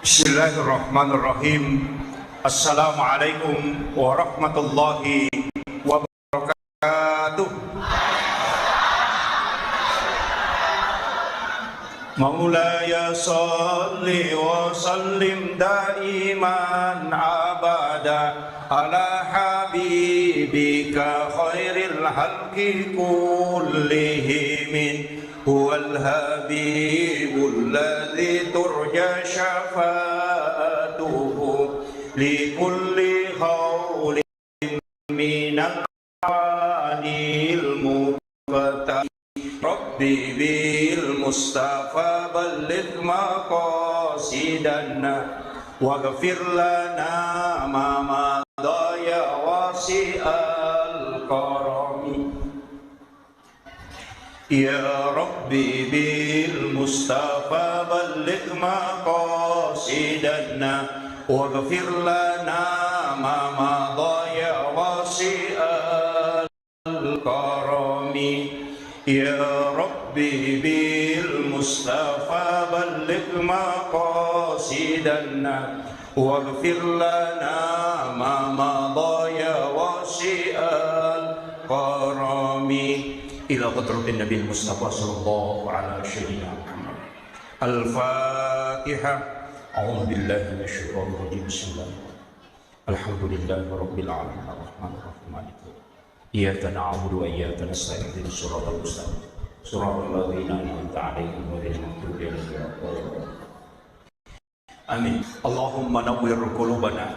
Bismillahirrahmanirrahim. Assalamualaikum warahmatullahi wabarakatuh. Maulaya salli wa sallim daiman abada ala habibika khairil halqi kullihim. Huwal habibul ladzi turja syafa'atuhu li kulli haulin minal awalil muqtadi. Rabbi bil mustafa balligh maqasidana waghfir lana ma madha ya wasi'al karami. Ya Rabbi bil Mustafa balligh maqasidana waghfir lana ma madha ya wasi'al karami. Ya Rabbi bil Mustafa balligh maqasidana waghfir lana ma madha ya wasi'al karami. Ila qadratin Nabi Mustafa sallallahu alaihi wasallam. Al-Fatihah. A'udzu billahi minasyaitonir rajim. Bismillahirrahmanirrahim. Alhamdulillahi rabbil alamin arrahmanir rahim maliki yaumiddin. Iyyaka na'budu wa iyyaka nasta'in ihdinas siratal mustaqim. Siratal ladzina an'amta 'alaihim ghairil maghdubi 'alaihim waladdallin. Amin. Allahumma nawwir qulubana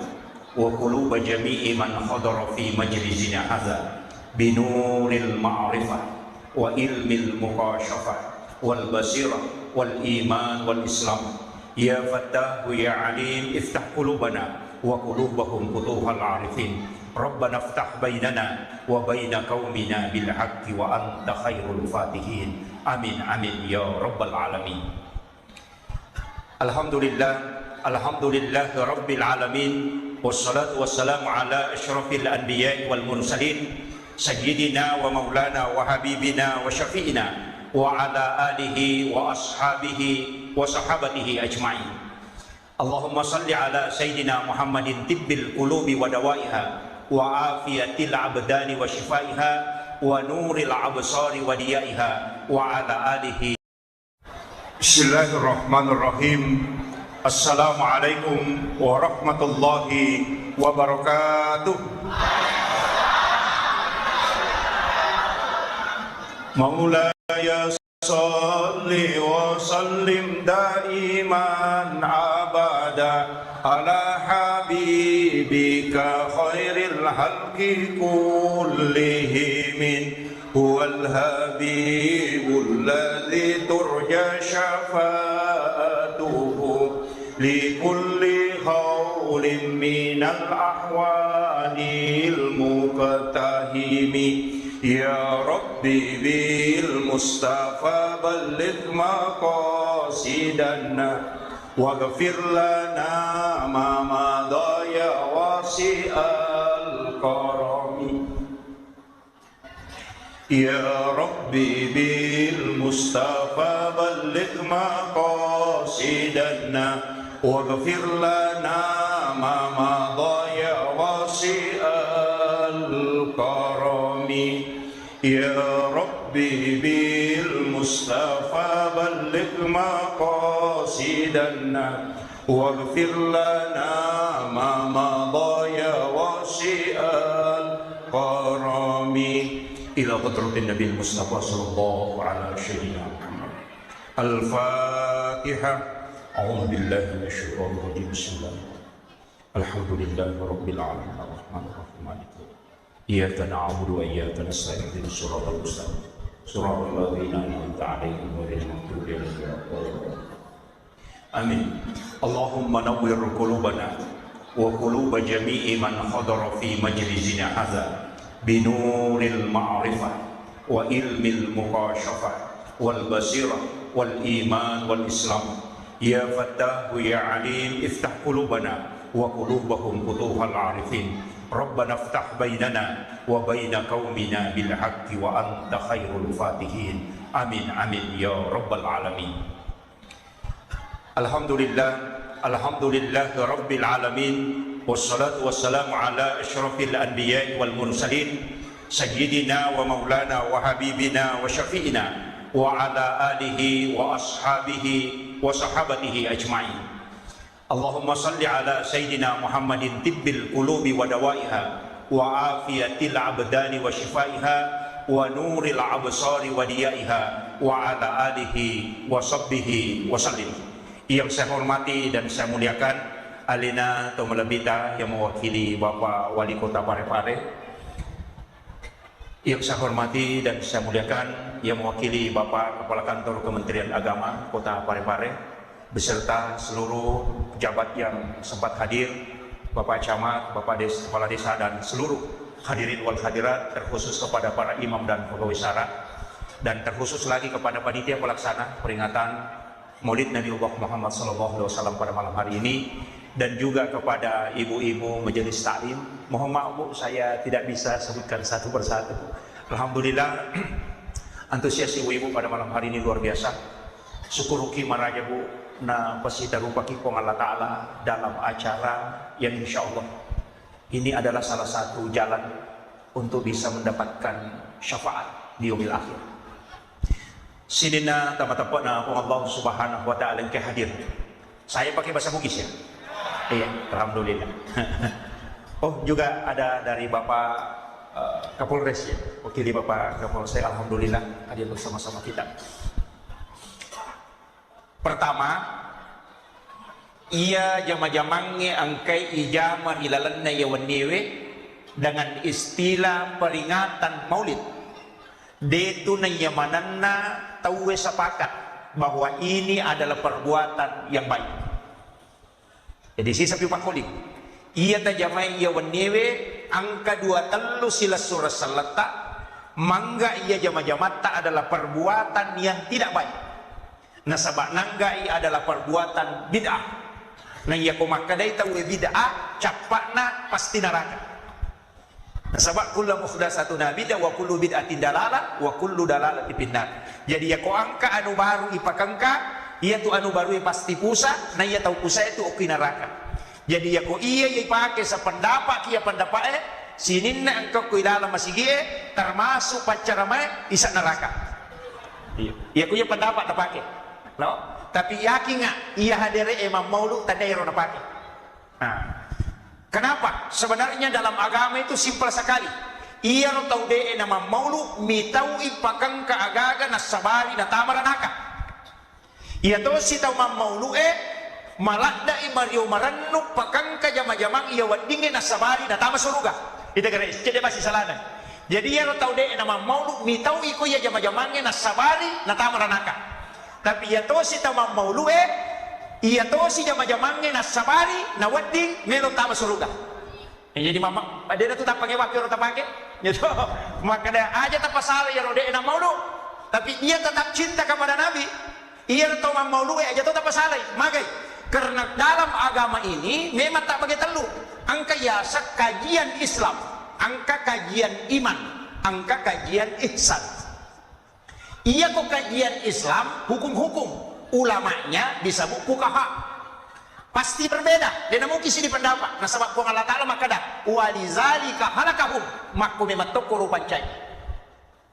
wa quluba jami'i man hadara fi majlisina hadza binuril ma'rifah wa ilmil muqasyafah wal basirah wal iman wal islam. Ya Fattahu ya Alim iftah qulubana wa qulubahum futuhal arifin. Rabbana iftah bainana wa baina qaumina bil haqqi wa anta khairul fatihin. Amin amin ya rabbal alamin. Alhamdulillahi rabbil alamin. Wassalatu wassalamu ala asyrafil anbiya'i wal mursalin Sayyidina wa maulana wa habibina wa syafi'ina wa ala alihi wa ashabihi wa sahabatihi ajma'in. Allahumma salli ala Sayyidina Muhammadin tibbil qulubi wa dawaiha wa afiyatil abdani wa shifaiha wa nuril absari wa diyaiha wa ala alihi. Bismillahirrahmanirrahim. Assalamualaikum warahmatullahi wabarakatuh. Maulaya salli wa sallim daiman abada ala habibika khairil halqi kullihim. Huwal habibul ladzi turja syafa'atuhu li kulli haulin minal ahwalil muqtahimi. Ya Rabbi bil Mustafa balligh maqasidana waghfir lana ma madha ya wasi'al karami. Ya Rabbi bil Mustafa balligh maqasidana waghfir lana ma madha ya wasi'al karami. Ya Rabbi bil Mustafa balligh maqasidana waghfir lana ma madha ya wasi'al karami. Ila qadratin Nabi Mustafa sallallahu alaihi wasallam. Al-Fatihah. A'udzu billahi minasyaitonir rajim. Bismillahirrahmanirrahim. Alhamdulillahi rabbil alamin arrahmanir rahim maliki yaumiddin. Iyyaka na'budu wa iyyaka nasta'in ihdinas siratal mustaqim. Siratal ladzina an'amta 'alaihim ghairil maghdubi 'alaihim waladdallin. Amin. Allahumma nawwir qulubana wa quluba jami'i man hadara fi majlisina hadza binuril ma'rifah wa ilmil muqasyafah wal basirah wal iman wal islam. Ya Fattahu ya Alim iftah qulubana wa qulubahum futuhal arifin. Rabbana iftah bainana wa baina qaumina bil haqqi wa anta khairul fatihin. Amin amin ya rabbal alamin. Alhamdulillah Alhamdulillah Rabbil Alamin. Wassalatu wassalamu ala asyrafil anbiya wal mursalin Sayyidina wa maulana wa habibina wa syafi'ina wa ala alihi wa ashabihi wa sahabatihi ajma'in. Allahumma salli ala Sayyidina Muhammadin tibbil qulubi wa dawaiha wa afiyatil abdani wa shifaiha wa nuril absari wa diyaiha wa ala alihi wa sahbihi wa sallim. Yang saya hormati dan saya muliakan Alina Tomalabita yang mewakili Bapak Wali Kota Parepare. Yang saya hormati dan saya muliakan yang mewakili Bapak Kepala Kantor Kementerian Agama Kota Parepare beserta seluruh pejabat yang sempat hadir, Bapak Camat, Bapak Kepala Desa dan seluruh hadirin wal hadirat, terkhusus kepada para imam dan pegawai syara, dan terkhusus lagi kepada panitia pelaksana peringatan Maulid Nabi Muhammad SAW pada malam hari ini, dan juga kepada ibu-ibu majelis taklim. Mohon maaf Bu, saya tidak bisa sebutkan satu persatu. Alhamdulillah antusias ibu-ibu pada malam hari ini luar biasa. Syukuruki maraja Bu na pasita rupa kipong Allah Ta'ala dalam acara yang insya Allah ini adalah salah satu jalan untuk bisa mendapatkan syafaat di yaumil akhir. Sidina tamat-tamat na Allah Subhanahu wa Ta'ala yang hadir. Saya pakai bahasa Bugis ya. Iya, alhamdulillah. Oh, juga ada dari Bapak Kapolres ya, wakili Bapak Kapolres, alhamdulillah hadir bersama-sama kita. Pertama, ia jama-jamangnya angkai ijama ilalanna yawannewe dengan istilah peringatan Maulid. Detu na yamananna tawe sepakat bahwa ini adalah perbuatan yang baik. Jadi sisa piupak kuling ia tajamai ia wanewe angka 2 sila surah salata mangga ia jama-jamata adalah perbuatan yang tidak baik. Nasabak nangga ia adalah perbuatan bid'ah. Nah ia komakadai tahu bid'ah capakna pasti neraka. Nasabak kullu muhdatsatun bid'ah wa kullu bid'atin dalalah wa kullu dalalatin finnar. Jadi ya ko angka anu baru ipakangka ia tu anu baru pasti pusat, nah ia tahu pusat itu oki neraka. Jadi ya ko ia pakai sependapat kia pendapat sinin na engkau ku dalam masih gie termasuk pacar mai isa neraka. Iya. Ia ku ia pendapat tak pakai. No? Tapi yakin nggak ia hadir Imam Maulud tanda ero nak pakai. Nah, kenapa? Sebenarnya dalam agama itu simpel sekali. Ia no tahu de nama Maulud mitau ipakang ka agaga nasabari na tamaranaka. Ia to si tau Maulud malakda imario marannu pakang ka jama-jamang ia wadinge nasabari na tama suruga. Ita guys, jadi masih salana. Jadi ia no tahu de nama Maulud mitau iko ia jama-jamangnya nasabari na tamaranaka. Tapi ia to si tau Maulud ia to si jama-jamangnya nasabari na wading melo tama suruga. Jadi mama ada tu tak pakai wakil tak pakai. Gitu. Maka ada aja tak pasal ya rode na Maulud. Tapi ia tetap cinta kepada Nabi. Ia tahu Maulud aja tu tak pasal. Magai karena dalam agama ini memang tak pakai telu. Angka yasa kajian Islam, angka kajian iman, angka kajian ihsan. Ia kok kajian Islam hukum-hukum, ulamanya bisa buku kahak. Pasti berbeda. Dia mungkin sini pendapat. Nah sebab Allah Ta'ala maka dah walizalika halakahum maku memang tokoro pancai.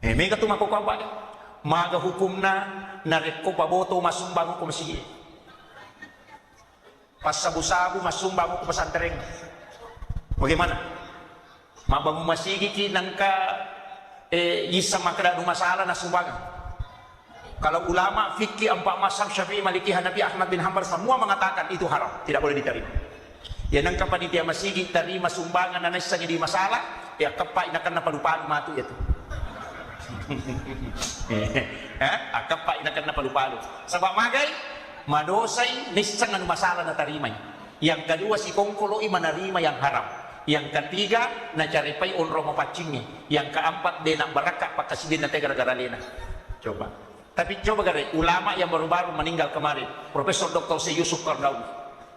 Mega tu maku kau apa? Maga hukumna nareko paboto masumbang ko masigi. Pas sabu-sabu masumbang ko pesantren. Bagaimana? Mabangu masigi kinangka isa makada masalah na sumbangan. Kalau ulama fikih 4 mazhab Syafi'i, Maliki, Hanafi, Ahmad bin Hanbal semua mengatakan itu haram, tidak boleh diterima. Ya nang panitia masigi terima sumbangan na nasa jadi masalah, ya kepak inakan na palupan matu itu. Akapak inakan na palu-palu. Sebab magai madosay nisang anu masalah na tarimay. Yang kedua si kongkoloi menerima yang haram. Yang ketiga na caripay onro mapacingnya. Yang keempat dia nak berakat pakasih na gara-gara lena. Coba. Tapi coba gara ulama yang baru-baru meninggal kemarin, Profesor Dr. C. Yusuf Qaradawi,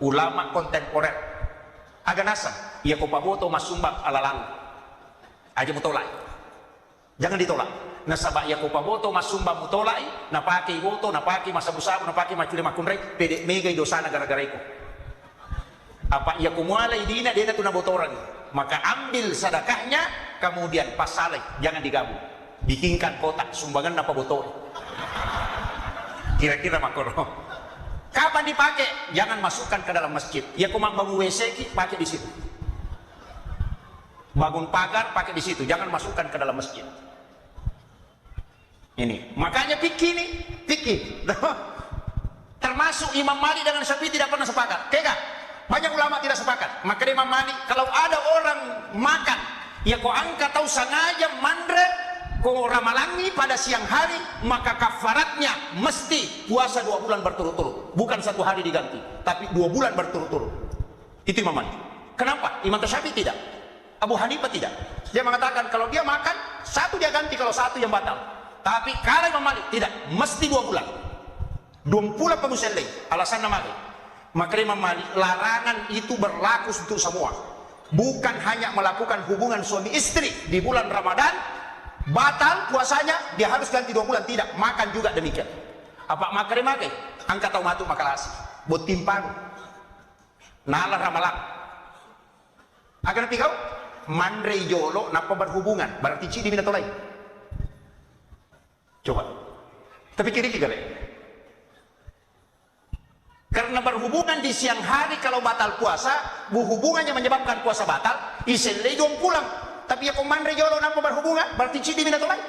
ulama kontemporer. Agak nasab, ia ko paboto masumbang ala-lalu. Aja mutolak. Jangan ditolak. Nasabak ya ko paboto masumbang mutolak, napaki boto, napaki masabu-sabu, napaki maculi makunray, pede megay dosa na gara-gara iko. Apa ia kumulai dina dia tu nabotoran. Maka ambil sedekahnya, kemudian pasalai, jangan digabung. Bikinkan kotak sumbangan apa botol. Kira-kira makro. Kapan dipakai? Jangan masukkan ke dalam masjid. Ya kumang bangun WC pakai di situ. Bangun pagar pakai di situ. Jangan masukkan ke dalam masjid. Ini. Makanya fikih nih, fikih. Termasuk Imam Malik dengan Syafi'i tidak pernah sepakat. Kega? Banyak ulama tidak sepakat. Maka Imam Malik, kalau ada orang makan, ya kau angkat tahu sengaja mandre, kau ramalangi pada siang hari, maka kafaratnya mesti puasa 2 bulan berturut-turut. Bukan 1 hari diganti, tapi 2 bulan berturut-turut. Itu Imam Malik. Kenapa? Imam Syafi'i tidak. Abu Hanifah tidak. Dia mengatakan kalau dia makan, 1 dia ganti, kalau 1 yang batal. Tapi kalau Imam Malik tidak, mesti 2 bulan. 2 bulan pemusellai. Alasan nama maka Imam Malik, larangan itu berlaku untuk semua. Bukan hanya melakukan hubungan suami istri di bulan Ramadan, batal puasanya, dia harus ganti 2 bulan. Tidak, makan juga demikian. Apa makre make? Angkat tau matu makalasi. Buat timpang. Nalar ramalang. Agar pikau? Mandre jolo napa berhubungan. Berarti cidi minat lain. Coba. Tapi kiri-kiri. Karena berhubungan di siang hari kalau batal puasa, hubungannya menyebabkan puasa batal, iselai dong pulang. Tapi ya kok mandre jolo nampak berhubungan, berarti cidi minat lain.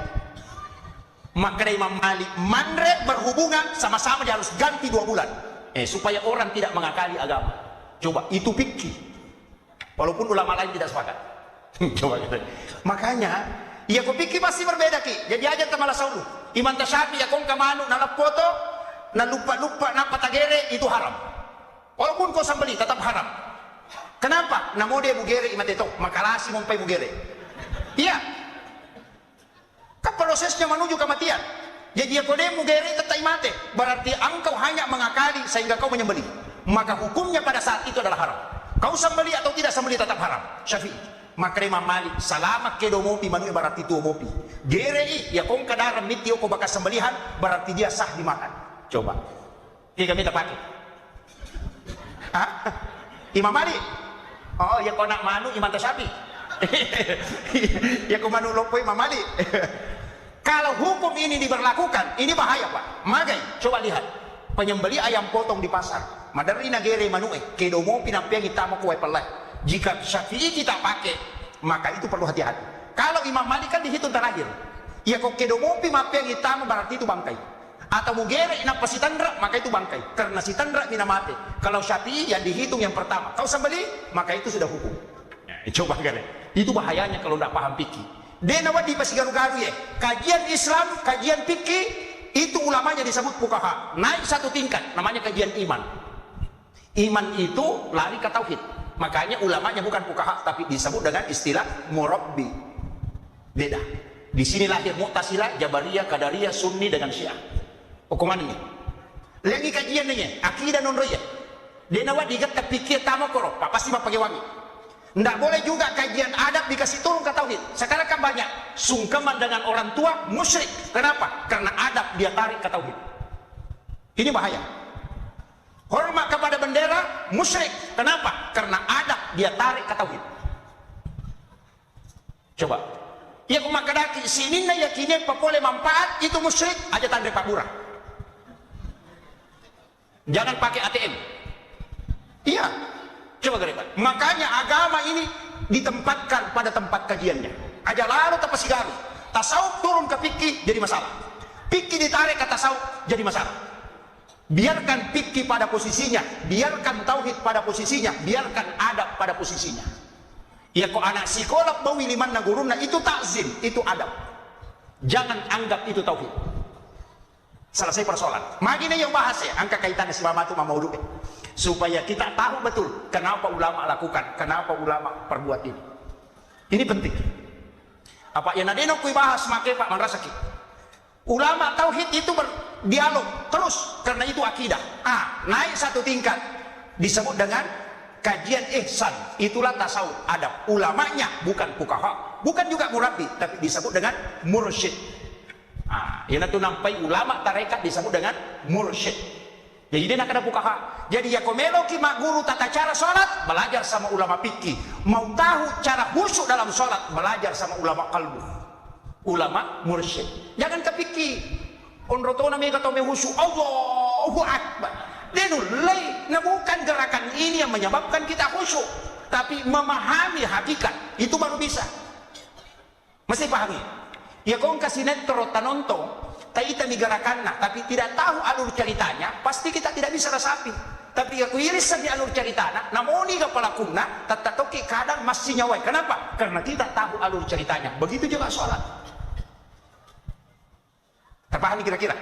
Maka Imam Malik, mandre berhubungan sama-sama dia harus ganti 2 bulan. Supaya orang tidak mengakali agama. Coba, itu fikih. Walaupun ulama lain tidak sepakat. Coba gitu. Makanya, ya kok fikih pasti berbeda ki. Jadi aja tamalah saulu. Imam Syafi'i ya kong kamanu nalap foto. Nah lupa na patagere itu haram. Walaupun kau sambeli tetap haram. Kenapa? Nah mau dia bugere imateto makalasi mompai bugere. Iya. Kan prosesnya menuju kematian. Jadi kau dia bugere tetap imate. Berarti engkau hanya mengakali sehingga kau menyembeli. Maka hukumnya pada saat itu adalah haram. Kau sambeli atau tidak sambeli tetap haram. Syafi'i. Maka Imam Malik salamat kedo mopi manu berarti tu mopi. Gerei ya kong kadaram mitio kau bakas sembelihan berarti dia sah dimakan. Coba, ini kami tak pakai. Imam Malik. Oh, ya kau nak manu Imam Syafi'i. Ya kau manu lopo Imam Malik. Kalau hukum ini diberlakukan, ini bahaya Pak. Magai, coba lihat. Penyembeli ayam potong di pasar. Madari nagere manue, kedomo pinampiang itama kuai pelai. Jika Syafi'i kita pakai, maka itu perlu hati-hati. Kalau Imam Malik kan dihitung terakhir. Ya kok kedomo pinampiang itama berarti itu bangkai. Atau mugere inapa si tandra, maka itu bangkai. Karena si tandra minamate. Kalau Syafi'i yang dihitung yang pertama, kau sembeli, maka itu sudah hukum. Coba kalian. Itu bahayanya kalau tidak paham fikih. Dia nawat di pasigaru-garu ya. Kajian Islam, kajian fikih, itu ulamanya disebut fuqaha. Naik 1 tingkat, namanya kajian iman. Iman itu lari ke tauhid. Makanya ulamanya bukan fuqaha, tapi disebut dengan istilah murabbi. Beda. Di sini lahir Mu'tazilah, Jabariyah, Qadariyah, Sunni dengan Syiah. Hukuman ini. Lagi kajian ini, akidah non roya. Dia nawat digat kepikir tamu koro, pasti pakai wangi. Nggak boleh juga kajian adab dikasih turun ke tauhid. Sekarang kan banyak sungkeman dengan orang tua musyrik. Kenapa? Karena adab dia tarik ke tauhid. Ini bahaya. Hormat kepada bendera musyrik. Kenapa? Karena adab dia tarik ke tauhid. Coba. Ya kumakadaki sini na yakini papole manfaat itu musyrik aja tandre Pak Lurah. Jangan pakai ATM. Iya. Coba gariban. Makanya agama ini ditempatkan pada tempat kajiannya. Aja lalu tapasigaru. Tasawuf turun ke fikih jadi masalah. Fikih ditarik ke tasawuf jadi masalah. Biarkan fikih pada posisinya, biarkan tauhid pada posisinya, biarkan adab pada posisinya. Ya kok anak psikolog bawi liman naguruna itu takzim, itu adab. Jangan anggap itu tauhid. Selesai persoalan. Magina yang bahas ya, angka kaitannya si mama itu mamaudu. Supaya kita tahu betul kenapa ulama lakukan, kenapa ulama perbuat ini. Ini penting. Apa yang nadeno kui bahas make Pak Manrasaki. Ulama tauhid itu berdialog terus karena itu akidah. Naik 1 tingkat disebut dengan kajian ihsan. Itulah tasawuf, adab. Ulamanya bukan fuqaha, bukan juga murabbi, tapi disebut dengan mursyid. Yang itu nampai ulama tarekat disebut dengan mursyid. Jadi dia nak ada fuqaha. Jadi ya komelo ki mak guru tata cara sholat, belajar sama ulama fikih. Mau tahu cara khusyuk dalam sholat, belajar sama ulama qalbu, ulama mursyid. Jangan ke fikih. Onrotona mi kata me khusyuk, Allahu akbar. Dia nulai, nah bukan gerakan ini yang menyebabkan kita khusyuk, tapi memahami hakikat itu baru bisa. Mesti pahami. Ya kau kasih netro tanonto. Kita digerakan, tapi tidak tahu alur ceritanya, pasti kita tidak bisa rasapi. Tapi aku iris di alur ceritanya, namun ini kepala kumna, tatoki kadang masih nyawai. Kenapa? Karena kita tahu alur ceritanya. Begitu juga sholat. Terpahami kira-kira?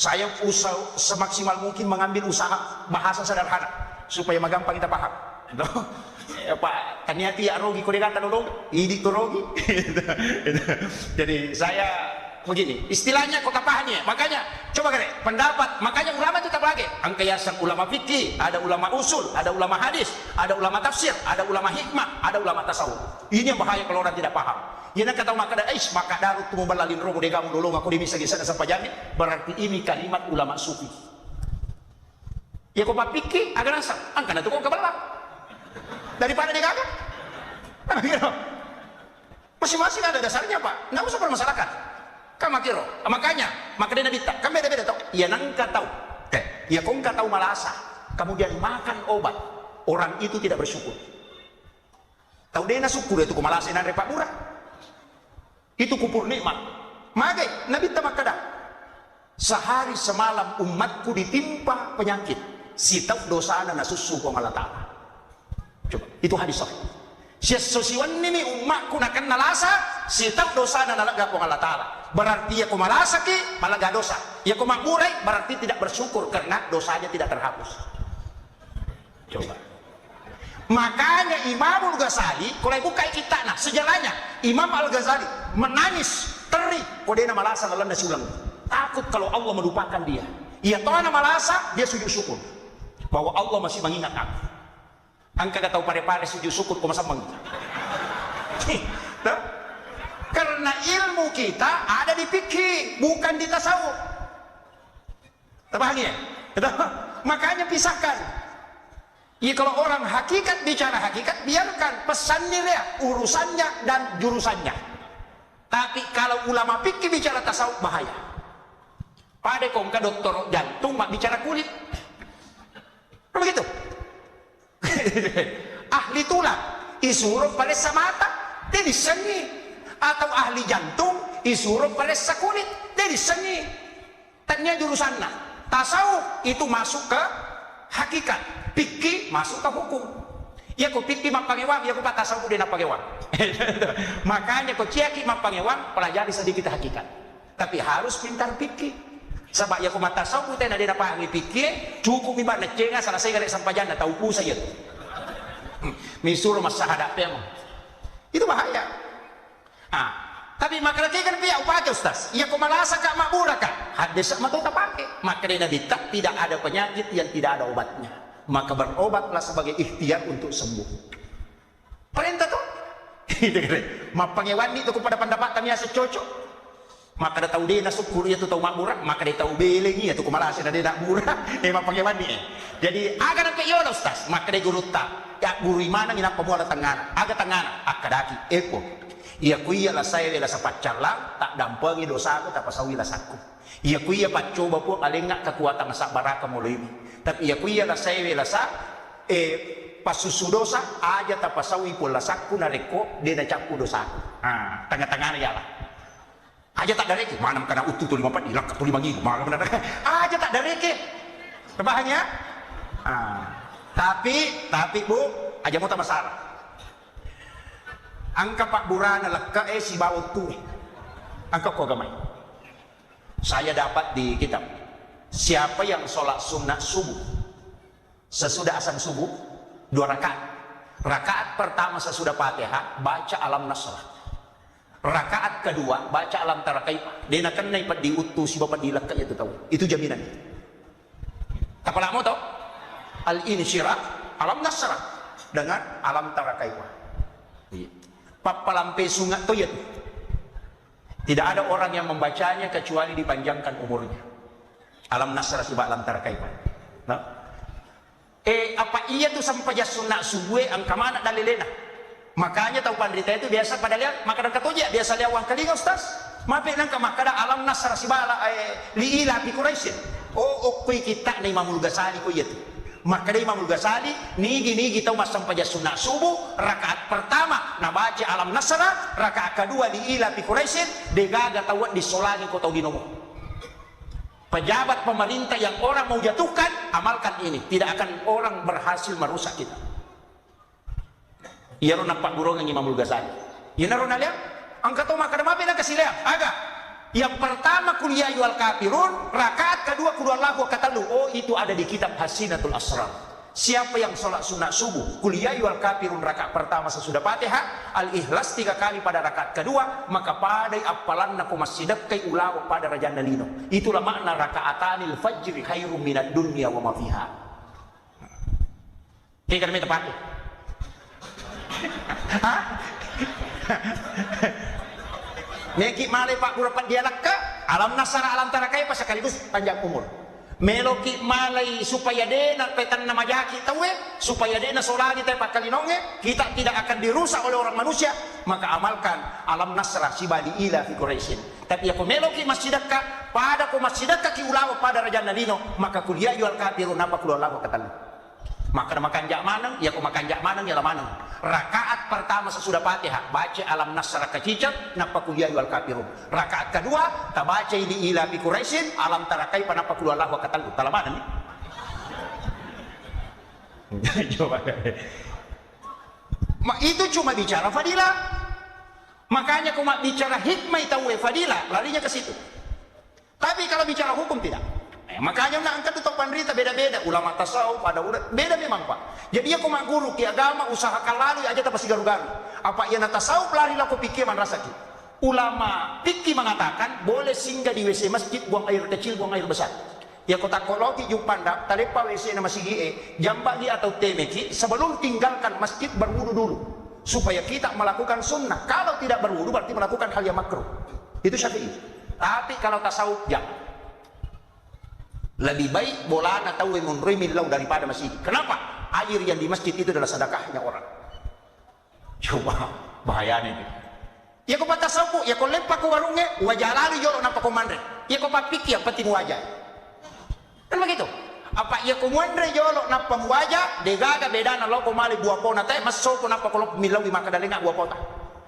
Saya usaha semaksimal mungkin mengambil usaha bahasa sederhana supaya gampang kita paham. Pak, taniati ya rogi kau dikata dulu, ini tuh rogi. Jadi saya begini, istilahnya kota pahanya. Makanya coba kare pendapat, makanya ulama itu tak lagi angkayasan ulama fikih, ada ulama usul, ada ulama hadis, ada ulama tafsir, ada ulama hikmah, ada ulama tasawuf. Ini yang bahaya kalau orang tidak paham. Ya nak kata maka ada maka darut tu membalalin romo de kamu dulu aku dimisa sana sampai jani, berarti ini kalimat ulama sufi. Ya kau fikih agak nasab, angkana tu kau kebalap daripada dia kagak. Masing-masing ada dasarnya pak, nggak usah permasalahkan. Kamakiro, makanya maka dia bita, kami beda tahu. Ia nangka tahu, ia kau nggak tahu malasa, kemudian makan obat, orang itu tidak bersyukur. Tahu dia syukur itu kumalasa dan repak murah, itu kupur nikmat. Magai nabi tamakada, sehari semalam umatku ditimpa penyakit, si tahu dosa anak susu pemalata. Coba, itu hadis sahih. Sesiwan ini umatku nakan nalasa, si tahu dosa anak nalaga pemalata. Berarti ya kumalasa ki malah gak dosa. Ya kumakurai berarti tidak bersyukur karena dosanya tidak terhapus. Coba. Makanya Imam Al-Ghazali kalau ibu kayak kita nah sejalannya Imam Al-Ghazali menangis teri kodena malasa lalu nasi ulang. Takut kalau Allah melupakan dia. Ia tahu nama malasa dia sujud syukur bahwa Allah masih mengingat aku. Angka gak tahu pada sujud syukur kau masa mengingat. Karena ilmu kita ada di fikih, bukan di tasawuf. Terpahami ya? Makanya pisahkan. Ya kalau orang hakikat bicara hakikat, biarkan pesannya dia, urusannya dan jurusannya. Tapi kalau ulama fikih bicara tasawuf bahaya. Pada kongka dokter jantung mak bicara kulit. Begitu. Ahli tulang isuruh pada samata, dia disengi. Atau ahli jantung isuruh pada sakulit dari seni tanya jurusannya tasawuf itu masuk ke hakikat, fikih masuk ke hukum. Ya kau fikih mak pangewang, ya kau tasawuf dia nak pangewang. Makanya kau ciaki mak pangewang pelajari sedikit hakikat, tapi harus pintar fikih. Sebab ya kau mak tasawuf dia nak pangi fikih cukup ibarat cenga salah saya gak sampai jana tahu pu saja. Misuruh masahadat memang itu bahaya. Tapi maka kan pihak pakai ustaz. Ya kau malasa kak makmurah kan? Hadis sama tu tak pakai. Maka dia nabi tidak ada penyakit yang tidak ada obatnya. Maka berobatlah sebagai ikhtiar untuk sembuh. Perintah tu. Mak pangewan itu kepada pendapat kami asa cocok. Maka dia tahu dia nak syukur dia tu tahu makmurah. Maka dia tahu belengi itu kau malasa dia nak murah. Mak pangewan ni. Jadi agak nak yola ustaz. Maka dia guru tak. Ya guru mana ni nak pemuala tangan. Agak tangan. Akadaki. Eko. Ia kuiya lah saya lah sapat calang tak dampangi dosa aku tak pasawi lah saku. Ia kuiya pat coba po alengak kekuatan sak baraka mulai. Tapi ia kuiya lah saya lah sa pasusu dosa aja tak pasawi pula saku nareko dia nak capu dosa aku. Tengah-tengah ya lah. Aja tak dareke mana kena utuh tu 54 hilang ke 5 minggu mana benar. Aja tak dareke. Terbahanya. Tapi Bu aja mau tak masalah. Angka Pak Burana leka si bawah tu. Angka kau gamai. Saya dapat di kitab. Siapa yang sholat sunnah subuh sesudah azan subuh 2 rakaat. Rakaat pertama sesudah Fatihah baca alam nasrah. Rakaat kedua baca alam tarakaib. Dia nak kena ipat diutus si bapak dilaka itu tahu. Itu jaminan. Tak pernah mau tahu? Al-insyirah alam nasrah dengan alam tarakaib. Papalampe sungat tu ya. Tidak ada orang yang membacanya kecuali dipanjangkan umurnya. Alam nasrah sebab alam tarakaib. Apa iya tuh sampai ya sunat subuh angka mana dalilena. Makanya tahu pandita itu biasa pada lihat makanan katoja biasa lihat uang kali ustaz. Mape nang kamakada alam nasara sibala liila bi Quraisy. Okui kita na Imamul Ghazali ko iya tuh. Maka Imamul Ghazali nigi tahu mas sampai ya sunat subuh rakaat pertama na baca alam nasara, rakaat kedua liila bi Quraisy, degaga tahu di solani ko tahu di nomor. Pejabat pemerintah yang orang mau jatuhkan, amalkan ini. Tidak akan orang berhasil merusak kita. Iya ro nampak burung yang Imamul Ghazali. Iya naro nalia, angkat tu maka demapi nak kasih lihat. Agak. Yang pertama kuliah yual kafirun, rakaat kedua kuliah Allahu katalu. Oh itu ada di kitab Hasinatul Asrar. Siapa yang sholat sunat subuh, kuliah yual kafirun rakaat pertama sesudah Fatihah, al-ikhlas 3 kali pada rakaat kedua, maka padai apalanna ku masjidak kai ulawa pada raja nalino. Itulah makna rakaatanil fajri khairum minad dunya wa ma fiha. Kita kami tepat. Hah? Neki malai Pak Burapan dia lakka, alam nasara alam tarakai pas sekaligus panjang umur. Meloki malai supaya dena petan nama jaki tahu supaya dena solani tepat kalinonge kita tidak akan dirusak oleh orang manusia, maka amalkan alam nasrah sibali ila fi Quraisyin. Tapi aku meloki masjidaka pada ku masjidaka ki ulawa pada raja nalino, maka kuliah jual kafirun apa keluar lawa katalu. Maka makan jak manang ya ku makan jak manang ya manang. Rakaat pertama sesudah Fatihah baca alam nasrah kecicat napa kuliah wal kafirun. Rakaat kedua ta baca ini ila bi Quraisyin alam tarakai panapa keluar Allah katalu. Talaman nih. Coba. Itu cuma bicara fadilah. Makanya aku bicara hikmah tahu fadilah larinya ke situ. Tapi kalau bicara hukum tidak. Makanya nak angkat itu penderita beda-beda ulama tasawuf ada beda memang Pak. Jadi aku mak guru ki agama usahakan lalu aja tak pasti garu-garu. Apa yang tasawuf lari lah aku pikir man rasa ki. Ulama fikih mengatakan boleh singgah di WC masjid buang air kecil buang air besar. Ya kota kologi jumpanda talepa WC nama sigie jambagi atau temeki sebelum tinggalkan masjid berwudu dulu supaya kita melakukan sunnah. Kalau tidak berwudu berarti melakukan hal yang makruh. Itu Syafi'i. Tapi kalau tasawuf jangan. Lebih baik bolana tahu munrimillau daripada masjid. Kenapa? Air yang di masjid itu adalah sedekahnya orang. Coba bahayanya itu. Ya kau patah sapu, ya kau lempak ke warungnya, wajah lalu jolo nampak kau mandre. Ya kau papik yang penting wajah. Kan begitu? Apa ya kau mandre jolo nampak wajah, degaga bedana lo kau mali buah pona teh, mas sopo nampak kalau milau dimakan dari buah pota.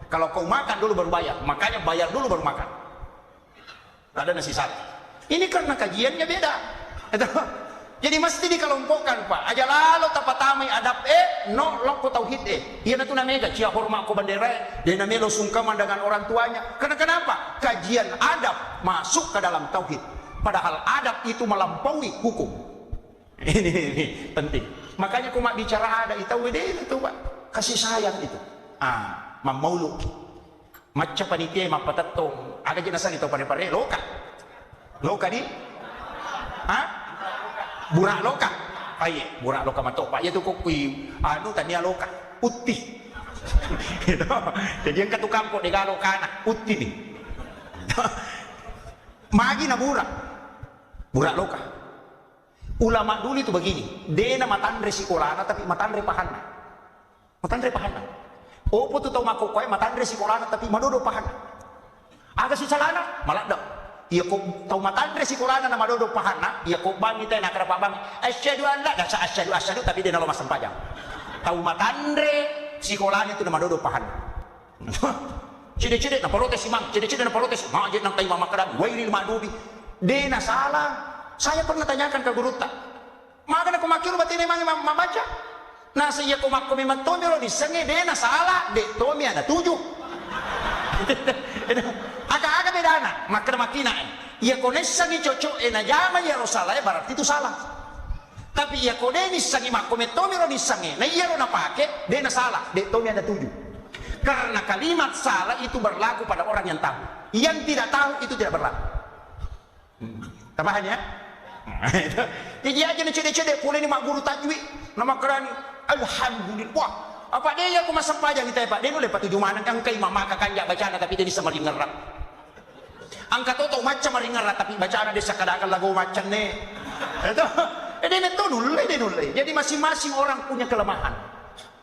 Kalau kau makan dulu baru bayar, makanya bayar dulu baru makan. Ada nasi satu. Ini karena kajiannya beda. Jadi mesti dikelompokkan Pak. Aja lalu tapatamai adab no loko tauhid Iya na tu namanya cia hormat ko bandera. Dia namanya lo sungkaman dengan orang tuanya. Karena kenapa? Kajian adab masuk ke dalam tauhid. Padahal adab itu melampaui hukum. Ini penting. Makanya aku mak bicara ada itu itu Pak. Kasih sayang itu. Mamaulu. Macam panitia mapatatong. Ada jenazah itu pada loka. Loka di? Burak loka. Aye, burak loka matok. Pak ya tu kok kui tania loka. Putih. Jadi yang ketukang kok degalo kana putih nih. Magi na burak. Burak loka. Ulama dulu itu begini. Dena matandre sikolana tapi matandre pahana. Matandre pahana. Opo tu tau makokoy matandre sikolana tapi madodo pahana. Aga si salana malak iya ko tau matandre si Qur'an na madodo pahana iya ko bangi tay nakara pa bang asyhadu an la dasa asyhadu tapi dia nalo masam pajang tau matandre si Qur'an itu na madodo pahana cide-cide na protes imam cide-cide na protes majid nang tay mama kadang wairil madubi dia na salah. Saya pernah tanyakan ke guru tak maka na kumakiru batin imam membaca nasa iya ko makko memang tomiro di senge dia na salah de tomi ada 7 agak-agak beda anak makna makina ya konesa ni cocok na jama ya salah berarti itu salah tapi ya kode ni sangi makome tomi ro disangi na iya ro napake dia na salah de tomi ada 7 karena kalimat salah itu berlaku pada orang yang tahu yang tidak tahu itu tidak berlaku tambahannya jadi aja ni cede-cede boleh ni mak guru tajwid nama kerani alhamdulillah apa dia aku masang pajang kita Pak dia boleh 7 mana kan kai mama kakanja bacaan tapi dia bisa meringerak angkat toto macam meringerak tapi bacaan dia sakadakan lagu macam ni Dia nulai. Jadi masing-masing orang punya kelemahan.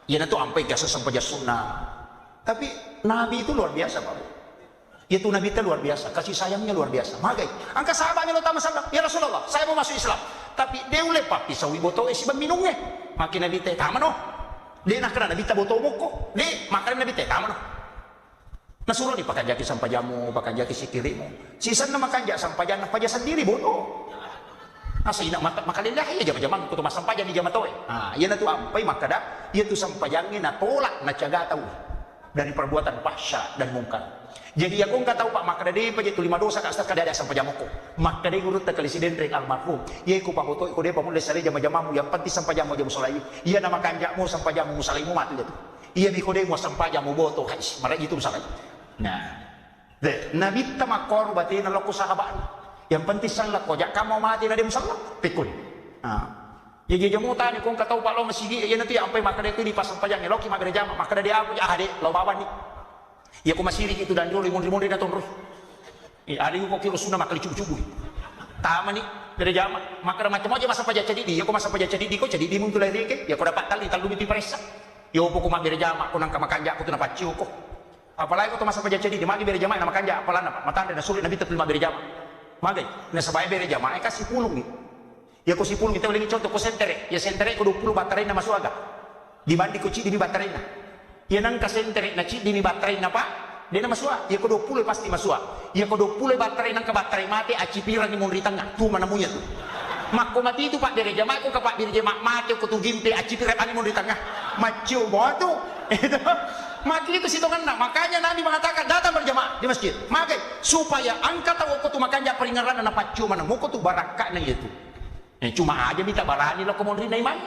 Ya itu sampai gak sampai sunnah. Tapi Nabi itu luar biasa, Pak. Itu Nabi itu luar biasa, kasih sayangnya luar biasa. Magai, angka sahabatnya lo tamat sabda, ya Rasulullah, saya mau masuk Islam. Tapi dia uleh pak pisau boto isi minumnya. Makin Nabi teh taman no. Dia nak kena Nabi boto moko. Dia makan Nabi teh taman no. Nasuruh ni pakai jaki sampai jamu, pakai jaki sikirimu. Sisa na makan jak sampai jana paja sendiri boto. Asa ina makan dia ya jam-jam kutu mas sampai jadi jam toy. Ah, ia na tu ampai makada, ia tu sampai jangan na tolak na caga tahu dari perbuatan fahsya dan mungkar. Jadi aku enggak tahu pak makada dia paja tu 5 dosa kat kada ada sampai jamoko. Makada dia urut tak presiden rek almarhum. Ia ku pakoto ko dia pamun lesale jam-jamamu yang penting sampai jamu jam solai. Ia nama kanjakmu sampai jamu musalimu mati dia tu. Ia biko dia mau sampai jamu boto hais. Mara itu salai. Nah, Nabi tamakor batin lo ku sahabat. Yang penting salah kojak kamu mati na dia musallah pikun. Ya jamu tani kung kataw pa lo masigi ya nanti sampai maka dia ini pas sampayang loki magre jama maka dia aku ya ade lo baban ni. Ya ku masiri itu dan dulu limun na tonro. Ada yung kok kilo suna maka cubu-cubu. Tama ni dari jama maka macam aja masa paja jadi dia ku masa paja jadi ko jadi di mun tulay rike ya ku dapat tali talu biti presa. Yo po ku magre jama ku nang kamakanja ko tunapat ciu ko. Apalagi ko masa paja jadi di magi bere jama na makanja apalan na matanda na sulit na bitat 5 bere jama. Magay, nasa bahay bere jama, ay kasi pulong ni. Ya ko si pulong, ito ulit contoh ko sentere. Ya sentere ko 20 baterai na masuaga. Di bandi ko ci, di baterai na. Yan ang kasentere na ci, di baterai na pa. Di na masua. Ya ko 20 pasti masua. Ya ko 20 baterai ng kabaterai mati, at cipiran ni mong ritang nga. Tuma na mo yan. Mako mati itu pak bere jama, ko kapak bere jama, mati ko tugimpe, at cipiran ni mong ritang nga. Macio mo ito. Mati itu sitongan nak. Makanya Nabi mengatakan datang berjamaah di masjid. Makanya supaya angkat tahu kau tu makan jak peringatan na pacu mana mau kau tu barakah na itu. Cuma aja minta barani lo kemudian na imang.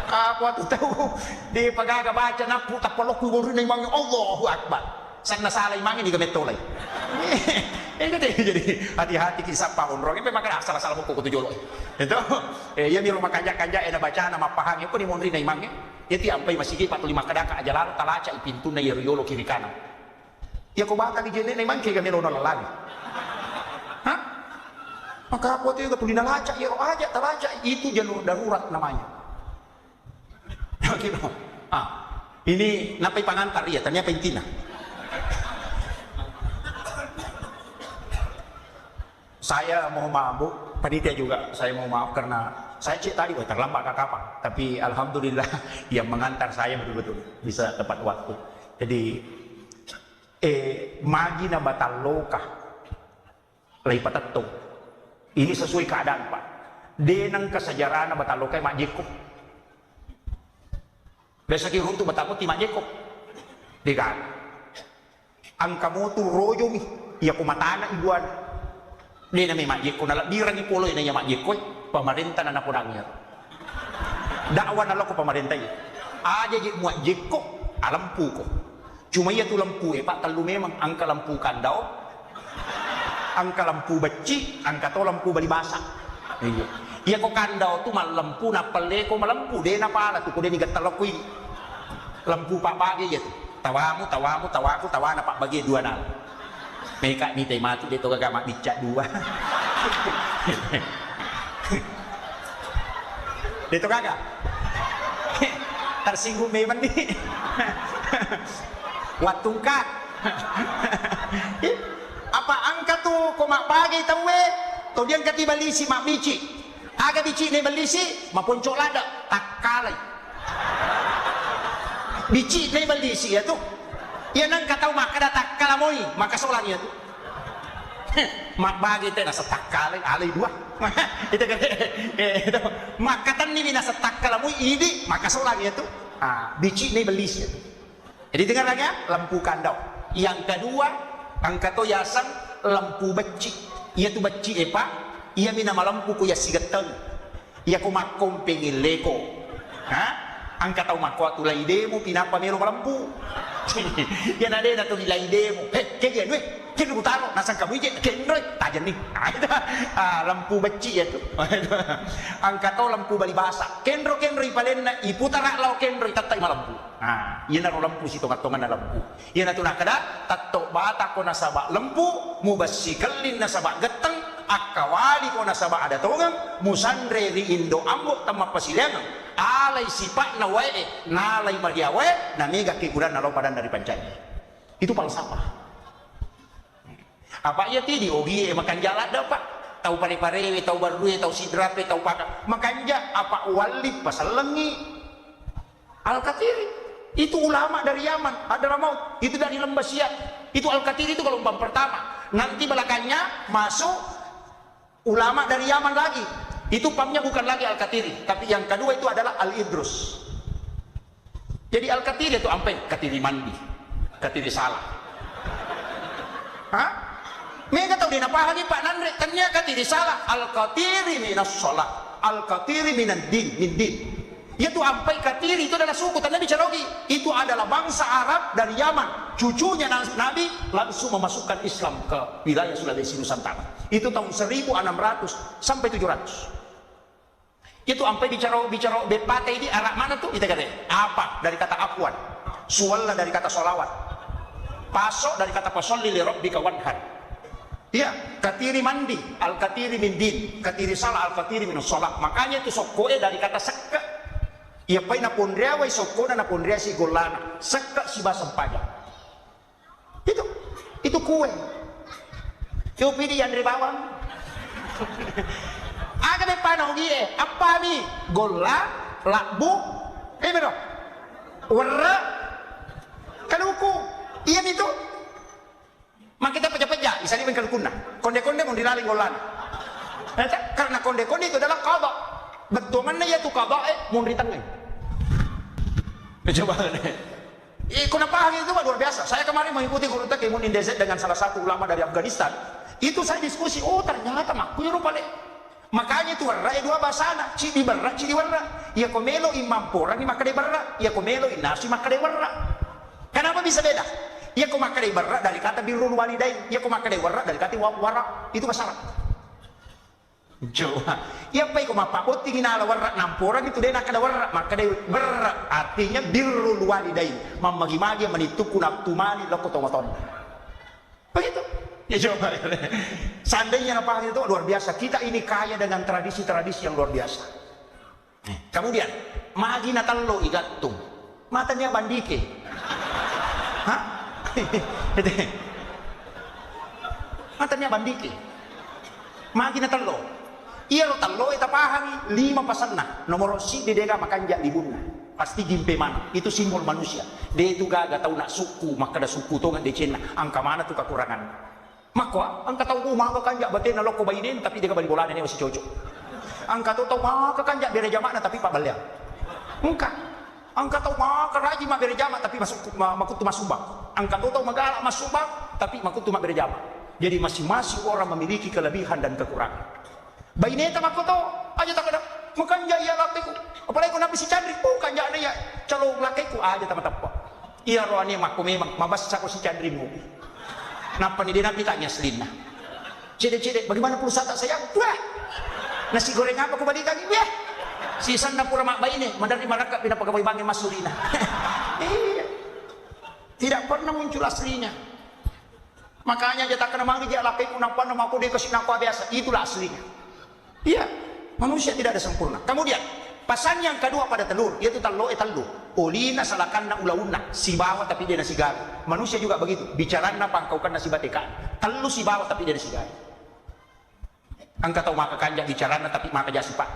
Apa tu tahu di pagaga baca na putak palok kemudian na imang Allahu Akbar. Sana salah imang ini gametolay. Jadi hati-hati kisah pak unrong. Ini memang salah-salah buku kutu jolo. Itu ya miro makanja-kanja ena baca nama pahang itu di mondri na imangnya. Ya ti ampai masigi 45 kadaka aja lalu talaca ipintu na yolo kiri kanan. Ya ko baka di jene na imang kaya miro na lalagi. Hah? Maka apa itu tulina laca ya aja talaca itu jalur darurat namanya. Gitu. Ini napai pangantar ya ternyata intina. Saya mau maaf bu, panitia juga saya mau maaf karena saya cek tadi terlambat ke kapal, tapi alhamdulillah yang mengantar saya betul-betul bisa tepat waktu. Jadi magi na batal loka lay patatto. Ini sesuai keadaan pak. Denang kesejarahan na batal loka mak Jacob. Besa ki runtu batal ko ti mak Jacob. Dikan. Ang kamotu royo mi, iya kumatana iguan. Dia na may majik ko na birang ipuloy na yung majik ko pamarenta na napunangir dakwa na lako pamarenta yun aja jik majik ko alampu ko cuma iya tu lampu pak talu memang ang kalampu kandao ang kalampu beci ang kato lampu balibasa iya ko kandao tu malampu na pale ko malampu de na pala tu ko de ni gatalok ko lampu pak bagi ya tawamu tawa na pak bagi dua nal mereka minta mati dia tu agak mak bicat dua. Dia tu kagak tersinggung memang ni. Watungkat. Apa angkat tu kau mak bagi tahu tu dia angkat di balisi mak bici. Agak bici ni balisi mak poncok lada tak kalai. Bici ni balisi ya tu. Yan ang kataw makada takkalamoy makasolan yan magbagi tayo nasa takkalay alay dua itu kan itu makatan ni nasa takkalamoy ini makasolan yan tu bici ni belis yan jadi dengar lagi lampu kandau yang kedua ang kato yasan lampu beci iya tu beci epa iya minama lampu ko yasigatang iya ko makompengin leko ang kataw makwa tulay demo pinapamero malampu yan ada na to nilai demo kaya yan kaya butano nasang kamu ije kaya tajan nih lampu beci ya tu ang kataw lampu balibasa kenro ipalen na iputara lao kenro itatay malampu yan na lampu si tongat-tongan na lampu yan na to nakada tato bata ko nasaba lampu mubasikalin nasaba gatang akawali ko nasaba ada tongang musandre ri indo ambo tama pasiliangan alay sipak na wae nalay madia wae namiga kikuran na lopadan dari pancai. Itu falsafah. Apa ya tidi ogi makan jalan dapat tahu pare-parewe tahu barduwe tahu sidrape tahu paka makanja apa walid pasalengi Al-Katiri. Itu ulama dari Yaman, Hadramaut, itu dari Lembah Siak. Itu Al-Katiri itu gelombang pertama. Nanti belakangnya masuk ulama dari Yaman lagi. Itu pamnya bukan lagi Al-Katiri, tapi yang kedua itu adalah Al-Idrus. Jadi Al-Katiri itu ampe Katiri mandi, Katiri salah. Hah? Mereka tahu dia apa lagi Pak Nandre? Ternyata Katiri salah. Al-Katiri minas sholat, Al-Katiri minan din, min din. Itu ampai Katiri itu adalah suku Nabi Carogi. Itu adalah bangsa Arab dari Yaman. Cucunya Nabi langsung memasukkan Islam ke wilayah Sulawesi Nusantara. Itu tahun 1600 sampai 700. Itu ampai bicara bepate ini arah mana tuh? Kita kata apa? Dari kata afwan. Suwalla dari kata solawat. Pasok dari kata pasolli li rabbika wanhar. Iya, Katiri mandi, Al-Katiri min din, Katiri salah, Al-Katiri min sholat. Makanya itu sokoe dari kata sekka. Ia pai na pondrea wai sokona na pondrea si golana sekka si basam pajak. Itu kue. Coba di yang dari bawang. Aga be panau gie apa mi gola lakbu bero warna kaluku iya itu makita peja-peja isani ben kalukuna konde-konde mau dilaling golan karena konde-konde itu adalah qada. Betul mana ya tuh kabar mau ditangani. Coba deh. Kenapa itu luar biasa. Saya kemarin mengikuti guru tak Imun Indezet dengan salah satu ulama dari Afghanistan. Itu saya diskusi. Oh ternyata makku ya rupa makanya itu warna dua bahasana. Cidi barra, cidi warna. Ya komelo imam porang maka de barra. Ya komelo inasi maka de warna. Kenapa bisa beda? Ya ko maka de barra dari kata birrul walidain. Ya ko maka de warna dari kata wara. Itu masalah. Coba, ya apa yang mapakot tingin ala warra namporan itu dia nak ada warra maka dia berra artinya birrul walidain mamagi-magi menituku naptumani loko tomaton begitu ya coba seandainya apa itu luar biasa kita ini kaya dengan tradisi-tradisi yang luar biasa. Kemudian magi natallo igattung matanya bandike hah matanya bandike magi natallo iya lo tallo eta pahami 5 pasanna nomor si dedega makanja libunna pasti gimpe mana itu simbol manusia dia itu gaga tahu nak suku maka ada suku to ngan decena angka mana tuh kekurangan maka angka tahu maka kanja batena loko bainin tapi dia bali bolana ini masih cocok angka tahu maka kanja bere jamana tapi pak balya engka angka tahu maka raji mak bere jama tapi masuk makut masubak angka tahu magala masubak tapi makut bere jama jadi masing-masing orang memiliki kelebihan dan kekurangan. Baineta makoto aja tak ada makan ya lakiku apalagi ko nabi si Chandri bukan ya ya calo lakiku aja tamatapa iya rohani makku memang mabas ko si Chandri mo napa ni dia nabi tanya selina cede bagaimana pulsa tak sayang wah nasi goreng apa ko balik lagi wah sisan na pura mak baine mandari maraka pinapagaboy bangin masulina tidak pernah muncul aslinya makanya dia tak kena mangi dia lakiku napa nama aku dia kasih napa biasa itulah aslinya. Iya, manusia tidak ada sempurna. Kemudian, pasan yang kedua pada telur, yaitu tallo etallu. Olina salakan na ulauna, si bawa tapi dia nasi garu. Manusia juga begitu, bicara na pangkaukan nasi batekan. Tellu si bawa tapi dia nasi garu. Angka tahu maka kanja bicara na tapi maka jasi pak.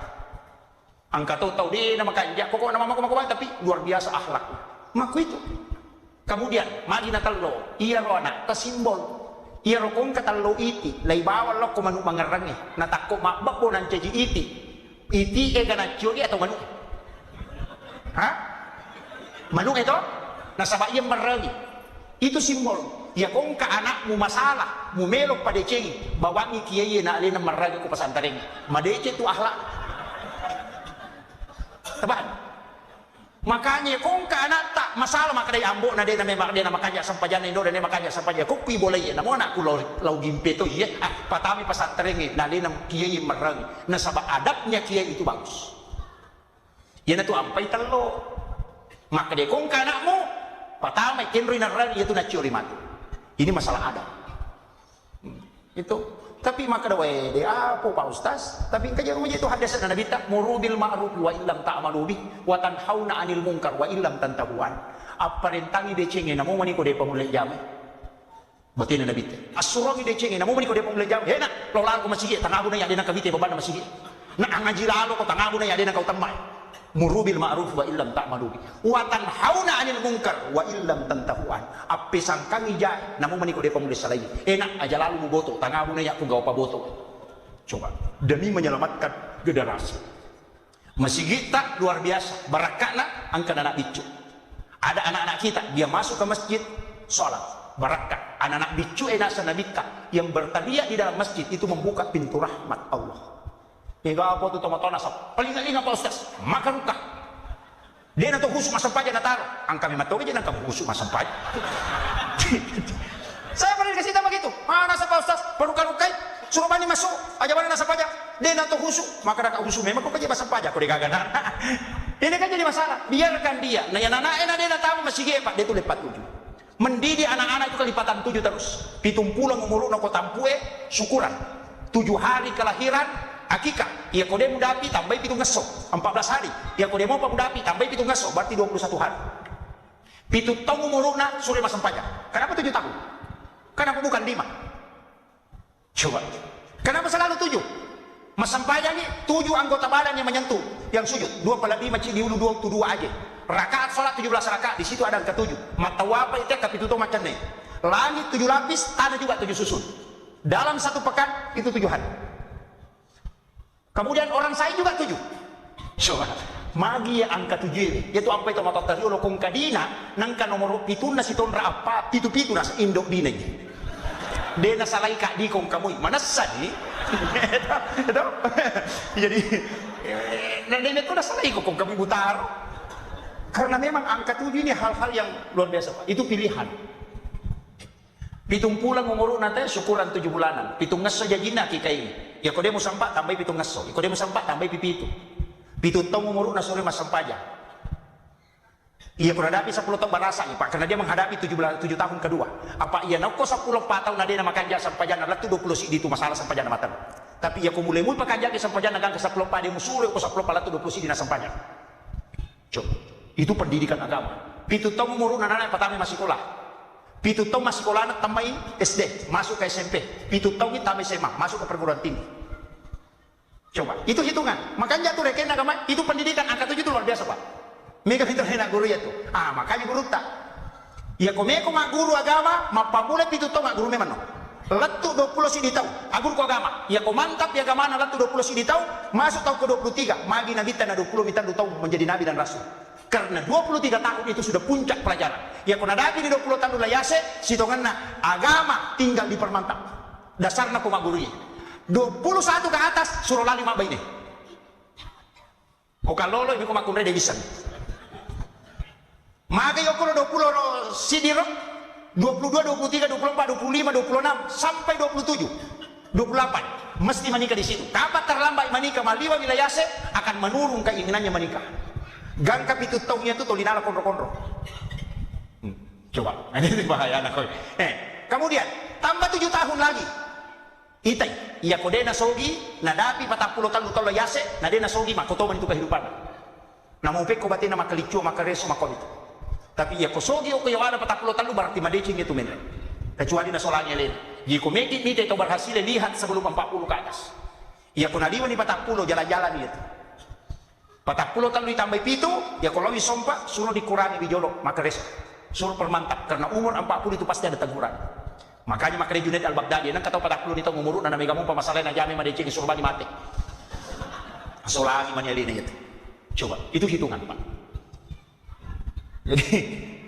Angka tahu dia nama kanja, pokok nama maku tapi luar biasa akhlaknya. Maku itu. Kemudian, magi na tallo, iya roana, kasimbol. Iya rokong katallo iti lay bawal lo ko manu mangarangi natakko mabak po ng ceji iti ganacyo atau manu ha manu ito nasa bayang marangi itu simbol ya kung ka anak mo masalah mo melok pa deceng bawangi kiyaye na alin ng marangi ko pasantaring madece tu akhlak taban makanya kung ka anak tak masalah maka day ambo na din na may makanya sampajan indo na makanya sampajan kung pibolay na mo na kulo law gimpe to iya patami pasantaring na din ng kiyaye marangi na sa adabnya kiyaye itu bagus yan na to ampay talo maka day kung ka anak mo patamay kinroy na rani ito na churi matu ini masalah adab itu Tapi maka dawai de apa Pak Ustaz? Tapi kajian rumah itu hadis Nabi tak murubil ma'ruf wa illam ta'malu bih wa tanhauna 'anil munkar wa illam tantahuan. Apa rentangi de cengeng namo mani ko de pamulai jam. Batin Nabi tak. Asurong de cengeng namo mani ko de pamulai jam. Hena lo lar ko masigi tangabu na ya de na kavite baban masigi. Na ngaji lalo ko tangabu na ya de na kau tamai. Murubil ma'ruf wa illam ta'malu bih wa tanhauna 'anil munkar wa illam tantahuan. Ape sangkangi jai namo mani ko de pamulai salai. Enak aja lalu mu boto tangabu na ya ku gau pa boto. Coba demi menyelamatkan generasi. Masjid kita luar biasa, barakahna angkat anak bicu. Ada anak-anak kita dia masuk ke masjid sholat, barakah. Anak-anak bicu enak sanabika yang bertabiat di dalam masjid itu membuka pintu rahmat Allah. Hingga apa tu tomatona sap paling kali ngapa Ustaz maka ruka dia nato khusuk masam paja nataro angka memang tahu aja nangka khusuk masam paja. Saya pernah dikasih tahu begitu mana sapa Ustaz peruka-rukai suruh bani masuk aja bani nasa paja dia nato khusuk maka dak khusuk memang kok aja masam paja kok digaganan. Ini kan jadi masalah biarkan dia nah yang anak-anak dia tahu masih gepak dia tu lepat 7 mendidik anak-anak itu kelipatan 7 terus pitung pulang umur nak tampue syukuran 7 hari kelahiran akikah, ia kode mudapi tambah pitung ngesok 14 hari, ia kode mau mudapi tambah pitung ngesok berarti 21 hari. Pitu tahun umurna sore masam pajak. Kenapa 7 tahun? Kenapa bukan 5? Coba. Kenapa selalu 7? Masam pajak ini 7 anggota badan yang menyentuh, yang sujud. 2 pada 5 cili dulu 2 tu 2 aja. Rakaat salat 17 rakaat, di situ ada angka 7. Mata wapa itu kapitu to macam ni. Langit 7 lapis, tanah juga 7 susun. Dalam 1 pekan itu 7 hari. Kemudian orang saya juga 7. Coba. Magi yang angka 7 ini. Yaitu apa itu mata tadi oleh kongkadina. Nangka nomor pituna si tonra apa. Pitu-pitu nas indok dina ini. Dena salai kak di kong kamu. Mana sadi? Itu. Jadi. Dena itu salai kong kami butar. Karena memang angka 7 ini hal-hal yang luar biasa Pak. Itu pilihan. Pitung pulang umur nanti syukuran 7 bulanan. Pitung ngeso jajina kika ini. Ya kau dia mau sampak tambah pitung ngeso. Ya kau dia mau sampak tambah pipi itu. Pitung tahun umur na sore masam paja. Ia kau hadapi 10 tahun barasa Pak. Karena dia menghadapi 7 tahun kedua. Apa ia nak kau 10 tahun na dia makan jasa paja na latu 20 sidi itu masalah sampaja na matan. Tapi ia kau mulai pakai jasa sampaja na gang ke 10 pada dia musure kau 10 latu 20 sidi na sampaja. Coba. Itu pendidikan agama. Pitung tahun umur na anak pertama masih sekolah. Pitu tahun masih sekolah anak tambah SD, masuk ke SMP. Pitu tahun ini tambah SMA, masuk ke perguruan tinggi. Coba, itu hitungan. Makanya tuh reken agama, itu pendidikan angka 7 itu luar biasa Pak. Mega pintar enak guru ya tuh. Makanya guru tak. Ya komeko mak guru agama, mapabule pitu tahun mak guru memang no. Letu 20 sih di tahun, guru ku agama. Ya ko mantap ya agama letu 20 sih di tahun, masuk tahun ke 23. Magi nabi tanah 20 minta 2 tahun menjadi nabi dan rasul. Karena 23 tahun itu sudah puncak pelajaran. Ya kena dati di 20 tahun layase, sitonganna agama tinggal dipermantap. Dasarnya kuma gurunya. 21 ke atas suruh lali mak ini. Kok kalau lo ibu kuma kunre devisan. Maka yo kulo 20 sidiro 22, 23, 24, 25, 26 sampai 27, 28 mesti menikah di situ. Kapan terlambat menikah maliwa wilayase akan menurun keinginannya menikah. Gangka pitu tahunnya itu tolinala kondro-kondro. Coba, ini bahaya anak kau. Kemudian tambah 7 tahun lagi. Itai, iya kodena sogi, nadapi 40 tahun kalau yase, nadena sogi makotoman itu kehidupan. Namun peko batin nama kelicu maka reso makon itu. Tapi iya kosogi o kayawada 40 tahun berarti madecing itu men. Kecuali nasolanya lain. Jika meki mite itu berhasil lihat sebelum 40 ke atas. Iya konadiwa ni 40 jalan-jalan itu. 40 tahun ditambah pitu, ya kalau wisompa suruh dikurangi bijolok maka reso. Suruh permantap karena umur 40 itu pasti ada teguran. Makanya makanya Junaid al-Baghdadi nang kata 40 itu umur na megamong pamasalan na jami madece suruh bani mati. Asolagi manyalina itu. Coba, itu hitungan, Pak. Jadi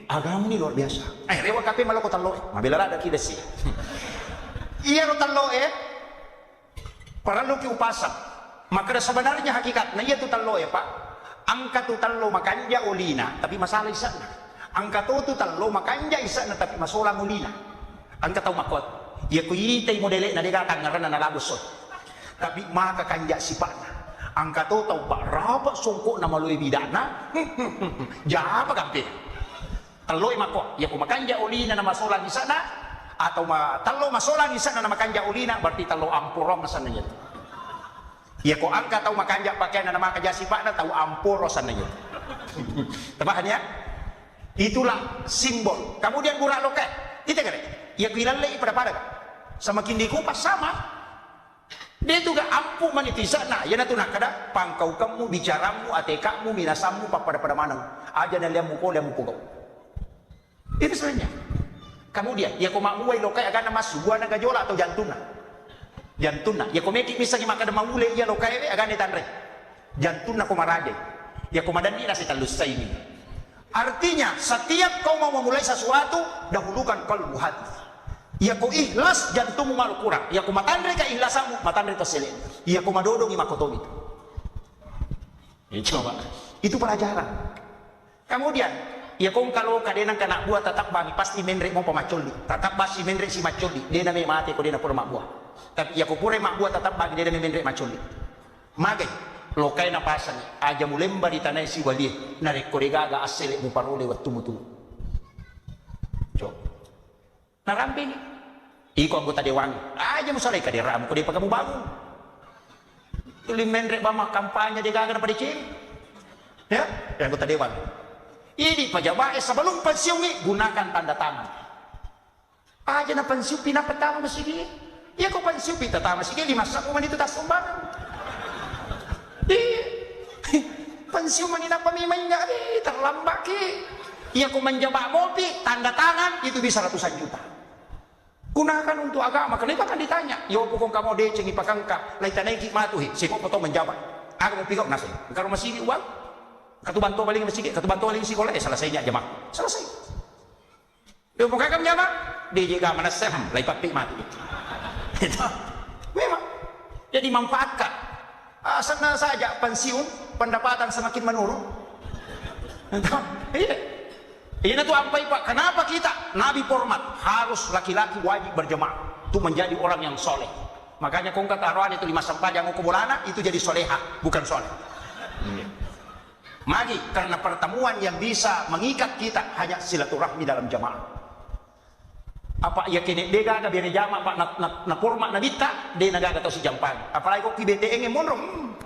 agama ini luar biasa. Rewa kape malako talloe, mabelara ada kita sih. Iya no talloe. Para lo ki upasa. Maka sebenarnya hakikat, nah iya tu talloe, Pak. Angka tu tallo makanja ulina, tapi masalah isana. Angka tu tallo makanja isana tapi masalah ulina. Angka tahu makot. Ya ku yitay modele na dega kangaran na nalabos. Tapi maka kanja sipana. Angka tahu barapa songko na maluy bidana. Japa kampe. Talloy mako. Ya ku makanja ulina na masalah isana. atau talo masolang isa na makanja ulina berarti talo ampurong sananya. Ya ko angka tau makanja pakaian na makajasi pak na tau ampuro sananya. Tabahan ya? Itulah simbol. Kemudian gura loket. Kita kan? Ya kilalai pada pada. Sama kindi kupas sama. Dia juga ampuh manitisa. Nah, ya natu nak kada pangkau kamu bicaramu, atekamu, minasamu pada mana. Aja na liam muko kau. Itu sebenarnya. Kemudian, ya ko mauai lokai agana masugua na gajola atau jantuna. Jantuna. Ya ko meki bisa makada maule ya lokai agane tanre. Jantuna ko maraje. Ya ko madani na si talusay ini. Artinya, setiap kau mau memulai sesuatu, dahulukan kalbu hati. Ya ko ikhlas jantungmu malu kurang. Ya ko matandre ka ihlasamu, matandre to selen. Ya ko madodong imakotomi. Itu coba. Itu pelajaran. Kemudian, ya ko kalau kadenang kana buah tetap bagi pasti menre mau pemaculi. Tetap basi menre si maculi. Dia na may mati ko dia na pura mak buah. Tapi ya ko pure mak buah tetap bagi dia na may menre maculi. Magay lokay na pasan aja mulemba di tanay si wali narik koregaga asile mo parole wat tumutu. Coba. Narampi iko anggota dewan aja musalay ka diram ko di pag kamu bangun tulim menrek bama kampanye di gagan pada cing ya anggota dewan ini pejabat sebelum pensiun gunakan tanda tangan aja na pensiun pinapatama masigi ya ko pensiun pinapatama masigi 5 sakuman itu tas sumbangan di pensiun manina pamimanya terlambat ki ya ko menjebak mopi tanda tangan itu bisa ratusan juta. Gunakan untuk agama, karena itu akan ditanya. Ya pokok kamu deceng ipakangka, lai tanai ki matuhi, siko potong menjabat. Aku mau pikir nasi. Kalau masih uang, katu bantu paling masih, katu bantu paling sekolah, selesainya jemaah. Selesai. Ya pokok kamu jamaah, dia juga menasem, lai papi mati. Itu memang. Jadi manfaatkan. Senang saja pensiun, pendapatan semakin menurun. Iya. Ini tuh apa Pak? Kenapa kita Nabi format harus laki-laki wajib berjemaah itu menjadi orang yang soleh. Makanya kong kata arwah itu 5 sampah jangan kubulana itu jadi soleha bukan soleh. Magi karena pertemuan yang bisa mengikat kita hanya silaturahmi dalam jemaah. Apa ya kini dega ada biar jamaah Pak na format na bita de nagaga to si jampan. Apalagi kok BTN monrong.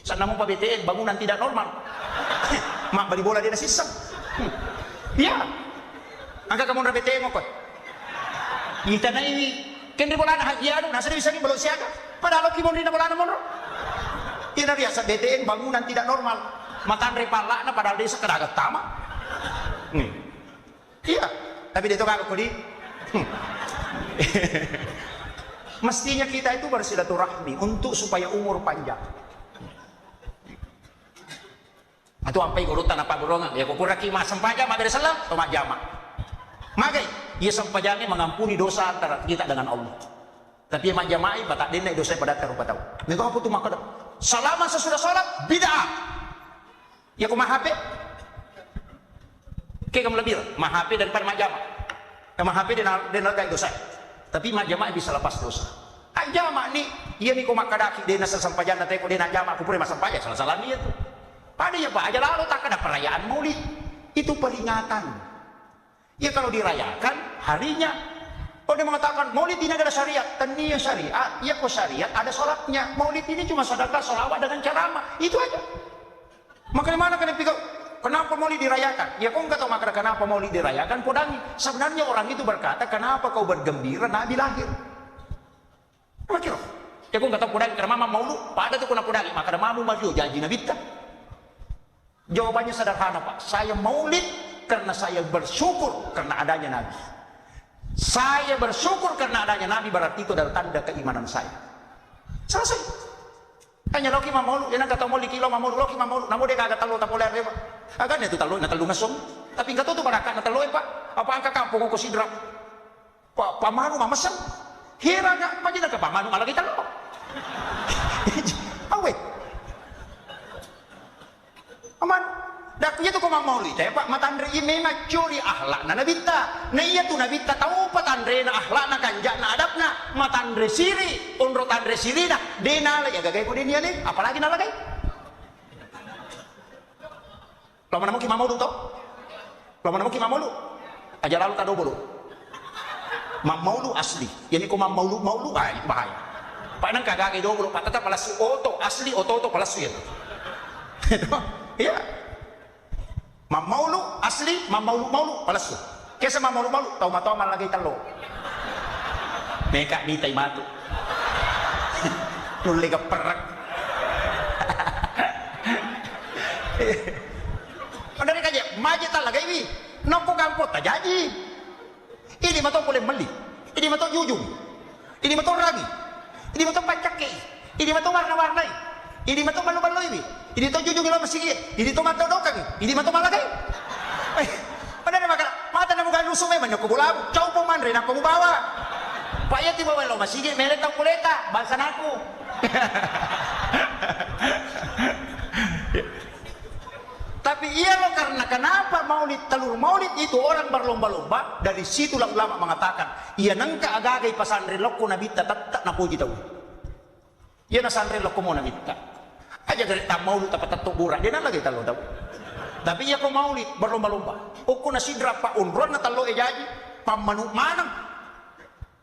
Sana mo pa BTN bangunan tidak normal. Mak bali bola dia na sistem. Ya, angka kamu na BTN mo ko. Kita na ini, kini bola na hagiano, nasa bisa ni belum siaga. Padahal kimon rin na bola na mo. Ina dia sa BTN bangunan tidak normal, matandre pala na padahal desa kadagat tama. Iya, tapi dito kako di. Mestinya kita itu bersilaturahmi untuk supaya umur panjang. Atau ampai urutan apa golongan ya kukura kima sempaja mabere salam toma jama magai ia sempajane mengampuni dosa antara kita dengan Allah tapi mak jamaai batak dene dosa pada taruh tahu nego apa tuh maka selama sesudah salat bid'ah ya ku mahape ke kamu lebih mahape daripada mak jama mahape dan gai dosa tapi mak jamaai bisa lepas dosa jama ni ia ni ku makadaki dena sempajana teko dena jama aku pure masampaja salah-salah ni itu. Pada ya Pak, aja lalu tak ada perayaan maulid. Itu peringatan. Ya kalau dirayakan, harinya. Kalau dia mengatakan maulid ini adalah syariat. Tania syariat, ya kok syariat, ada sholatnya. Maulid ini cuma sedekah, sholawat dengan ceramah. Itu aja. Makanya mana kena pikir, kenapa maulid dirayakan? Ya kau nggak tahu makna kenapa maulid dirayakan, podangi. Sebenarnya orang itu berkata, kenapa kau bergembira Nabi lahir? Makanya, ya kau nggak tahu podangi, karena mama maulu, pada tuh kena podangi. Maka mamu maju janji Nabi tak. Jawabannya sederhana Pak, saya maulid karena saya bersyukur karena adanya Nabi. Saya bersyukur karena adanya Nabi berarti itu adalah tanda keimanan saya. Selesai. Hanya loki mamolu, dia kata maulid kilo mamolu, loki mamolu, namun dia kagak tahu tak boleh Pak. Agak itu tahu, nak tahu ngasong. Tapi nggak tahu tuh barakan, nak tahu Pak. Apa angka kampung kau sidra? Pak pamanu mamasam. Hira nggak, pagi nak ke pamanu malah kita loh. Awet. Aman, dak iya tuh komang maulid ya Pak, matandre ini macuri akhlak na nabita, na iya tuh nabita tahu patandre na akhlak na kanja na adab na, matandre siri, unro tandre siri na, dena ya gagay ko din yan apalagi nalagay. Lama namo kimamulu to, lama namo kimamulu, aja lalu tado bulu. Mamaulu asli. Yani kung mamaulu ay bahaya. Paano kagagay do ulo patata palasu oto asli oto palasu yan. Iya. Mamaulu asli, mamaulu palasu. Kesa mamaulu tahu malagay talo. Meka di tay mato. Nuli ka perak. Dari kaje maji talaga ini. Noko gampot tajaji. Ini matong boleh meli, ini matong jujung, ini matong ragi, ini matong pancake, ini matong warna-warnai, ini matong balu-balu ini matong jujung yang masih ini matong matong dokang, ini matong malagay. Pada nama kata mata na bukan lusume manyo kubulabu, cau pemandre na bawa. Pak ya tiba lo masih meletang kuleta, bangsa naku. Tapi iya loh, karena kenapa maulid telur maulid itu orang berlomba-lomba. Dari situlah ulama mengatakan iya nangka agagay pasandri lokko nabita tak napuji tahu. Iya na sandri lokko mo nabita. Aja dari tak maulid tapat tato burah dia nang lagi talo tahu. Tapi iya ko maulid berlomba-lomba. Uko na sidra pa unron na talo ejaji pamanuk manang.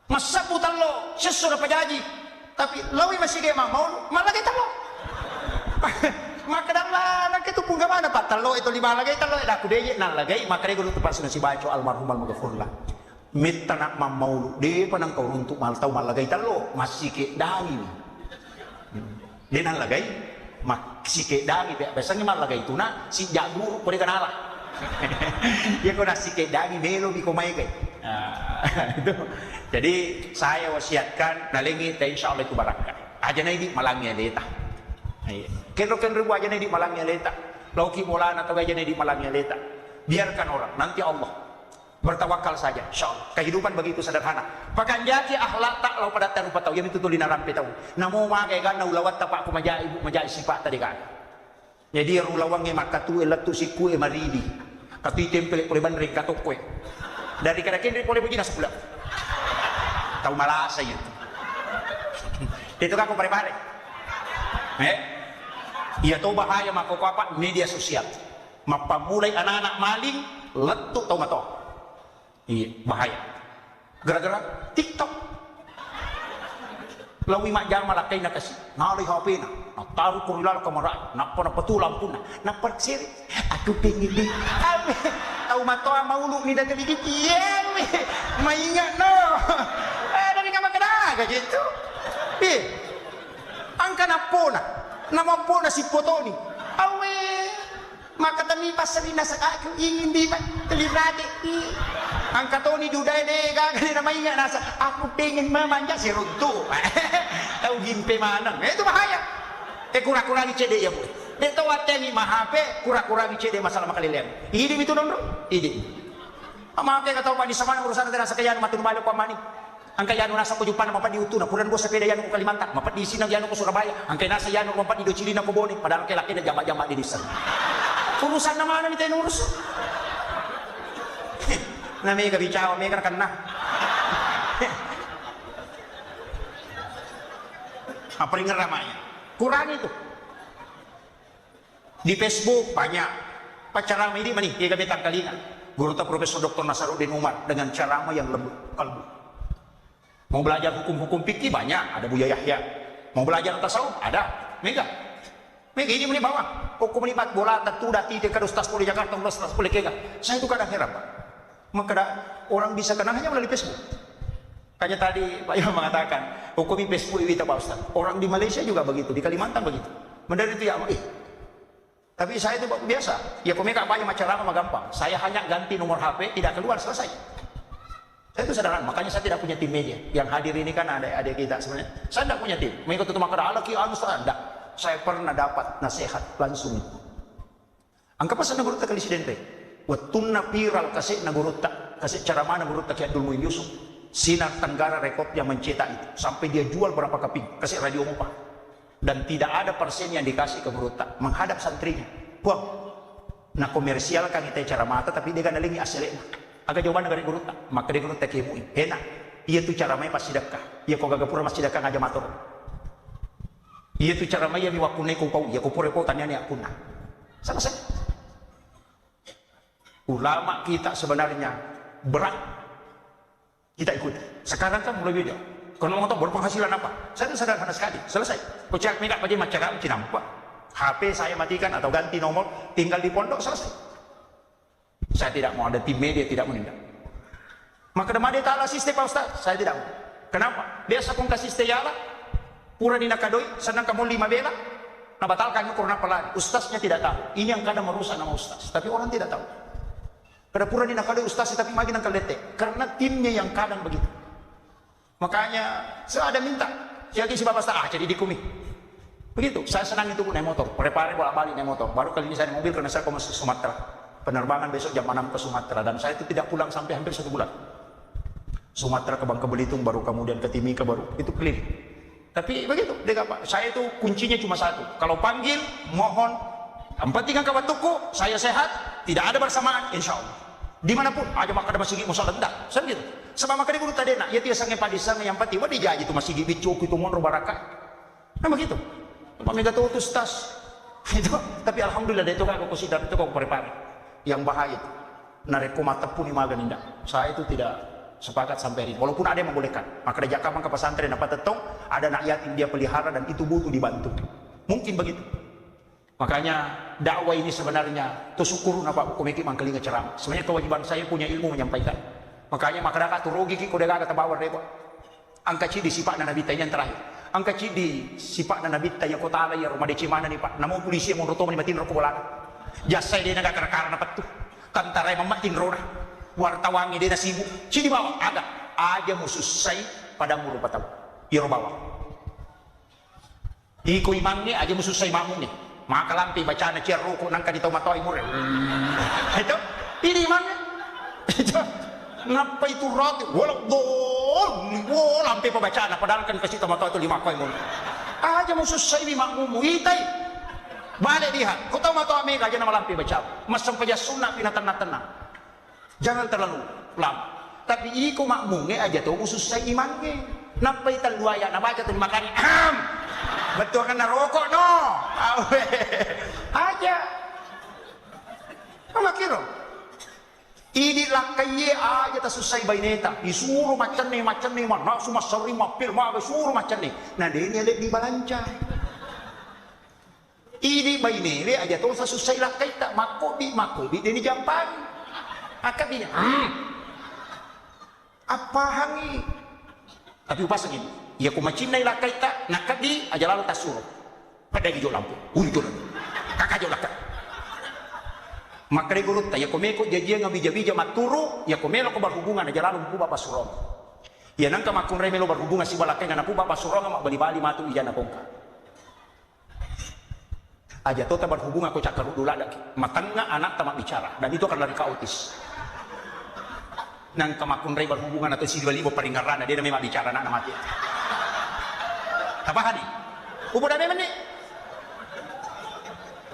Masapu talo sesura pajaji. Tapi lawi masih gaya maulid malagay talo. Maka dalam nak itu pun mana pak talo itu lima lagi talo aku deh nang lagi maka dia guru tempat sudah si baca almarhum almarhumlah minta nak mamau dia panang kau untuk mal tahu mal lagi talo masih ke dangi dia nang lagi masih ke dangi biasanya mal lagi itu nak si jagur kau dia kenal dia kau nasi ke dangi melo di komai kai itu jadi saya wasiatkan nalengi insya Allah itu barangkali aja nanti malangnya leta. Kenro aja nih di malangnya leta, lauki molan atau aja nih di malangnya leta. Biarkan orang, nanti Allah bertawakal saja, insyaallah. Kehidupan begitu sederhana. Pakan jaki akhlak tak lau pada taruh patau, yang itu tuh dinarampe tahu. Namo makai kan ulawat tapak aku majai sifat tadi kan. Jadi ulawangnya maka tu elatu siku maridi, katu tempel boleh bandring katu kue. Dari kadakin boleh begini sebulan. Tahu malah saya. Itu kan aku pare-pare. Iya tahu bahaya mako apa media sosial mapamulai anak-anak maling letuk tahu mato iya bahaya gara-gara TikTok lawi mak jam malakai nak kasih nalih HP na taruh kurilal kamarai nak pernah petulang pun nak persir aku pengen di tahu mato maulu ni dah gigit iya maingat no dari kamar kena gitu angka napona nama pona si potoni awe maka tami pasarina sa aku ingin di telirade angka toni dudai deh gagani nama ingat nasa aku pengen memanja si runtuh tahu gimpe mana itu bahaya kurang-kurangi cede ya bu itu wateni mahape kurang-kurangi cede masalah makalilian hidup itu dong hidup ama kaya kataw pa di sama urusan natin nasa kaya matun balik pa mani. Ang kaya nasa ko Jupan mapat di Utuna, puran ko sa peda yan ko Kalimantan, mapat di Sinang yan ko Surabaya, ang kaya nasa yan ko mapat di Dochili na ko Boni, padahal kay laki na jama-jama di Disan. Urusan naman namin tayo urus. Na may gabichawa, may kanakan na. Aperingan ramanya. Kurang itu. Di Facebook banyak pacarama ini mani, iya gabitan kalinga. Guru Profesor Dr. Nasaruddin Umar dengan carama yang lembut kalbu. Mau belajar hukum-hukum fikih banyak, ada Buya Yahya. Mau belajar tasawuf ada, Mega ini meni bawah. Hukum menipat bola tentu dati dekat Ustaz Poli Jakarta, Ustaz Poli Kega. Saya itu kadang heran, Pak. Maka orang bisa kenal hanya melalui Facebook. Kayak tadi Pak Imam mengatakan, hukum Facebook itu Pak Ustaz. Orang di Malaysia juga begitu, di Kalimantan begitu. Mendari itu ya, tapi saya itu biasa. Ya komika banyak macam gampang. Saya hanya ganti nomor HP, tidak keluar, selesai. Saya itu sederhana, makanya saya tidak punya tim media. Yang hadir ini kan ada adik kita sebenarnya. Saya tidak punya tim. Mengikut itu maka ala ki anu tidak. Saya pernah dapat nasihat langsung. Angka pasal nagurut kali sidente. Watunna viral kasih nagurut kasih cara mana nagurut Ki Abdul Muin Yusuf. Sinar Tenggara rekod yang mencetak itu sampai dia jual berapa keping kasih radio Mupah. Dan tidak ada persen yang dikasih ke Gurutta menghadap santrinya. Buang. Nah komersial kan itu cara mata tapi dia kan lagi asalnya. Agak jawaban dari Gurutta, maka dia Gurutta kemui. Enak, iya tuh cara main pas sedekah. Iya kau gagapura mas sedekah ngajak matur. Iya tuh cara main yang wakune kau, iya kau pura kau tanya nih aku nak. Selesai. Ulama kita sebenarnya berat. Kita ikuti. Sekarang kan mulai beda. Kalau mau tahu berpenghasilan apa? Saya itu sederhana sekali. Selesai. Kocak minyak bagi masyarakat cinampak. HP saya matikan atau ganti nomor, tinggal di pondok, selesai. Saya tidak mau ada tim media, tidak menindak. Maka demade ta'ala sistem Pak Ustaz, saya tidak mau. Kenapa? Biasa kong kasih steyala, pura di nakadoi, senang kamu 5 bela, nah batalkan ukur apa lagi. Ustaznya tidak tahu. Ini yang kadang merusak nama Ustaz, tapi orang tidak tahu. Kada pura di nakadoi Ustaznya tapi makin angkat letek, karena timnya yang kadang begitu. Makanya saya ada minta, siapa si Bapak Ustaz, jadi dikumi. Begitu, saya senang itu naik motor, prepare bolak-balik naik motor. Baru kali ini saya naik mobil karena saya mau ke Sumatera. Penerbangan besok jam 6 ke Sumatera, dan saya itu tidak pulang sampai hampir 1 bulan. Sumatera ke Bangka Belitung, baru kemudian ke Timika, baru itu keliling. Tapi begitu, saya itu kuncinya cuma satu. Kalau panggil, mohon, empatikan kawan tuku, saya sehat, tidak ada bersamaan, insya Allah. Dimanapun, aja maka ada masih musuh lendak, saya gitu. Sebab maka dia guru tadi nak, ya tiasa ngepadisang yang pati, wah dijaji itu masih bicuk itu monro baraka. Nah begitu. Pamega tuh tas itu, tapi alhamdulillah dia itu aku kusidar itu kok prepare. Yang bahaya itu, nareko mata pun imagan indah. Saya itu tidak sepakat sampai ini. Walaupun ada yang membolehkan, maka dia jakaman ke pesantren dapat tetong, ada anak yatim dia pelihara dan itu butuh dibantu. Mungkin begitu. Makanya dakwah ini sebenarnya tersyukur napa komiki mangkelinga ceramah. Sebenarnya kewajiban saya punya ilmu menyampaikan. Makanya masyarakat tu rugi ki kode gaga tabawar deko. Angka cidi sifat Nabi yang terakhir. Angka cidi sifat Nabi yang kota ala ya rumah deci mana nih Pak. Namun polisi yang menurut matin rokok bola. Jasa dia naga kerkar dapat tuh. Tantara yang mematin roda. Wartawangi dia sibuk. Cidi bawa ada aja musuh saya pada muru patau. Iro bawa. Iko imangnya aja musuh saya mamu nih. Maka lampi bacaan ciar rokok nangka di tomatoi mure. Itu ini mana? Itu ngapa itu roti? Walau lampi pembacaan padahal kan kasih tomatoi itu 5 koi mure. Aja musuh saya makmumu itai. Balik lihat, kau tahu matau Amerika aja nama lampi baca. Masam paja sunnah tenang. Jangan terlalu lama. Tapi iko makmumnya aja tuh musuh saya imangnya. Napa itu luaya? Napa aja tuh dimakan? Betul kan rokok no aja apa kira ini lakai aja tak susah baineta disuruh macam nih mana semua sering mapil mah suruh macam nih nah dia ini ada di balanca ini bainere aja tuh susah lakai tak makobi dia ini jampan akad ini apa hangi tapi pas gini ya ku macinai lakai tak nakad di aja lalu tak suruh pada hijau lampu untuk kakak jauh lakai maka dia gurut ya ku meko jajia ngabija-bija maturu ya ku melo ku berhubungan aja lalu ku bapak surong ya nangka makun remelo berhubungan si balakai ngana ku bapak surong mak bali-bali matu ijana kongka aja tuh tak berhubungan ku cakar dulu ada matangnya anak tamak bicara dan itu akan lari kautis nangka makun rei berhubungan atau si dua-libo peringaran dia memang bicara anak mati apa hani? Ubo dami man ni.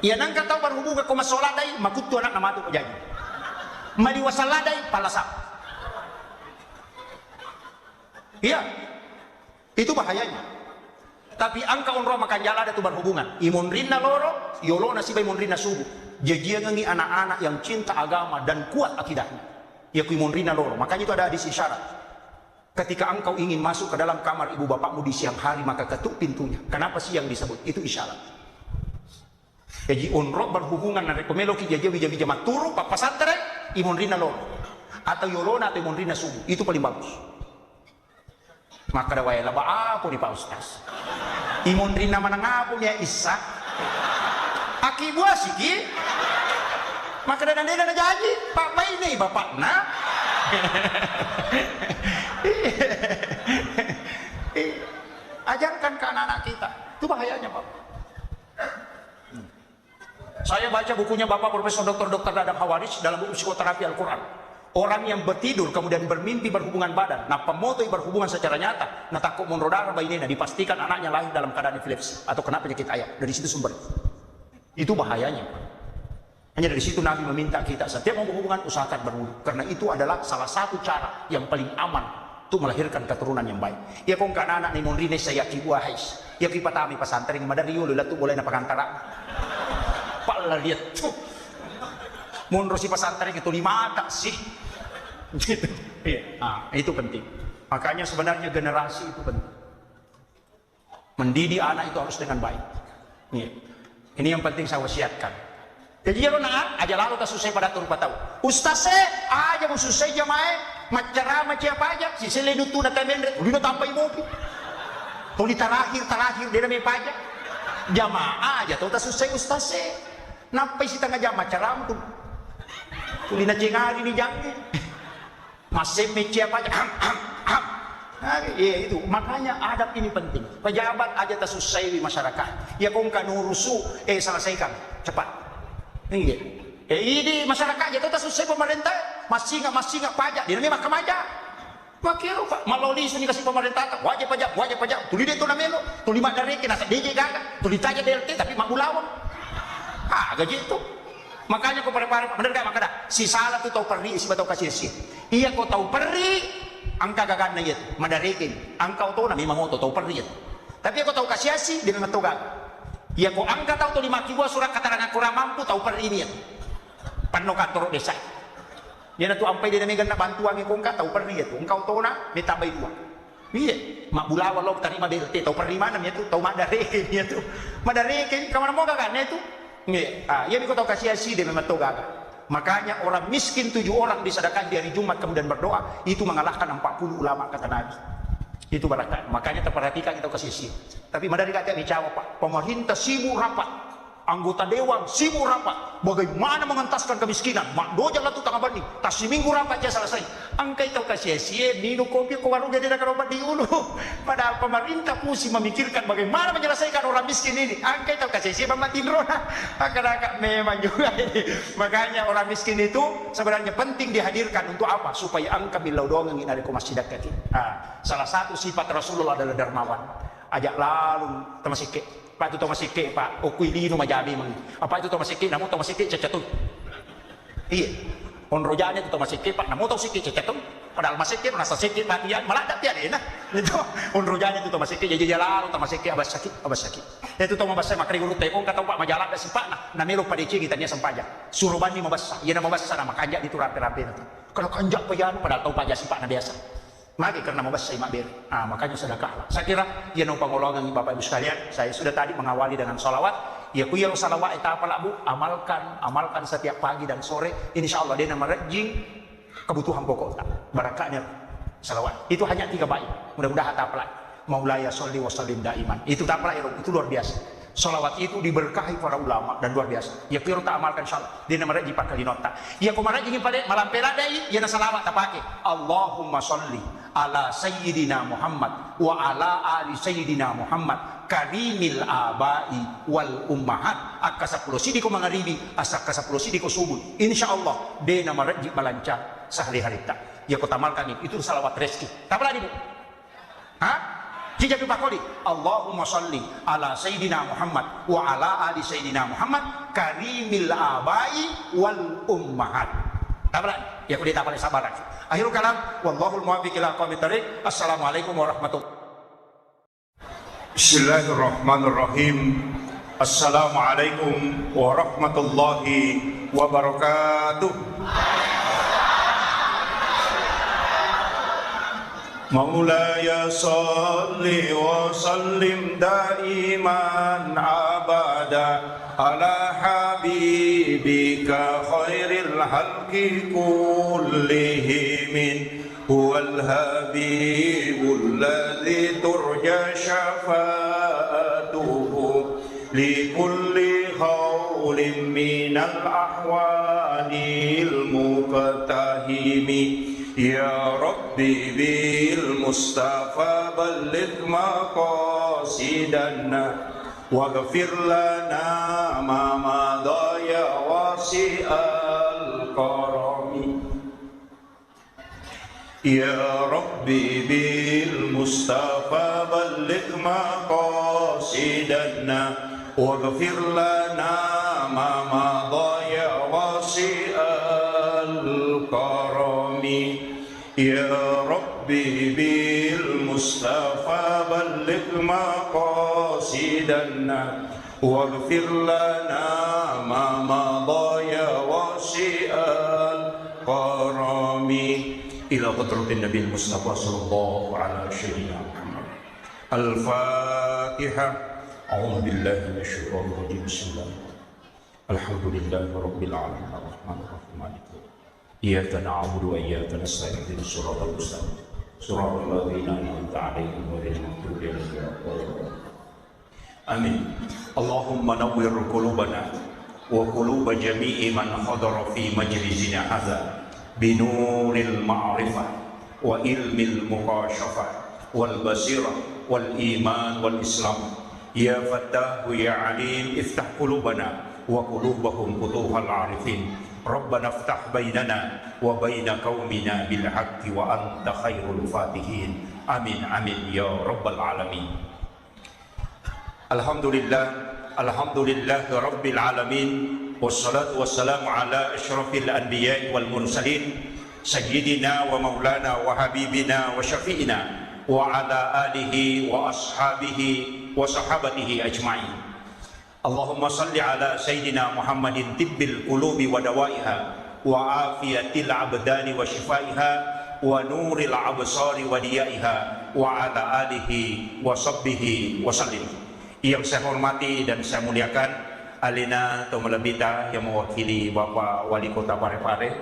Yan ang kataw berhubungan ko masoladay, makuto anak na mato ko dyan. Maliwasaladay, palasap. Iya, itu bahayanya. Tapi ang kaunro makanjala itu berhubungan. Imun rin na loro, yolo na sibay imun rin na subuh. Jadi ngi anak-anak yang cinta agama dan kuat akidahnya. Ya ku imun rin na loro. Makanya itu ada hadis isyarat. Ketika engkau ingin masuk ke dalam kamar ibu bapakmu di siang hari, maka ketuk pintunya. Kenapa siang disebut? Itu isyarat. Jadi onro berhubungan dengan rekomeloki jaja bija-bija maturu, papa santere, imun rina loro. Atau yolona atau imun rina subuh. Itu paling bagus. Maka dawai laba apa nih Pak Ustaz? Imun rina mana ngapu ya Isa? Aki buah sih, maka dan dia ada janji, Pak Bay nih bapak nah. Ajarkan ke anak-anak kita, itu bahayanya Pak. Saya baca bukunya Bapak Profesor Dr. Dadang Hawaris dalam buku psikoterapi Al-Quran. Orang yang bertidur kemudian bermimpi berhubungan badan, nah pemotoi berhubungan secara nyata, nah takut monrodara bayinya, dipastikan anaknya lahir dalam keadaan epilepsi atau kena penyakit ayam. Dari situ sumber. Itu bahayanya Pak. Hanya dari situ Nabi meminta kita setiap mau berhubungan usahakan berwudu, karena itu adalah salah satu cara yang paling aman untuk melahirkan keturunan yang baik. Ya kong anak ni monrine saya kibuahais. Ya kipatami pasantren madari yulo latu boleh na pagantara. Pala lihat tuh. Monro si pasantren itu 5 sih. Gitu. Iya. Itu penting. Makanya sebenarnya generasi itu penting. Mendidik anak itu harus dengan baik. Iya. Ini yang penting saya wasiatkan. Jadi jangan aja lalu tak susah pada turun tahu. Ustaz aja mau susah jamaah macara apa aja si seledu tu nak temen udah tampai mobil. Tuli terakhir dia namanya pajak. Jamaah aja tahu tak susah ustaz nampai si tengah jam macara tu. Tuli na cengari ni jangan. Masih meci apa aja. Ya itu makanya adab ini penting. Pejabat aja tak susah di masyarakat. Ya kau kan urusu selesaikan cepat. Ini masyarakat aja tak susah pemerintah masih nggak pajak dia namanya mahkamah aja makanya pak maloli sini kasih pemerintah wajib pajak tuli dia tu namanya lo tuli mak dari kena DJ gagak tuli taja DLT tapi mak bulawang gaji itu makanya kau pada bener gak makanya si salah tu tahu perri si batau kasih si iya kau tahu perri angka gagak na itu madarikin angka tahu na memang tahu perri itu tapi kau tahu kasih si dia memang tahu gagak iya kau angka tahu tu 5 kiwa surat keterangan kurang mampu tahu perri ini itu pano kantor desa dia na tu ampai dia namanya ganda bantuan yang kau tahu perri itu engkau tahu na dia tambah 2 iya mak bulawa lo terima BLT tahu perri mana itu tahu madarikin itu madarikin kamar mau gagak na itu iya ya kau tahu kasih si dia memang tahu gagak makanya orang miskin 7 orang disedekahkan di hari Jumat kemudian berdoa itu mengalahkan 40 ulama kata Nabi itu barakat makanya terperhatikan kita kasih si tapi madari kata bicara pak pemerintah sibuk rapat anggota dewan sibuk rapat bagaimana mengentaskan kemiskinan mak doja lah tu tangga bani tak seminggu rapat aja selesai angkai tahu kasih si minum kopi ke warung jadi nak obat di ulu padahal pemerintah mesti memikirkan bagaimana menyelesaikan orang miskin ini angkai tahu kasih si pematin rona agak memang juga ini makanya orang miskin itu sebenarnya penting dihadirkan untuk apa supaya angka bilau doang ingin ada masjid kaki salah satu sifat Rasulullah adalah dermawan ajak lalu temasike Pak itu Thomas Ike, Pak Okuilino Majabi mang. Apa itu Thomas Ike? Namun Thomas Ike cecatun. Iya. On rojanya itu Thomas Ike, Pak. Namun Thomas Ike cecatun. Padahal Mas Ike merasa sakit matian, malah tak tiada nah. Itu on rojanya itu Thomas Ike jadi lalu Thomas Ike abas sakit. Itu Thomas Basai makri urut tepung kata Pak majalah dah simpak nah. Namelo pada cing kita dia sempaja. Suruh bani mabasa. Ia nama basa nama kanjak itu rapi-rapi nanti. Kalau kanjak payan padahal tahu pajak simpak na biasa. Maka karena membahas saya makbir, makanya sedekahlah. Saya kira ia no pengolongan Bapak Ibu sekalian. Saya sudah tadi mengawali dengan salawat. Ya ku yang salawat itu apa Bu? Amalkan setiap pagi dan sore. Insya Allah dia nama rejing kebutuhan pokok tak. Barakahnya salawat. Itu hanya 3 bait. Mudah-mudahan tak pelak. Maulaya sholli wa sallim daiman. Itu tak pelak itu luar biasa. Salawat itu diberkahi para ulama dan luar biasa. Ya kira tak amalkan insyaallah. Dia nama rejing pakai nota. Ya kemarin ingin pada malam peladai. Ya salawat tak pakai. Allahumma sholli ala sayyidina Muhammad wa ala ali sayyidina Muhammad karimil abai wal ummahat akasapuluh sidiko mangaribi asakasapuluh sidiko subuh insyaallah de nama rejik balancar sehari-hari tak ya kau tamalkan itu salawat rezeki tak apa lagi Bu jika kita kali Allahumma sholli ala sayyidina Muhammad wa ala ali sayyidina Muhammad karimil abai wal ummahat tak ya kulit apa sabar. Akhirul kalam wallahul muwaffiq ila aqwamit thariq. Assalamualaikum warahmatullahi. Bismillahirrahmanirrahim. Assalamualaikum warahmatullahi wabarakatuh. Maulaya salli wa sallim daiman abada ala habibika khairil halqi kullihim huwal habibul ladzi turja syafa'atuhu li kulli hawlin minal ahwalil muqtahimi ya rabbi bil mustafa balligh maqasidana waghfir lana ma madha ya wasi'al karami ya rabbi bil mustafa balligh maqasidana waghfir lana ma madha ya wasi'al karami ya rabbi bil mustafa balligh maqasidana waghfir lana ma madha ya wasi'al karami إلى قدرة النبي المصطفى صلى الله على سيدنا محمد. الفاتحة. أعوذ بالله من الشيطان الرجيم. بسم الله. الحمد لله رب العالمين الرحمن الرحيم مالك يوم الدين. إياك نعبد وإياك نستعين اهدنا الصراط المستقيم صراط الذين أنعمت عليهم غير المغضوب عليهم ولا الضالين. آمين. اللهم نور قلوبنا وقلوب جميع من حضر في مجلسنا هذا بنور المعرفة وعلم المكاشفة والبصيرة والإيمان والإسلام. يا فتاح يا عليم افتح قلوبنا وقلوبهم فتوح العارفين. ربنا افتح بيننا وبين قومنا بالحق وأنت خير الفاتحين. آمين آمين يا رب العالمين. Alhamdulillah, alhamdulillah rabbil alamin. Wassalatu wassalamu ala asyrafil anbiya'i wal mursalin sayyidina wa maulana wa habibina wa syafi'ina wa ala alihi wa ashabihi wa sahabatihi ajma'in. Allahumma salli ala sayyidina Muhammadin tibbil qulubi wa dawaiha wa afiyatil abdani wa shifaiha wa nuril absari wa diyaiha wa ala alihi wa sahbihi wa sallim. Yang saya hormati dan saya muliakan Alina Tomalabita yang mewakili Bapak Wali Kota Parepare.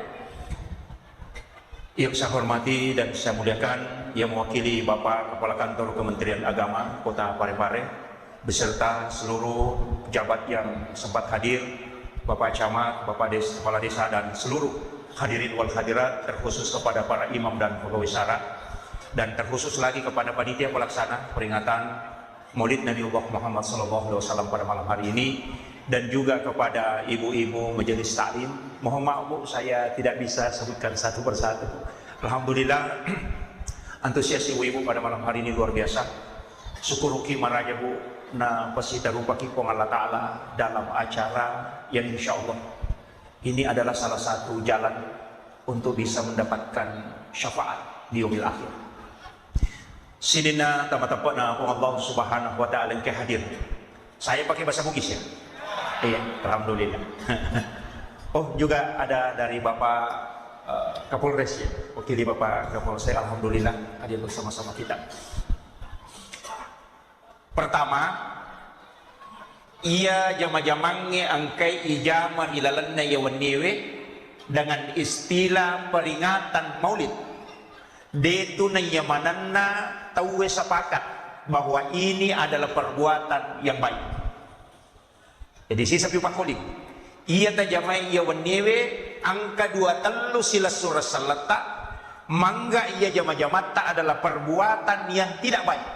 Yang saya hormati dan saya muliakan yang mewakili Bapak Kepala Kantor Kementerian Agama Kota Parepare beserta seluruh pejabat yang sempat hadir, Bapak Camat, Kepala Desa dan seluruh hadirin wal hadirat, terkhusus kepada para imam dan pegawai syara, dan terkhusus lagi kepada panitia pelaksana peringatan Maulid Nabiullah Muhammad SAW pada malam hari ini, dan juga kepada ibu-ibu majelis taklim. Mohon maaf Bu, saya tidak bisa sebutkan satu persatu. Alhamdulillah antusias ibu-ibu pada malam hari ini luar biasa. Syukuruki maraja Bu na pasita rupaki pong Allah Ta'ala dalam acara yang insya Allah ini adalah salah satu jalan untuk bisa mendapatkan syafaat di yaumil akhir. Sinina tama-tama na kung Allah Subhanahu wa Ta'ala yang hadir. Saya pakai bahasa Bugis ya? Iya, alhamdulillah. Oh, juga ada dari Bapak Kapolres ya, wakili Bapak Kapolres, alhamdulillah hadir bersama-sama kita. Pertama, ia jama-jamangnya angkai ijama ilalanna yawannewe dengan istilah peringatan Maulid. Detu na yamananna tawe sepakat bahwa ini adalah perbuatan yang baik. Jadi sisa piupak kolik. Ia tajamai ia wanewe angka 23 sila surah salata mangga ia jama-jamata adalah perbuatan yang tidak baik.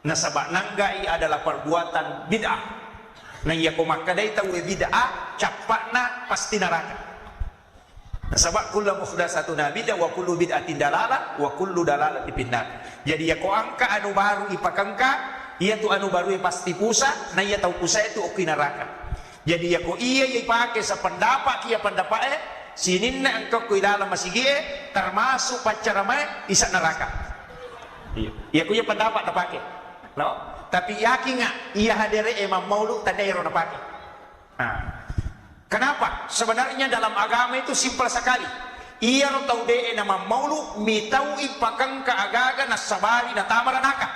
Nasabak nangga ia adalah perbuatan bid'ah. Nah ia kumakadai tawe bid'ah capakna pasti neraka. Nasabak kullu muhdatsatun bid'ah wa kullu bid'atin dalalah wa kullu dalalatin finnar. Jadi ya ko angka anu baru ipakangka, ia tu anu baru pasti pusa, na ia tahu pusa itu oki neraka. Jadi ya ko iya ipake sa pendapat kia pendapat sininna engkau ku dalam masigie termasuk pacara mai isa neraka. Iya. Ya ko iya pendapat napake. No? Tapi yakin nga iya hadire Imam Maulud tadairo napake. Nah. Kenapa? Sebenarnya dalam agama itu simpel sekali. Ia tahu de nama maulu mitau ipakang kaagaga na sabari na tamara naka.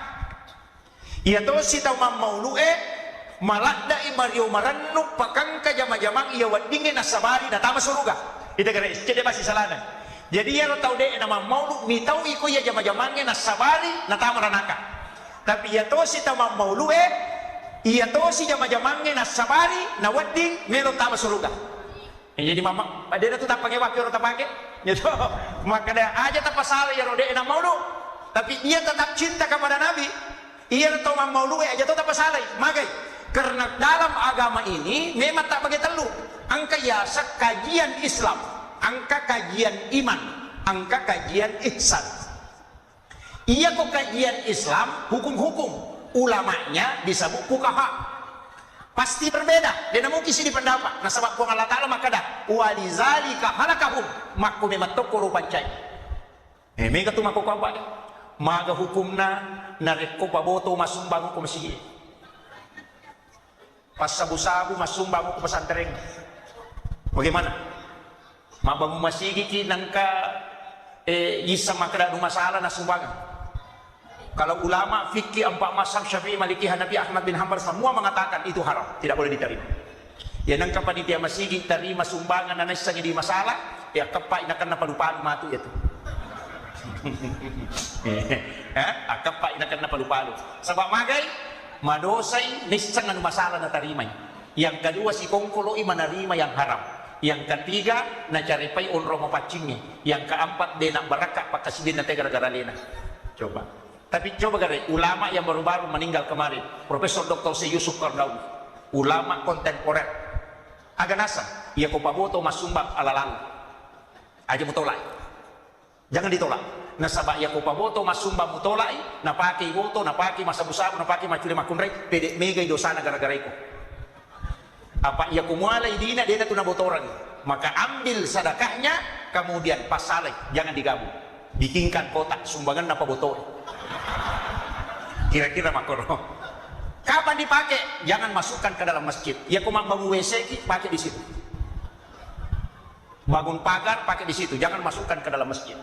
Ia to si tahu maulu malakda imario marannu pakang ka jama-jamang ia wadingin na sabari na tama suruga. Ita kare cede basi salana. Jadi ia tahu de nama maulu mitau iko ia jama-jamangnya na sabari na tamara naka. Tapi ia to si tahu maulu ia to si jama-jamangnya na sabari na wading melo tama suruga. Jadi mama ada tu tak pakai wakil orang tak pakai. Jadi maka dia aja tak pasal ya rode na maulu. Tapi ia tetap cinta kepada Nabi. Ia tahu maulu aja tu tak pasal. Magai karena dalam agama ini memang tak pakai telu. Angka ya kajian Islam, angka kajian iman, angka kajian ihsan. Ia kok kajian Islam hukum-hukum, ulamanya disebut fuqaha. Pasti berbeda, dia mungkin sini pendapat. Nah sebab pun Allah Ta'ala maka dah walizalika halakahum makku memang tokoro pancai. Mereka tu makku apa? Maga hukumna nareko paboto masumbangu ko masigi. Pas sabu-sabu masumbangu ko pesantren. Bagaimana? Mabangu masigi ki nangka isa makada masalah na sumbangan. Kalau ulama fikih empat mazhab Syafi'i, Maliki, Hanafi, Ahmad bin Hanbal semua mengatakan itu haram, tidak boleh diterima. Ya nang kapanitia masigi terima sumbangan na nasa di masalah, ya kapai na kana palupalu matu itu. Kapai na kana palupalu. Sebab magai madosay nisang anu masalah na tarimay. Yang kedua si kongkoloi menerima yang haram. Yang ketiga na caripay onro mapacingnya. Yang keempat dia nak barakak pakasidin na gara-gara lena. Coba. Tapi coba gara ulama yang baru-baru meninggal kemarin, Profesor Dr. C. Yusuf Qaradawi, ulama kontemporer. Aga nasa, ia ko paboto masumbang alalalu. Aja mutolay. Jangan ditolak. Nasaba ia ko paboto masumbang mutolay, napaki boto, napaki masabu-sabu, napaki maculi makunray, pede megay dosana gara-gara iko. Apa ia kumulai dina dia tu nabotoran, maka ambil sedekahnya kemudian pasalai, jangan digabung, bikinkan kotak sumbangan napa botol. Kira-kira makoro. Kapan dipakai? Jangan masukkan ke dalam masjid. Ya kumang bangun WC pakai di situ. Bangun pagar pakai di situ, jangan masukkan ke dalam masjid.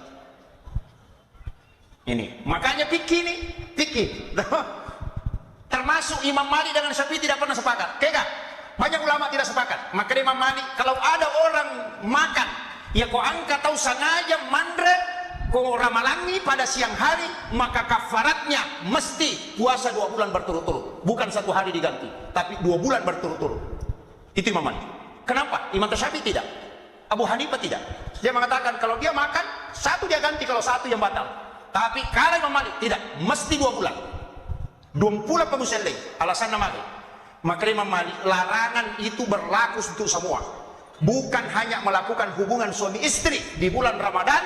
Ini makanya fikih nih, fikih. Termasuk Imam Malik dengan Syafi'i tidak pernah sepakat. Kega? Banyak ulama tidak sepakat. Maka Imam Malik, kalau ada orang makan, ya kau angkat tahu sengaja mandre, kau ramalangi pada siang hari, maka kafaratnya mesti puasa 2 bulan berturut-turut. Bukan 1 hari diganti, tapi 2 bulan berturut-turut. Itu Imam Malik. Kenapa? Imam Syafi'i tidak. Abu Hanifah tidak. Dia mengatakan kalau dia makan, 1 dia ganti, kalau 1 yang batal. Tapi kalau Imam Malik tidak, mesti 2 bulan. 2 bulan pemuseleng. Alasan namanya. Maka Imam Malik, larangan itu berlaku untuk semua. Bukan hanya melakukan hubungan suami istri di bulan Ramadan,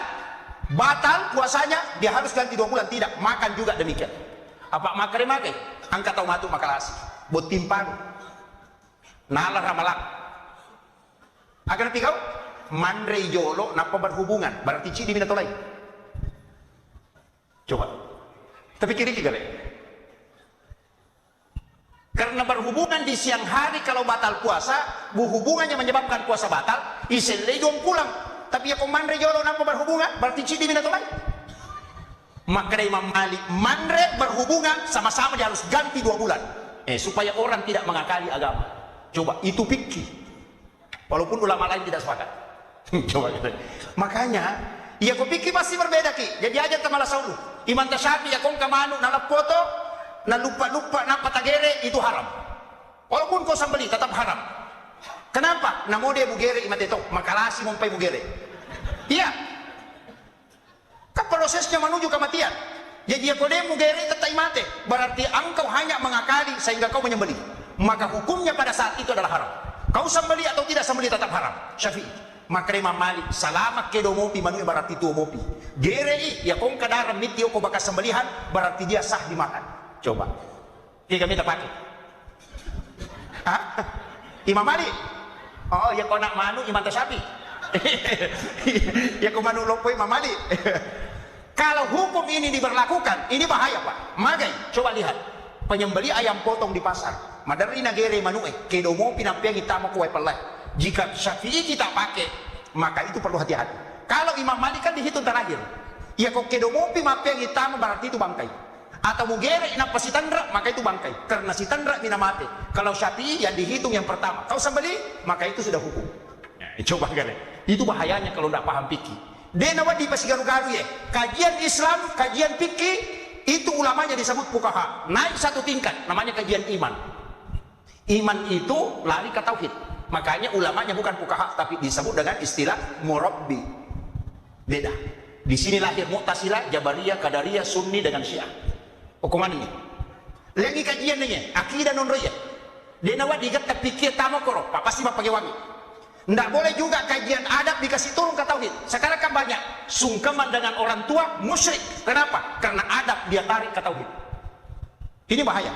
batal puasanya, dia harus ganti 2 bulan. Tidak, makan juga demikian. Apa makare make? Angkat tau matu makalasi. Buat timpan. Nalar ramalang. Agar nanti kau mandre jolo napa berhubungan, berarti cidi minat oleh. Coba. Tapi kira-kira karena berhubungan di siang hari kalau batal puasa, hubungannya menyebabkan puasa batal, iselai dong pulang. Tapi ya komandre jolo nampak berhubungan, berarti cidi minat oleh. Maka Imam Malik mandre berhubungan sama-sama dia harus ganti 2 bulan. Supaya orang tidak mengakali agama. Coba itu fikih. Walaupun ulama lain tidak sepakat. Coba gitu. Makanya, ya kau fikih pasti berbeda ki. Jadi aja tamalah saulu. Imam Syafi'i ya kong kamanu nalap foto, na lupa na patagere itu haram. Walaupun kau sambeli tetap haram. Kenapa? Namo dia bugere imat itu makalasi mompai bugere. Iya. Kan prosesnya menuju kematian. Jadi kau dia bugere tetap mati. Berarti engkau hanya mengakali sehingga kau menyembeli. Maka hukumnya pada saat itu adalah haram. Kau sambeli atau tidak sambeli tetap haram. Syafi'i. Maka Imam Malik salamat ke domopi manu berarti tu mopi. Gerei ya kong kadaram mitio ko bakas sembelihan berarti dia sah dimakan. Coba. Ini kami tak pakai. Imam Malik. Oh, ya kau nak manu Imam Syafi'i. Ya kau manu lopo Imam Malik. Kalau hukum ini diberlakukan, ini bahaya Pak. Magai, coba lihat. Penyembeli ayam potong di pasar. Madari nagere manue, kedomo pinampiang itama kuai pelai. Jika Syafi'i kita pakai, maka itu perlu hati-hati. Kalau Imam Malik kan dihitung terakhir. Ya kok kedomo pinampiang itama berarti itu bangkai. Atau mugere inapa si tandra, maka itu bangkai. Karena si tandra minamate. Kalau Syafi'i yang dihitung yang pertama, kau sembeli, maka itu sudah hukum. Coba kalian. Itu bahayanya kalau tidak paham fikih. Denawa di pasigaru-garu ya. Kajian Islam, kajian fikih, itu ulamanya disebut fuqaha. Naik 1 tingkat, namanya kajian iman. Iman itu lari ke tauhid. Makanya ulamanya bukan fuqaha, tapi disebut dengan istilah murabbi. Beda. Di sini lahir Mu'tazilah, Jabariyah, Qadariyah, Sunni dengan Syiah. Hukuman ini. Lagi kajian ini, akidah non roya. Dia nawat digat pikir tamu koro, pasti pakai wangi. Nggak boleh juga kajian adab dikasih turun ke tauhid. Sekarang kan banyak sungkeman dengan orang tua musyrik. Kenapa? Karena adab dia tarik ke tauhid. Ini bahaya.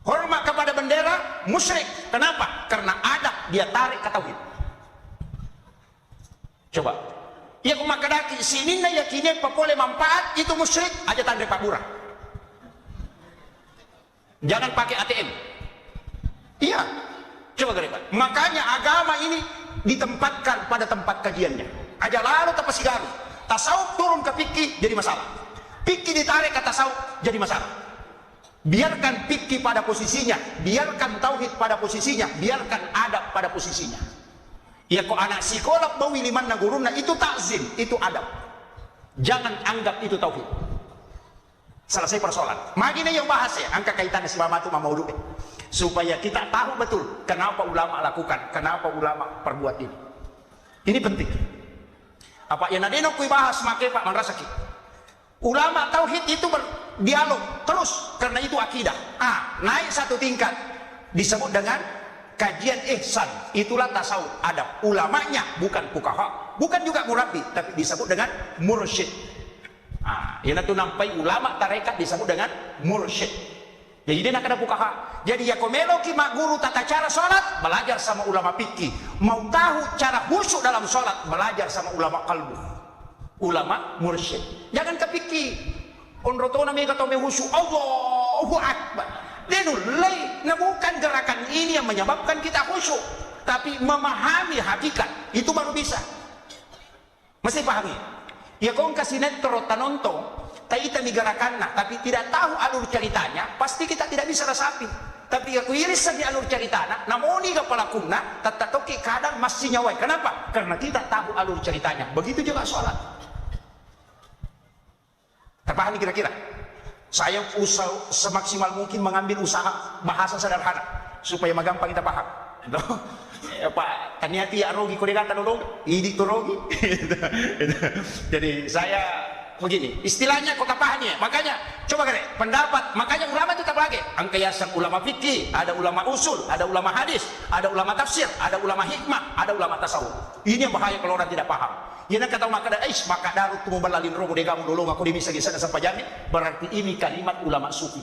Hormat kepada bendera musyrik. Kenapa? Karena adab dia tarik ke tauhid. Coba. Ya kumakadaki sini na yakini papole manfaat itu musyrik aja tanda pakura. Jangan pakai ATM. Iya. Coba gerekan. Makanya agama ini ditempatkan pada tempat kajiannya. Aja lalu tapasigaru. Tasawuf turun ke fikih jadi masalah. Fikih ditarik ke tasawuf jadi masalah. Biarkan fikih pada posisinya, biarkan tauhid pada posisinya, biarkan adab pada posisinya. Ya kok anak psikolog bawi liman naguruna itu takzim, itu adab. Jangan anggap itu tauhid. Selesai persoalan. Magina yang bahas ya, angka kaitannya si mama itu mau supaya kita tahu betul kenapa ulama lakukan, kenapa ulama perbuat ini. Ini penting. Apa yang nadeno kui bahas make Pak Manrasaki. Ulama tauhid itu berdialog terus karena itu akidah. Naik satu tingkat disebut dengan kajian ihsan. Itulah tasawuf, adab. Ulamanya bukan fuqaha, bukan juga murabbi, tapi disebut dengan mursyid. Yang itu nampai ulama tarekat disebut dengan mursyid. Jadi dia nak ada fuqaha. Jadi ya komelo ki mak guru tata cara sholat, belajar sama ulama fikih. Mau tahu cara khusyuk dalam sholat, belajar sama ulama qalbu, ulama mursyid. Jangan ke fikih. Onrotona me kata me khusyuk, Allahu akbar. Dia nulai, nah bukan gerakan ini yang menyebabkan kita khusyuk, tapi memahami hakikat itu baru bisa. Mesti pahami. Ya kau kasih netro tanonto, kita gerakan tapi tidak tahu alur ceritanya, pasti kita tidak bisa rasapi. Tapi aku iris saja alur ceritanya, namun ini kepalakumna, tatatoki kadang masih nyawai. Kenapa? Karena kita tahu alur ceritanya. Begitu juga sholat. Terpahami kira-kira? Saya usaha semaksimal mungkin mengambil usaha bahasa sederhana supaya gampang kita paham. Pak taniati ya rogi kau dikata dulu, ini tuh rogi. Jadi saya begini, istilahnya kau pahami ya. Makanya coba kali pendapat, makanya ulama itu tak lagi. Angkayasan ulama fikih, ada ulama usul, ada ulama hadis, ada ulama tafsir, ada ulama hikmah, ada ulama tasawuf. Ini yang bahaya kalau orang tidak paham. Yana kata maka maka darut tu balalin rogo de gamu dulu aku dimisa gisana sampai jami, berarti ini kalimat ulama sufi.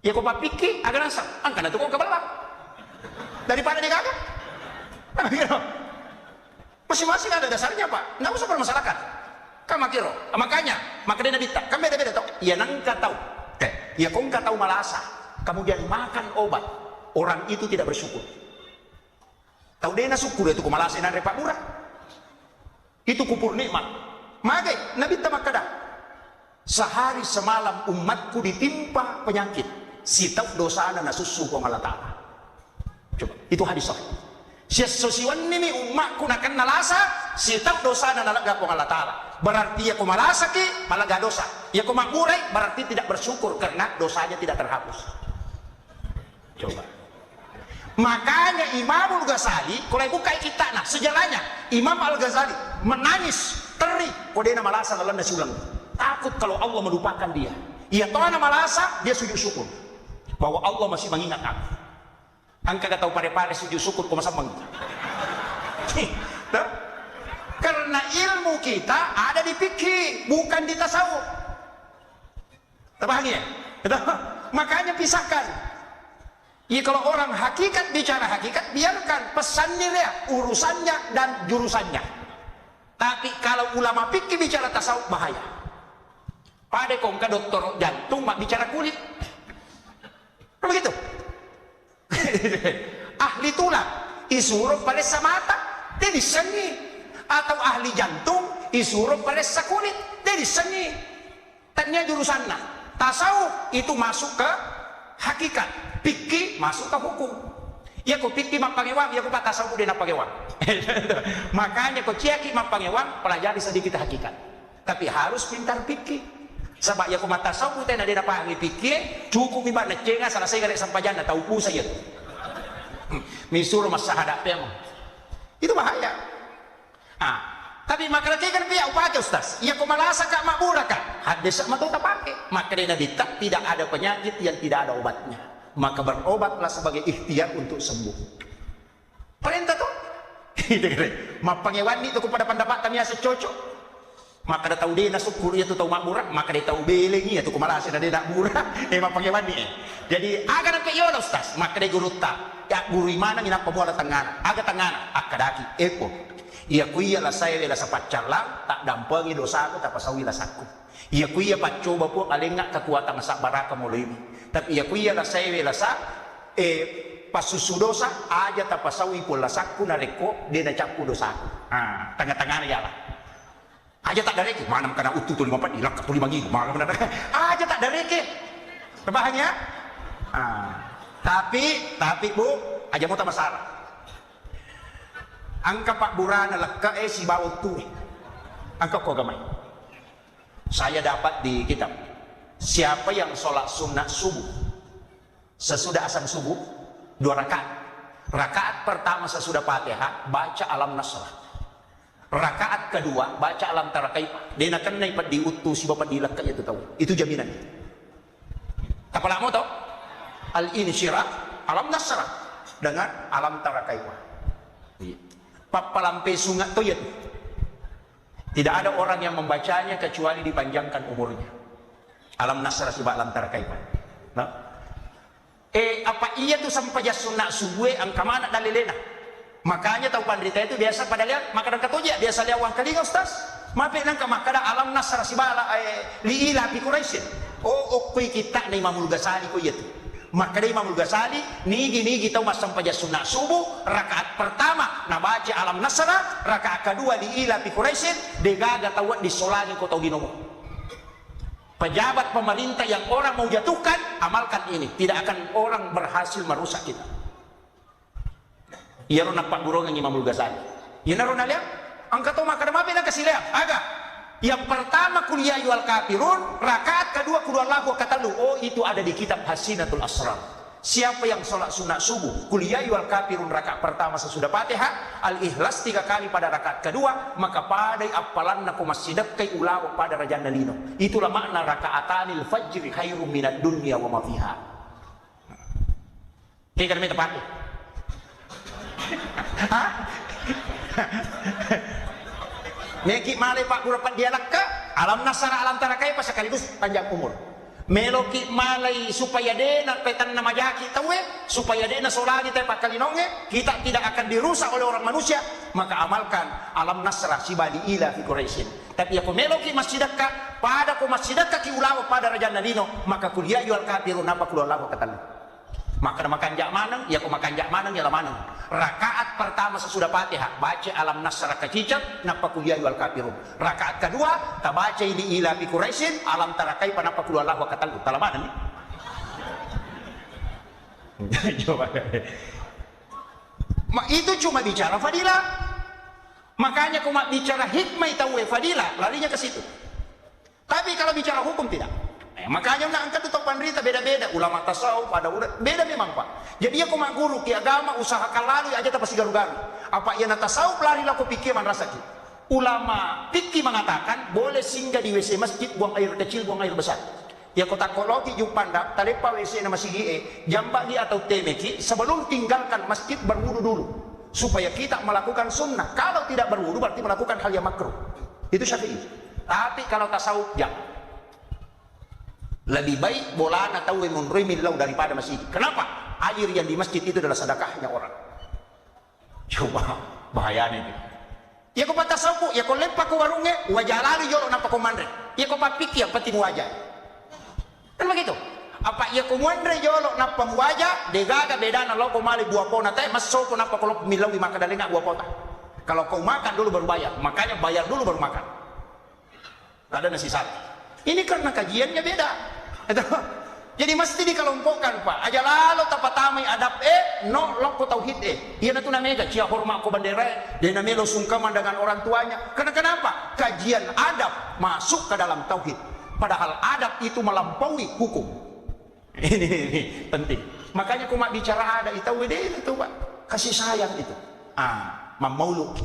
Ya kau pikir agak nasab, angkat itu kau kebelah daripada dia kagak. Masing-masing ada dasarnya Pak, nggak usah permasalahkan. Kamu kira, makanya maka dia bita, kan beda-beda toh. Ya nangka tahu, ya kau nggak tahu malasa, kemudian makan obat, orang itu tidak bersyukur. Tahu dia syukur itu kumalasa dan repak murah. Itu kupur nikmat. Magai Nabi tamakada. Sehari semalam umatku ditimpa penyakit. Sitau dosa na nasusu ko Allah Ta'ala. Coba, itu hadis sahih. Sesiwan nimi umatku nakan nalasa, sitau dosa na nalaga ko Allah Ta'ala. Berarti ya ko malasa ki, malaga dosa. Ya ko makurai, berarti tidak bersyukur karena dosanya tidak terhapus. Coba. Makanya Imam Al-Ghazali, kalau ibu kayak kita, nah sejalannya Imam Al-Ghazali menangis, teri, kodena malasa lalan nasi ulang. Takut kalau Allah melupakan dia. Ia tahu nama malasa, dia sujud syukur bahwa Allah masih mengingat aku. Angka gak tahu pada sujud syukur kok masa mengingat. Karena ilmu kita ada di fikih, bukan di tasawuf. Terpahami ya? Makanya pisahkan. Ya kalau orang hakikat bicara hakikat, biarkan pesannya dia, urusannya dan jurusannya. Tapi kalau ulama fikih bicara tasawuf bahaya. Pada kongka dokter jantung mak bicara kulit. Begitu. Ahli tulang isuruh pada mata, dia disengi. Atau ahli jantung isuruh pada kulit, dia disengi. Tanya jurusannya. Tasawuf itu masuk ke hakikat. Fikih masuk ke hukum. Ya kau fikih mak pangewang, ya kau tasawuf dia nak pangewang. Makanya kau ciaki mak pangewang, pelajari sedikit hakikat. Tapi harus pintar fikih. Sebab ya kau mata tasawuf dia nak pangi fikih, cukup ibarat cenga salah saya kadek sampai jana tahu pu saja. Misur mas syahadat memang. Itu bahaya. Tapi maka kan dia upaya Ustaz. Ya kau malasa kak makmurakan. Hadis mak tu tak pakai. Maka dia tidak ada penyakit yang tidak ada obatnya. Maka berobatlah sebagai ikhtiar untuk sembuh. Perintah tuh. Mak pangewan itu kepada pendapatannya secocok. Maka dia tahu dia nak syukur itu tahu makmurah, maka dia tahu belengi itu kumalasi dia nak murah. Mak pangewan ni. Jadi agak nak yono Ustaz. Maka dia guru tak. Ya guru mana nginap pemuala tangan. Agak tangan. Akadaki. Eko. Ia kuya lah saya bela sapat calang tak dampangi dosa aku tak pasawi lah saku. Ia kuya pat coba pun alengak kekuatan sak baraka mulimi. Tapi ia kuya lah saya bela sa pasusu dosa aja tak pasawi pun lah saku nareko dia nak capu dosa aku. Tengah-tengah ya lah. Aja tak dareke, mana kena utuh tu 54 hilang ke 5.000, mana benar. Aja tak dareke. Terbahanya. Tapi Bu, aja mau tak masalah. Angka Pak Burana leka si bawa tu. Angka kau gamai. Saya dapat di kitab. Siapa yang sholat sunat subuh sesudah azan subuh 2 rakaat. Rakaat pertama sesudah Fatihah baca alam nasrah. Rakaat kedua baca alam tarakai. Dia nak kena ipat diutus si bapak dilak itu tahu. Itu jaminan. Apa lama tahu? Al-insyirah alam nasrah dengan alam tarakai. Papalampe sungat tu ya. Tidak ada orang yang membacanya kecuali dipanjangkan umurnya. Alam nasrah si alam tarakai. Nah. Apa iya tu sampai sunat subuh angka mana dalilena? Makanya tahu pandrita itu biasa pada lihat makanan katoja biasa lihat uang kali ustaz. Mape nang makanan alam nasrah si bala liila bi Quraisy. Okui kita ni Imam Ghazali ko itu. Maka dari Imam Ghazali nigi tahu mas sampai sunat subuh rakaat pertama na baca alam nasrah, rakaat kedua liila bi Quraisy degaga tahu di solani ko tahu ginomo. Pejabat pemerintah yang orang mau jatuhkan amalkan ini, tidak akan orang berhasil merusak kita. Iya ro nampak burung yang Imam Ghazali. Iya naro nalia, angkat tu maka demapi nak kasih lihat. Aga. Yang pertama kuliah yual kafirun, rakaat kedua kuliah lahu katalu. Oh itu ada di kitab Hasinatul Asrar. Siapa yang sholat sunat subuh, kuliah yual kafirun rakaat pertama sesudah Fatihah, al-ikhlas 3 kali pada rakaat kedua, maka padai apalan naku masjidak kay ulawa pada raja nalino. Itulah makna rakaatanil fajri khairum minad dunya wa ma fiha. Kita minta pakai. Hah? Meki malai Pak Burapan dia laka alam nasara alam tarakai pas sekaligus panjang umur. Meloki malai supaya dena petan nama jaki tahu supaya dena solani tepat kalinonge kita tidak akan dirusak oleh orang manusia maka amalkan alam nasrah sibadi ila fi Quraisyin. Tapi aku meloki masjidaka pada ku masjidaka ki ulawa pada raja nalino maka kuliah jual kafirun apa kuliah lawa katalu. Maka makan jak maneng, ya kau makan jak maneng, ya lah maneng. Rakaat pertama sesudah Fatihah, baca alam nasrah kecicak, napa kuliah wal kafirun. Rakaat kedua, tak baca ini ila bi Quraisyin, alam tarakai panapa kuliah lahu katalu. Talaman ni. Coba. Itu cuma bicara fadilah. Makanya kau bicara hikmah tahu fadilah, larinya ke situ. Tapi kalau bicara hukum tidak. Makanya nak angkat itu pandrita beda-beda ulama tasawuf ada beda memang Pak. Jadi aku mak guru ki agama usahakan lalu aja tak pasti garu-garu. Apa ia nak tasawuf lari laku pikir man rasa ki. Ulama fikih mengatakan boleh singgah di WC masjid buang air kecil buang air besar. Ya kota koloki jumpandak talepa WC na masigi jambagi atau temeki sebelum tinggalkan masjid berwudu dulu supaya kita melakukan sunnah. Kalau tidak berwudu berarti melakukan hal yang makruh. Itu Syafi'i. Tapi kalau tasawuf jangan. Lebih baik bola atau menrimillau daripada masjid. Kenapa? Air yang di masjid itu adalah sedekahnya orang. Coba bahaya nih. Ya kau patah sapu, ya kau lempak ke warungnya, wajah lalu jolok nampak kau mandre. Ya kau papik yang penting wajah. Kan begitu? Apa ya kau mandre jolok nampak wajah, degaga beda nalo kau mali buah pona teh, masuk kau nampak kalau milau di makan dari buah pota. Kalau kau makan dulu baru bayar, makanya bayar dulu baru makan. Tak ada nasi satu. Ini karena kajiannya beda. Jadi mesti dikelompokkan Pak. Aja lalu tapatamai adab no loko tauhid Ia na tu namanya cia hormat ko bandera, dia namanya lo sungkaman dengan orang tuanya. Karena kenapa? Kajian adab masuk ke dalam tauhid. Padahal adab itu melampaui hukum. Ini penting. Makanya aku mak bicara ada itu itu Pak. Kasih sayang itu. Mamaulu.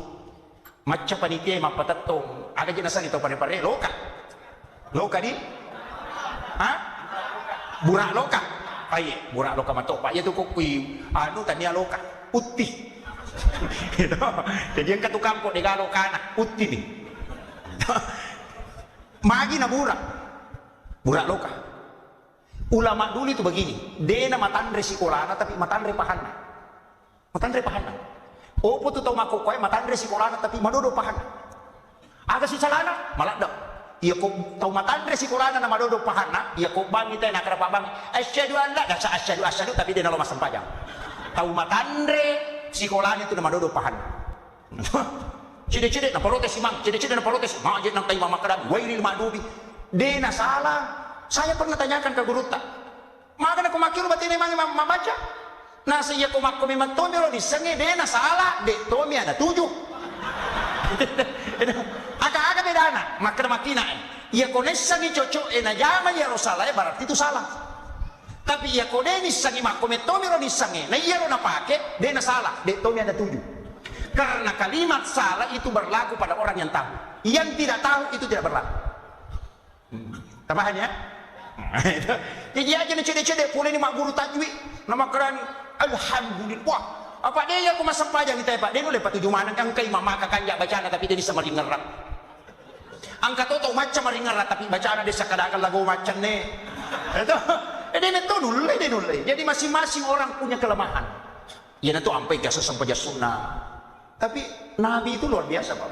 Macam panitia mapatatong. Ada jenazah itu pada loka. Loka di? Burak loka. Aye, burak loka matok Pak. Ya tu kok kui tania loka. Putih. Gitu. Jadi yang katu kampung di loka anak putih nih. Magi na burak. Burak loka. Ulama dulu itu begini. Dia na matandre sikolana tapi matandre pahana. Matandre pahana. Opo tu tau makokoy matandre sikolana tapi madodo pahana. Aga si salana malak dak. Ia ko tau matandre si Qur'an na madodo pahana, ia ko bangi tay nakara pa bang. Asyhadu an la ilaha asyhadu tapi dia nalo masam pajang. Tau matandre si Qur'an itu na madodo pahana. Cide-cide na protes imam, cide-cide na protes. Majid ng tayo mamakadami, wailil madubi. Di na salah. Saya pernah tanyakan ke guru tak. Maka na kumakiru batin imam membaca. Nasa iya kumakko memang tomi ro disange de na salah, de tomi ada 7. Aga-aga bedana, maka makina. Iya konesangi cocok na jama ya ro salah berarti itu salah. Tapi iya kode nisangi makko tomi ro disange, na iya ro napake, de na salah, de tomi ada 7. Karena kalimat salah itu berlaku pada orang yang tahu. Yang tidak tahu itu tidak berlaku. Tambahan ya. Jadi aja nih cede-cede boleh nih mak guru tajwid nama kerani alhamdulillah. Wah, apa dia aku masuk pajang kita Pak. Dia boleh Pak 7 mana kan kai mama kakanja bacaan tapi dia bisa maringerat. Angka toto macam maringerat tapi bacaan dia sakadakan lagu macam nih. Itu dia nulai. Jadi masing-masing orang punya kelemahan. Ya itu sampai gasa sampai sunnah. Tapi Nabi itu luar biasa Pak.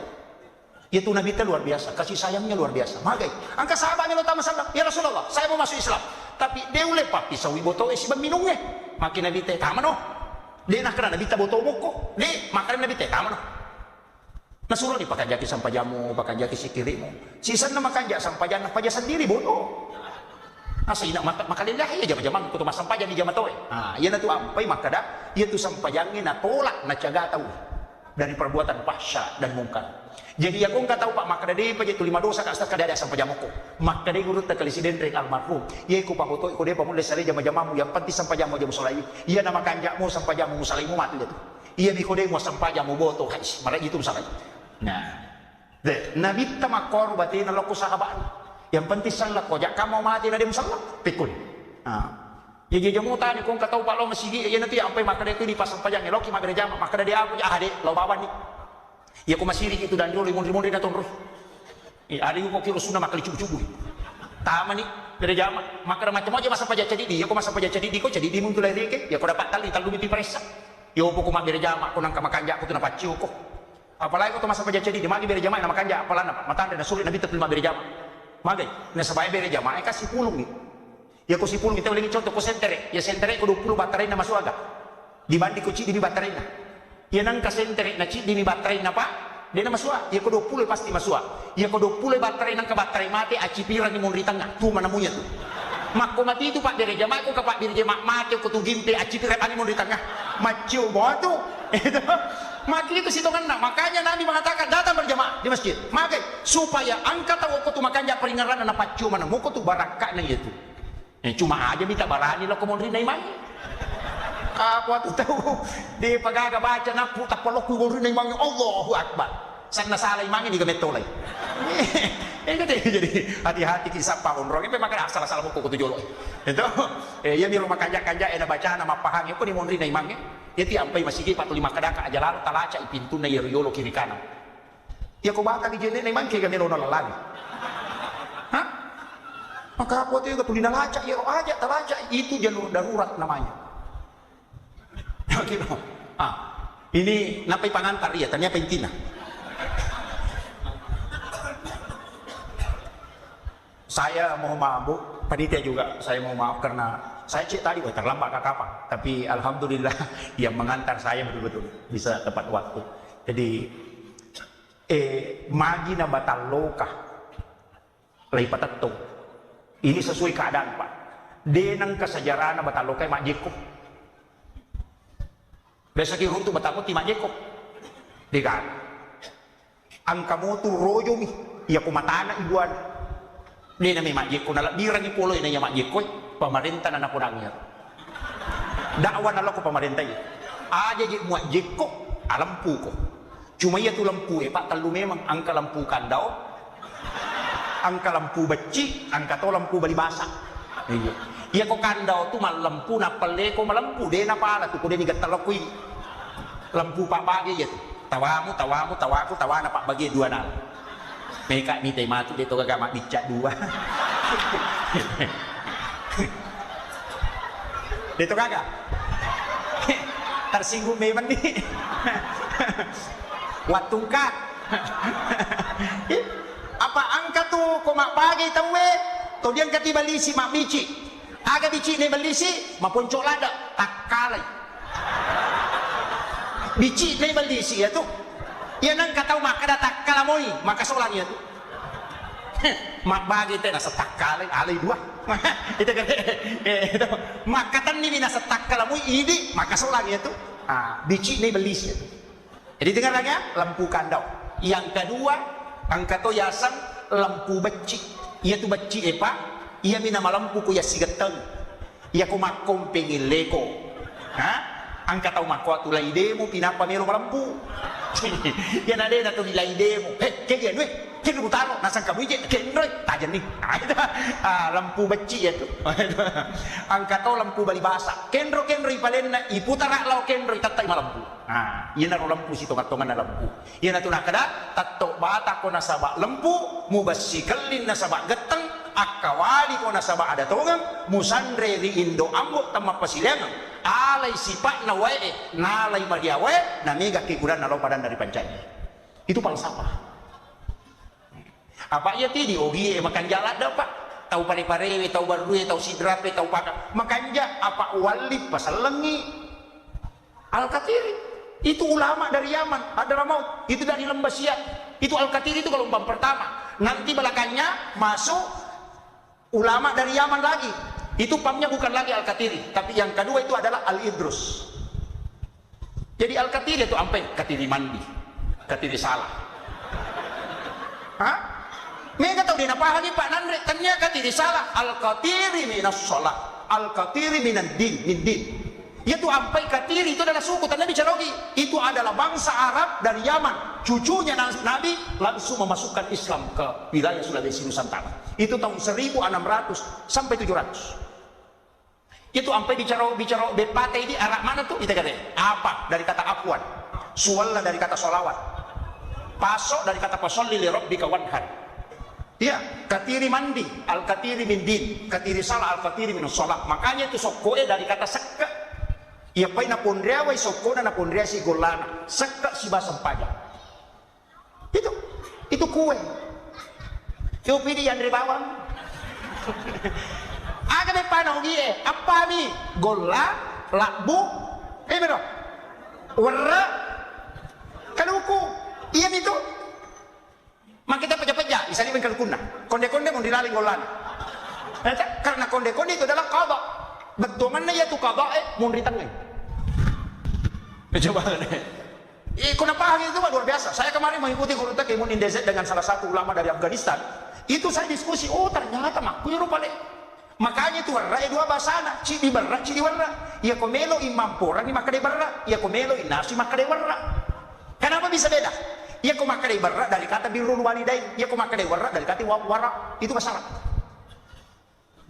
Itu Nabi itu luar biasa, kasih sayangnya luar biasa. Magai, angka sahabatnya lo tamat sabda, ya Rasulullah, saya mau masuk Islam. Tapi dia uleh papi sawi botol isi minumnya. Makin Nabi teh taman no. Dia nak kena Nabi teh botol boko. Dia makan Nabi teh taman no. Nasuruh ni pakai jaki sampai jamu, pakai jaki sikirimu. Sisa nama makan jak sampai jangan pakai sendiri bodoh. Asa ina makan dia ya jam-jam kutu mas sampai jadi jam toy. Ah, ia tu ampai maka dah, ia tu sampai jangan na tolak na caga tahu dari perbuatan fahsya dan mungkar. Jadi aku nggak tahu Pak maka dia pakai tu 5 dosa kat kada ada sampai jamoko. Maka dia urut tak kalisi dendrek almarhum. Ia ku pamoto ku dia pamule sale jam-jamamu yang penting sampai jamu jamu solai. Ia nama kanjakmu sampai jamu musalaimu mati dia tu. Ia bi kode mu sampai jamu boto hais. Mara itu salai. Nah. Nabi tamakor batin laku sahabat. Yang penting salat ko jak kamu mati na dia musalla. Pikul. Ya jamu tani kung kataw Pak lo masigi ia nanti sampai maka dia di pasang pajang eloki maka dia jama maka dia aku ya ade lo bawa ni. Ya aku masih itu dan dulu limun-limun dia terus. Ada yang kok kira sunnah makali cubu-cubu. Tama nih dari jama maka macam aja masa pajak jadi dia aku masa pajak jadi dia kok jadi di muncul lagi ke ya aku dapat tali miti peresa. Ya aku mak dari jama aku nang kamakan aku tu dapat ciu kok. Apalagi aku masa pajak jadi dia magi dari jama nama kanja apalan mata dan sulit nabi terima dari jama. Magi nah sampai dari jama kasih pulung nih. Ya aku si pulung kita boleh contoh ko sentere. Ya sentere ko 20 baterai na masuk agak. Dibanding ko ci di baterai na. Ya nang kasenterik na ci dini baterai na Pak dia na masua ya ko 20 pasti masua ya ko 20 baterai nang ka baterai mati aci pirang mon ri tengah tu mana munya tu makko mati itu Pak dari jamaah ko ka Pak dari jamaah mati ko tu gimte aci pirang ani mon ri tengah macio botu itu mati itu sitongan nak makanya Nabi mengatakan datang berjamaah di masjid maka supaya angkat tahu ko tu makanya peringaran na pacu mana mo ko tu barakah na itu cuma aja minta barani lo ko mon ri na imani aku tahu di pagaga baca na putak palok ko rin ng mga Allahu Akbar. Sana salay mangin di gamit tolay. Jadi hati-hati kisah pa unrong ipe maka asal-asal mo ko tujulo. Ito ya miro makanja-kanja na baca na mapahang ko ni mon rin na imangin. Iti ampay masigi patuli makadaka aja lalu talaca ipintu na yolo kiri kanan. Ya ko baka di jene na imang kaya gamiro na lalagi. Hah? Maka aku tuh tulina laca ya aja talaca itu jalur darurat namanya. Ini napai pangantar ya, ternyata intina. Saya mau maaf Bu, panitia juga saya mau maaf karena saya cek tadi terlambat ke kapal, tapi alhamdulillah yang mengantar saya betul-betul bisa tepat waktu. Jadi magi na batal loka lay patatto. Ini sesuai keadaan Pak. Denang kesejarahan na batal loka majiko. Biasa kira untuk batakot ti majeko. Dikan. Ang kamutu rojo mi. Iya kumatana ibuan. Di na may majeko na birang ipuloy na iya majeko. Pamarenta na napunangir. Dakwa na ko pamarenta iya. Aja di majeko alampu ko. Cuma iya tu lampu Pak talu memang ang kalampu kandao. Ang kalampu beci, ang kato lampu balibasa. Iya. Iya ko kandao tu malampu na pale ko malampu de na pala tu ko de ni gatalokui lampu Pak bagi ya tawamu tawaku tawa na Pak bagi dua nal meka ni teh mati de to gagama dicak dua de to kagak tersinggung memang nih watungkat apa angka tu ko mak bagi tawe to dian kati balisi mak bici aga bici ne balisi maponcok lada tak kalai bici ne balisi ya tuh Ia nang katau maka datak kalamoi maka solang itu. Mak bagi teh nasa takkale alai dua. Itu kan itu. Maka tan ni nasa takkalamoi ini maka solang itu. Bici ni belis itu. Jadi dengar lagi ya, lampu kandau. Yang kedua, angkato yasan lampu beci. Ia tu beci apa? Ia mina lampu ku ya sigateng. Ia ku makom pengileko. Angkatau makwa tu laidemu pinapa melo lampu. Ia nade na tu laidemu. Kegen we. Kegen utaro nasang kamu je kenroy tajan nih. Lampu beci ya tu. Angkatau lampu bali basa. Kenro ipalenna iputara lau kenro tatai malampu. Ia naru lampu situ katongan na lampu. Ia natu nakada tato bata ko nasaba lampu mubasikalin nasaba geteng akawali ko nasaba ada tongang musandre di Indo ambok tamma pasilangan alai sipak na wae nalai madia wae namiga kikuran na padan dari pancanya. Itu falsafah. Apa ya tadi ogi makan jalan dapat tahu pare-pare tahu barue tahu sidrape tahu paka makanja apa walid pasal lengi Al-Katiri itu ulama dari Yaman ada Ramaut itu dari Lembah Siak itu Al-Katiri itu gelombang pertama nanti belakangnya masuk ulama dari Yaman lagi itu pamnya bukan lagi Al-Katiri tapi yang kedua itu adalah Al-Idrus. Jadi Al-Katiri itu ampe Katiri mandi Katiri salah Mega tahu dia apa lagi Pak Nandre tanya Katiri salah Al-Katiri minas sholat Al-Katiri minan din min din. Yaitu ampai Katiri itu adalah suku tanda bicara lagi itu adalah bangsa Arab dari Yaman cucunya Nabi langsung memasukkan Islam ke wilayah Sulawesi Nusantara itu tahun 1600 sampai 700 itu ampai bicara bepate ini arah mana tuh kita kata apa dari kata afwan suwalla dari kata solawat pasok dari kata pasolli li rabbika wanhar. Ya, Katiri mandi, Al-Katiri min din, Katiri salah, Al-Katiri min sholat. Makanya itu sokoe dari kata sekka. Ia pai na pondrea wai sokona na pondrea si golana, sekka si basam pajak. Itu kue. Kau pilih yang dari bawang. Aga be panau gie, apa ni? Gola, lakbu, bro. Warna, kaluku, iya itu. Mak kita peja-peja, bisa dibikin kalkuna. Konde-konde mau dilaling golan. Karena konde-konde itu adalah qada. Betumannya yaitu qada mau ditangin. Coba kenapa hal itu luar biasa. Saya kemarin mengikuti guru tak Imun Indezet dengan salah satu ulama dari Afghanistan. Itu saya diskusi, oh ternyata mak punya rupa le. Makanya itu warna dua bahasana, cidi barra, cidi warna. Ia komelo imam porang ni makade barra, ia komelo inasi makade warna. Kenapa bisa beda? Ia ko makade barra dari kata birrul walidain, ia ko makade warra dari kata wara. Itu masalah.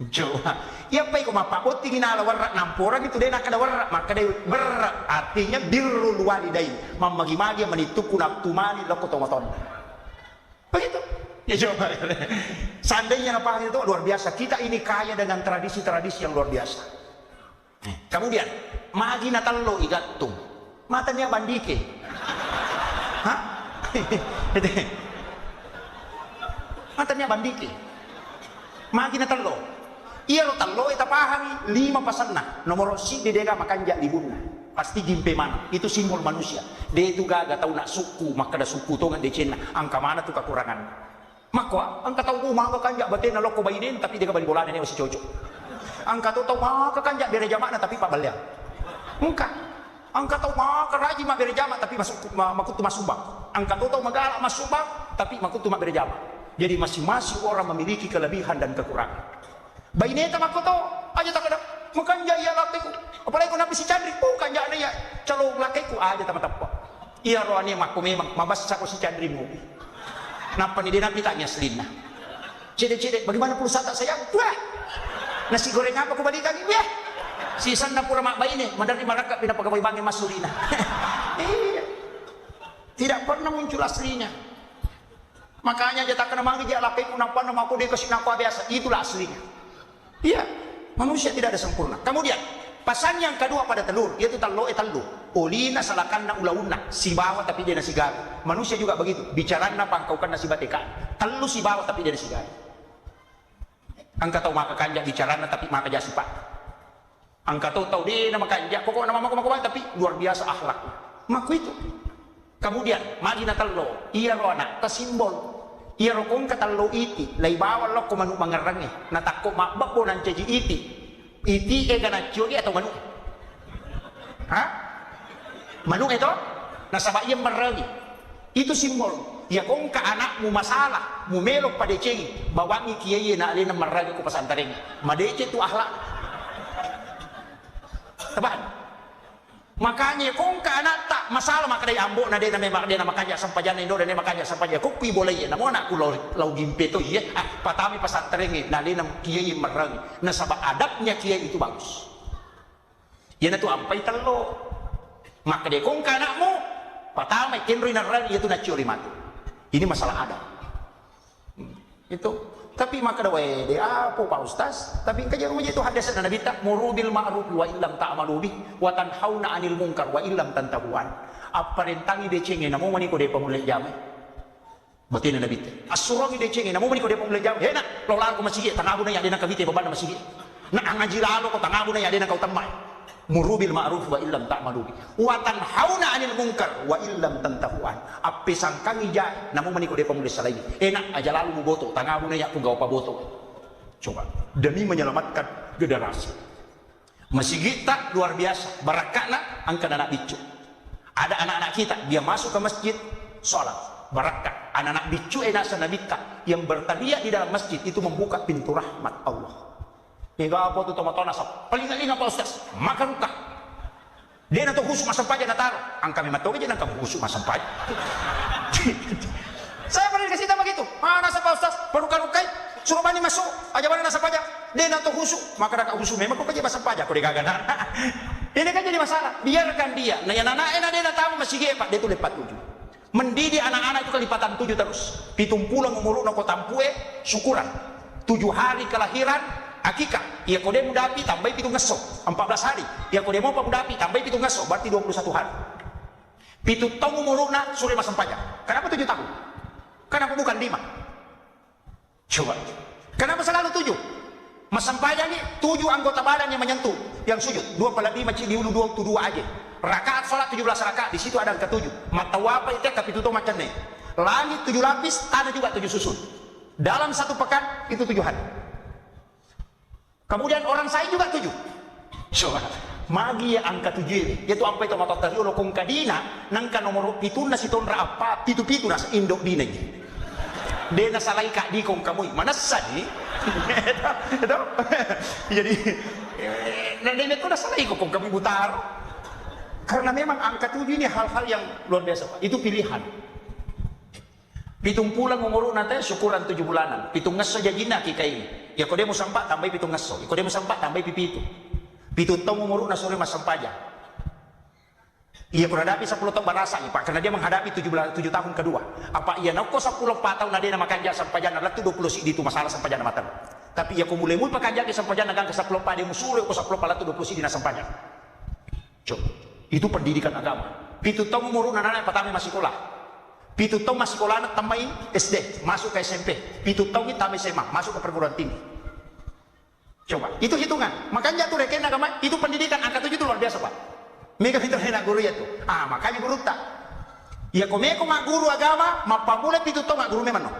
Coba. Ia pai ko mapapot tingina warra namporan itu dia nak ada warra, makade barra artinya birrul walidain. Mamagi-magi menituku naptumani lokotomaton. Begitu. Ya coba. Seandainya apa itu luar biasa. Kita ini kaya dengan tradisi-tradisi yang luar biasa. Kemudian, magi natallo igattung. Matanya bandike. Hah? Matanya bandike. Magi natallo. Iya lo tallo eta pahami 5 pasanna. Nomor si dedega makanja libunna. Pasti gimpe mana. Itu simbol manusia. Dia itu gaga tahu nak suku, maka ada suku to ngan decena. Angka mana tuh kekurangan. Maka angka tahu maka kanjak batena loko bainin tapi dia kabali bola ini masih cocok. Angka tahu maka kanjak bere jamakna tapi pak balya. Engka. Angka tahu maka raji mak bere jamak tapi makut tu masubak. Angka tahu magala masubak tapi makut tu mak bere jamak. Jadi masing-masing orang memiliki kelebihan dan kekurangan. Baineta makut tahu aja tak ada. Makanja iya lakiku. Apalagi kau nabi si Chandri kanjak dia calo lakiku aja tamat-tamat. Iya rohani makku memang mabas ko si Chandri mo. Napa nih dia nabi tanya selina. Cede-cede bagaimana pulsa tak sayang? Wah. Nasi goreng apa kau balik lagi? Wah. Sisan na pura mak bayi ni madari malaka pinapagaboy bangin masulina. Tidak pernah muncul aslinya. Makanya dia tak kena manggil dia lakiku nampak nama aku dia kasih nakwa biasa. Itulah aslinya. Iya. Manusia tidak ada sempurna. Kemudian pasan yang kedua pada telur yaitu tallo etallo. Olina salakanna ulauna si bawa tapi dia nasi garu. Manusia juga begitu. Bicarana pangkaukan nasi batekan. Tellu si bawa tapi dia nasi garu. Angka tahu maka kanjak bicarana tapi maka jasi pak. Angka tahu dia nama kanjak. Pokok nama maku tapi luar biasa akhlaknya. Maku itu. Kemudian magi na talo, iya ro anak ta simbol. Iya ro kong katalo iti, lay bawal lo ko manu mangarangi, natakko mababo nan ceji iti. Iti e ganacyo atau manu? Ha? Manu ito? Nasaba iya marangi. Itu simbol. Ya kong ka anak mu masalah, mu melok pada cengi, bawangi kiai na alin marangi ko pasantaring. Madece tu akhlak. Teban. Makanya kung ka anak tak masalah maka day ambo na din na may makanya sampajan na indo na makanya sampajan kung pi boleh ya namo anak ko law gimpe to ya patami pasantaring na alin kiai marangi. Nasaba adabnya kiai itu bagus. Yan itu ampay talo. Maka day kung ka anak mo patami kinroy na ran itu na curi mati. Ini masalah adab. Itu. Tapi maka dawai de apa Pak Ustaz? Tapi kajian itu hadasan Nabi tak murubil ma'ruf wa illam ta'malu bih wa tanhauna 'anil munkar wa illam tantahuan. Apa rentangi de cenge namo mani ko de pamulai jame. Batin Nabi tak. Asurangi de cenge namo mani ko de pamulai jame. Hena lo lar ko masigi tangabu na ya de na kavite babana masigi. Na angaji lalo ko tangabu na ya de na kau tamai. Murubil ma'ruf wa illam ta'malu bih wa tanhauna 'anil munkar wa illam tantahuan. Ape sangkangi jai namo mani ko de pamulai salai. Enak aja lalu mu boto tangabu na ya ku gaw pa boto. Coba demi menyelamatkan generasi. Masih kita luar biasa barakatna angkat anak bicu. Ada anak-anak kita dia masuk ke masjid sholat barakat. Anak-anak bicu enak sanabita yang bertadiak di dalam masjid itu membuka pintu rahmat Allah. Hingga apa tu tomatona sap paling-paling apa Ustaz maka ruka dia nato khusuk masampaja nataro angka mematoge jangan kamu khusuk masampaja. Saya pernah dikasih tahu begitu mana sapa Ustaz peruka-rukai suruh bani masuk aja mana nasampaja dia nato khusuk maka dak khusuk memang kok aja masampaja kok digagana. Ini kan jadi masalah biarkan dia nah yang anak enak dia tahu masih gepak dia tu lepat 7 mendidik anak-anak itu kelipatan 7 terus 70 umur nak tampue syukuran 7 hari kelahiran akikah, ia kode mudapi tambah pitu ngesok 14 hari, ia kode mau mudapi tambah pitu ngesok berarti 21 hari. Pitu tahun umurna sore masam pajak. Kenapa 7 tahun? Kenapa bukan 5? Coba. Kenapa selalu 7? Masam pajak ini 7 anggota badan yang menyentuh, yang sujud. 2 pada 5 cili ulu 2 aja. Rakaat salat 17 rakaat, di situ ada angka 7. Mata wapa itu pitu tahun macam ni. Langit 7 lapis, tanah juga 7 susun. Dalam 1 pekan itu 7 hari. Kemudian orang saya juga 7. Coba. Magi ya angka 7 ini. Yaitu apa itu mata tadi lo kong kadina nangka nomor pitun na si tonra apa pitu-pitu nas indok dina ini. Dia nasalai kak di kong kamu. Mana sadi? Itu. Jadi dan dia itu nasalai kong kamu butar. Karena memang angka 7 ini hal-hal yang luar biasa. Itu pilihan. Pitung pulang umur nanti syukuran 7 bulanan. Pitung ngeso jajina kika ini. Ya kau dia mau sampak tambah pitung ngeso. Ya kau dia mau sampak tambah pipi itu. Pitung tahun umur na sore mas sampaja. Ia berhadapi 10 tahun barasa Pak karena dia menghadapi 7 tahun kedua. Apa ia nak 10 tahun na dia makan jasa sampaja na latu 20 sidi itu masalah sampaja na matan. Tapi ia kumulai mul pakan jasa sampaja na gang ke 10 pa dia musure ko 10 pa latu 20 sidi na sampaja. Coba. Itu pendidikan agama. Pitung tahun umur na anak pertama masih sekolah. Pitu tahun masih sekolah anak tamai SD masuk ke SMP. Pitu tahun kita SMA masuk ke perguruan tinggi. Coba itu hitungan. Makanya tuh reken agama itu pendidikan angka 7 itu luar biasa Pak. Mega pintar enak guru ya tuh. Makanya guru tak. Ya komeko mak guru agama mapamule pitu tahun mak guru memang no.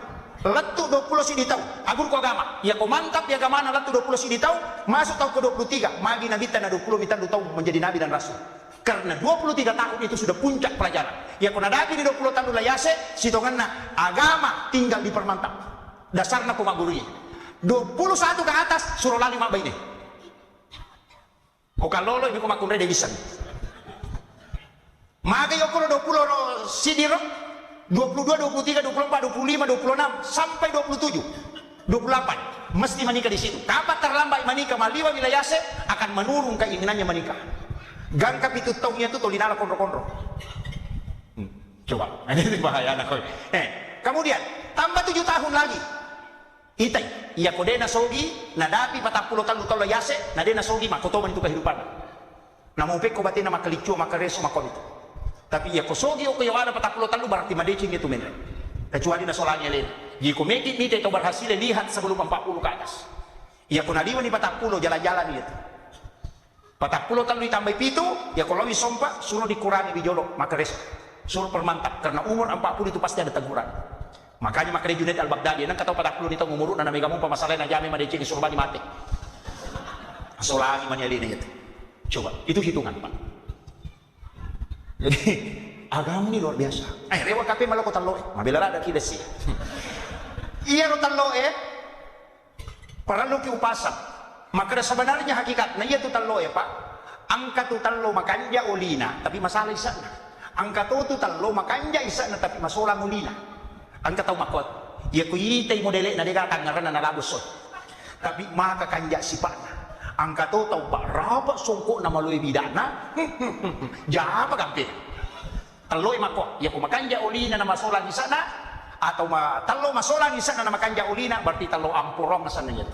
Letu 20 sidi tahu. Agur ko agama. Ya ko mantap ya agama na letu 20 sidi tahu masuk tahun ke 23. Magi nabi tanah 20 mitan tahun menjadi nabi dan rasul. Karena 23 tahun itu sudah puncak pelajaran. Ya kena dati di 20 tahun layase, sitonganna agama tinggal dipermantap. Dasarnya koma gurunya. 21 ke atas suruh lali mak baini. Oka lolo ini koma kumre devisan. Maka yo kono 20 sidiro 22, 23, 24, 25, 26 sampai 27. 28 mesti menikah di situ. Kapan terlambat menikah maliwa wilayase akan menurun keinginannya menikah. Gangka pitu tahunnya itu tolinala kondro-kondro. Coba, ini bahaya anak kau. Kemudian tambah 7 tahun lagi. Itai, iya kodena sogi, nadapi 40 tahun kalau yase, nadena sogi makotoman itu kehidupan. Namun peko batin nama kelicu maka reso makon itu. Tapi iya kosogi o kaya ada 40 tahun berarti madecing itu men. Kecuali na solanya lain. Jika meti mite itu berhasil lihat sebelum 40 ke atas. Iya konadiwa ni 40 jalan-jalan itu. 40 tahun ditambah pitu, ya kalau wisompa suruh dikurangi bijolok maka reso. suruh permantap, karena umur 40 itu pasti ada teguran. Makanya makanya Junaid al-Baghdadi nang kataw 40 nito umurun na namigamong pamasalay na jami madicing suruh bani mati. Solagi manyali itu. Coba, itu hitungan Pak. Jadi agama ini luar biasa. Rewa kape malo ko talo mabila ada kita sih. Iya ro talo para lo ki upasa. Maka sebenarnya hakikat na iya tu talo Pak. Angka tu talo makanya ulina tapi masalah isa na. Angka tu talo makanya isa na tapi masalah ulina. Angka tau makot. Iya ko itay modele na diga tangaran na nalabos. Tapi maka kanja sipana. Angka to tau Pak raba songko na maloy bidana. Japa kampi. Taloy mako, ya kumakanja ulina na masolang isa na atau talo masolang isa na makanja ulina berarti talo ampurong na sana yun.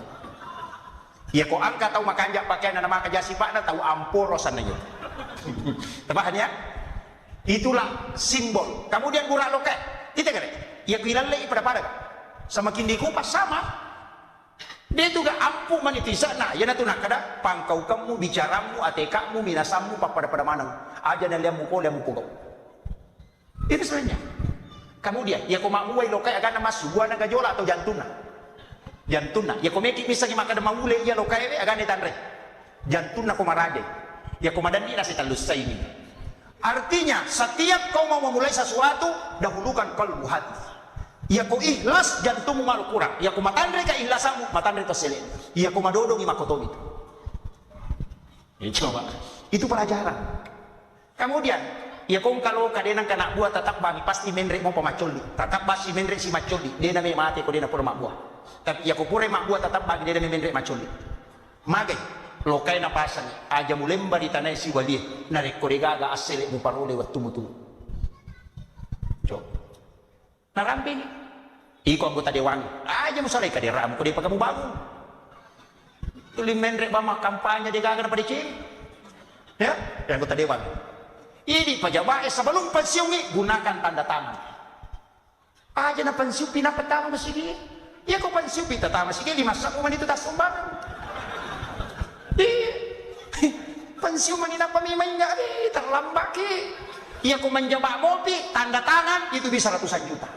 Ya ko angka tau makanja pakaian na makajasi pa na tau ampuro sana yun. Tabahan ya? Itulah simbol. Kemudian guralo ka. Ito ka rin. Ya kilalay pada sama kindi kupas sama. Dia itu gak ampuh manitisa na yan na kada pangkau kamu bicaramu atekamu minasamu pada mana aja na liam mo pugaw. Itu sebenarnya. Kemudian ya ko mauway lokay aga na masuwa na gajola atau jantuna. Jantuna ya ko meki bisa maka da maulay ya lokay aga ni tanre. Jantuna ko marade. Ya ko madandi na si talusay ini. Artinya setiap kau mau memulai sesuatu dahulukan qalbu hati. Ya ko ikhlas jantungmu malu kurang. Ya ko matandre ka ihlasamu, matandre to selen. Ya ko madodong imakotong itu. Ya coba. Itu pelajaran. Kemudian, ya kung kalau kadenang kana buah tetap bagi pasti menre mo pamacoli. Tetap basi menre si macoli. Dia na may mati ko dia na pura makbuah. Tapi ya ko pure makbuah tetap bagi dia na may menre macoli. Magay, lokay na pasan aja mulemba di tanay si wali na rekoregaga asele mo parole wat tumutu. Coba. Naramping. Iko anggota dewan aja musalay ka diramu ko di pag kamu bangun tulim menre ba kampanya di gaga na padicing ya anggota dewan ini pajabae sebelum pensiun gunakan tanda tangan aja na pensiun pinapatama sige ya ko pensiun pinapatama sige 5 saku man itu tas sumbangan pensiun man inapamimay nga terlambat ki ya ko manjaba mopi tanda tangan itu bisa ratusan juta.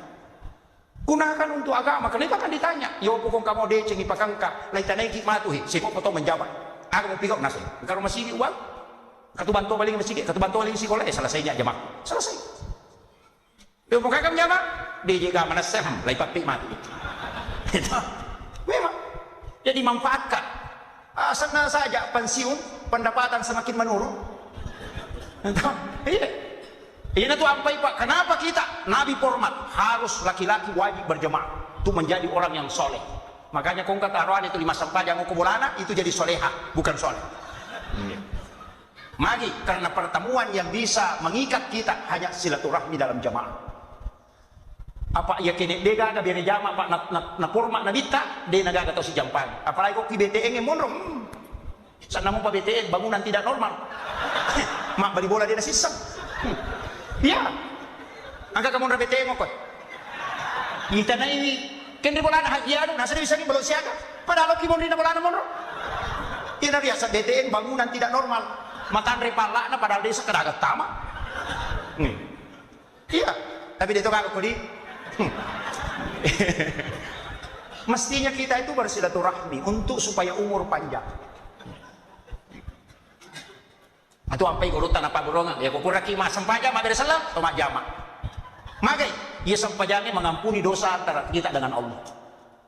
Gunakan untuk agama. Kenapa akan ditanya? Yo pokok kamu deceng ipakangka, lai tanay matuhi. Siko potong menjawab. Aku mau pikir nasi. Kalau masih uang, katubanto baling masih, katubanto baling sekolah, selesainya jamaah. Selesai. Yo pokok kamu jawab, dia juga manasem, lai papik mati. Itu memang. Jadi manfaatkan. Sana saja pensiun, pendapatan semakin menurun. Iya. Ini tuh apa Pak? Kenapa kita Nabi format harus laki-laki wajib berjemaah itu menjadi orang yang soleh. Makanya kong kata Arwan itu 5 sampah jangan kubulana itu jadi soleha bukan soleh. Magi karena pertemuan yang bisa mengikat kita hanya silaturahmi dalam jemaah. Apa ya kini dega ada biar jamaah Pak na format na bita de nagaga to si jampan. Apalagi kok BTN monrong. Sana mo pa BTN bangunan tidak normal. Mak bali bola dia na sisam. Ya, angka kamu rabete mo ko. Kita na ini, kini bola na hajian, nasa bisa ni belum siaga. Padahal kita mau na bola na mo. Ina biasa BTN bangunan tidak normal, matandre pala na padahal desa kadagat tama. Iya, tapi dito kako di. Mestinya kita itu bersilaturahmi untuk supaya umur panjang. Atau ampai urutan apa golongan ya kupura kima sampaja madere salam tomak jama magai ia sampajane mengampuni dosa antara kita dengan Allah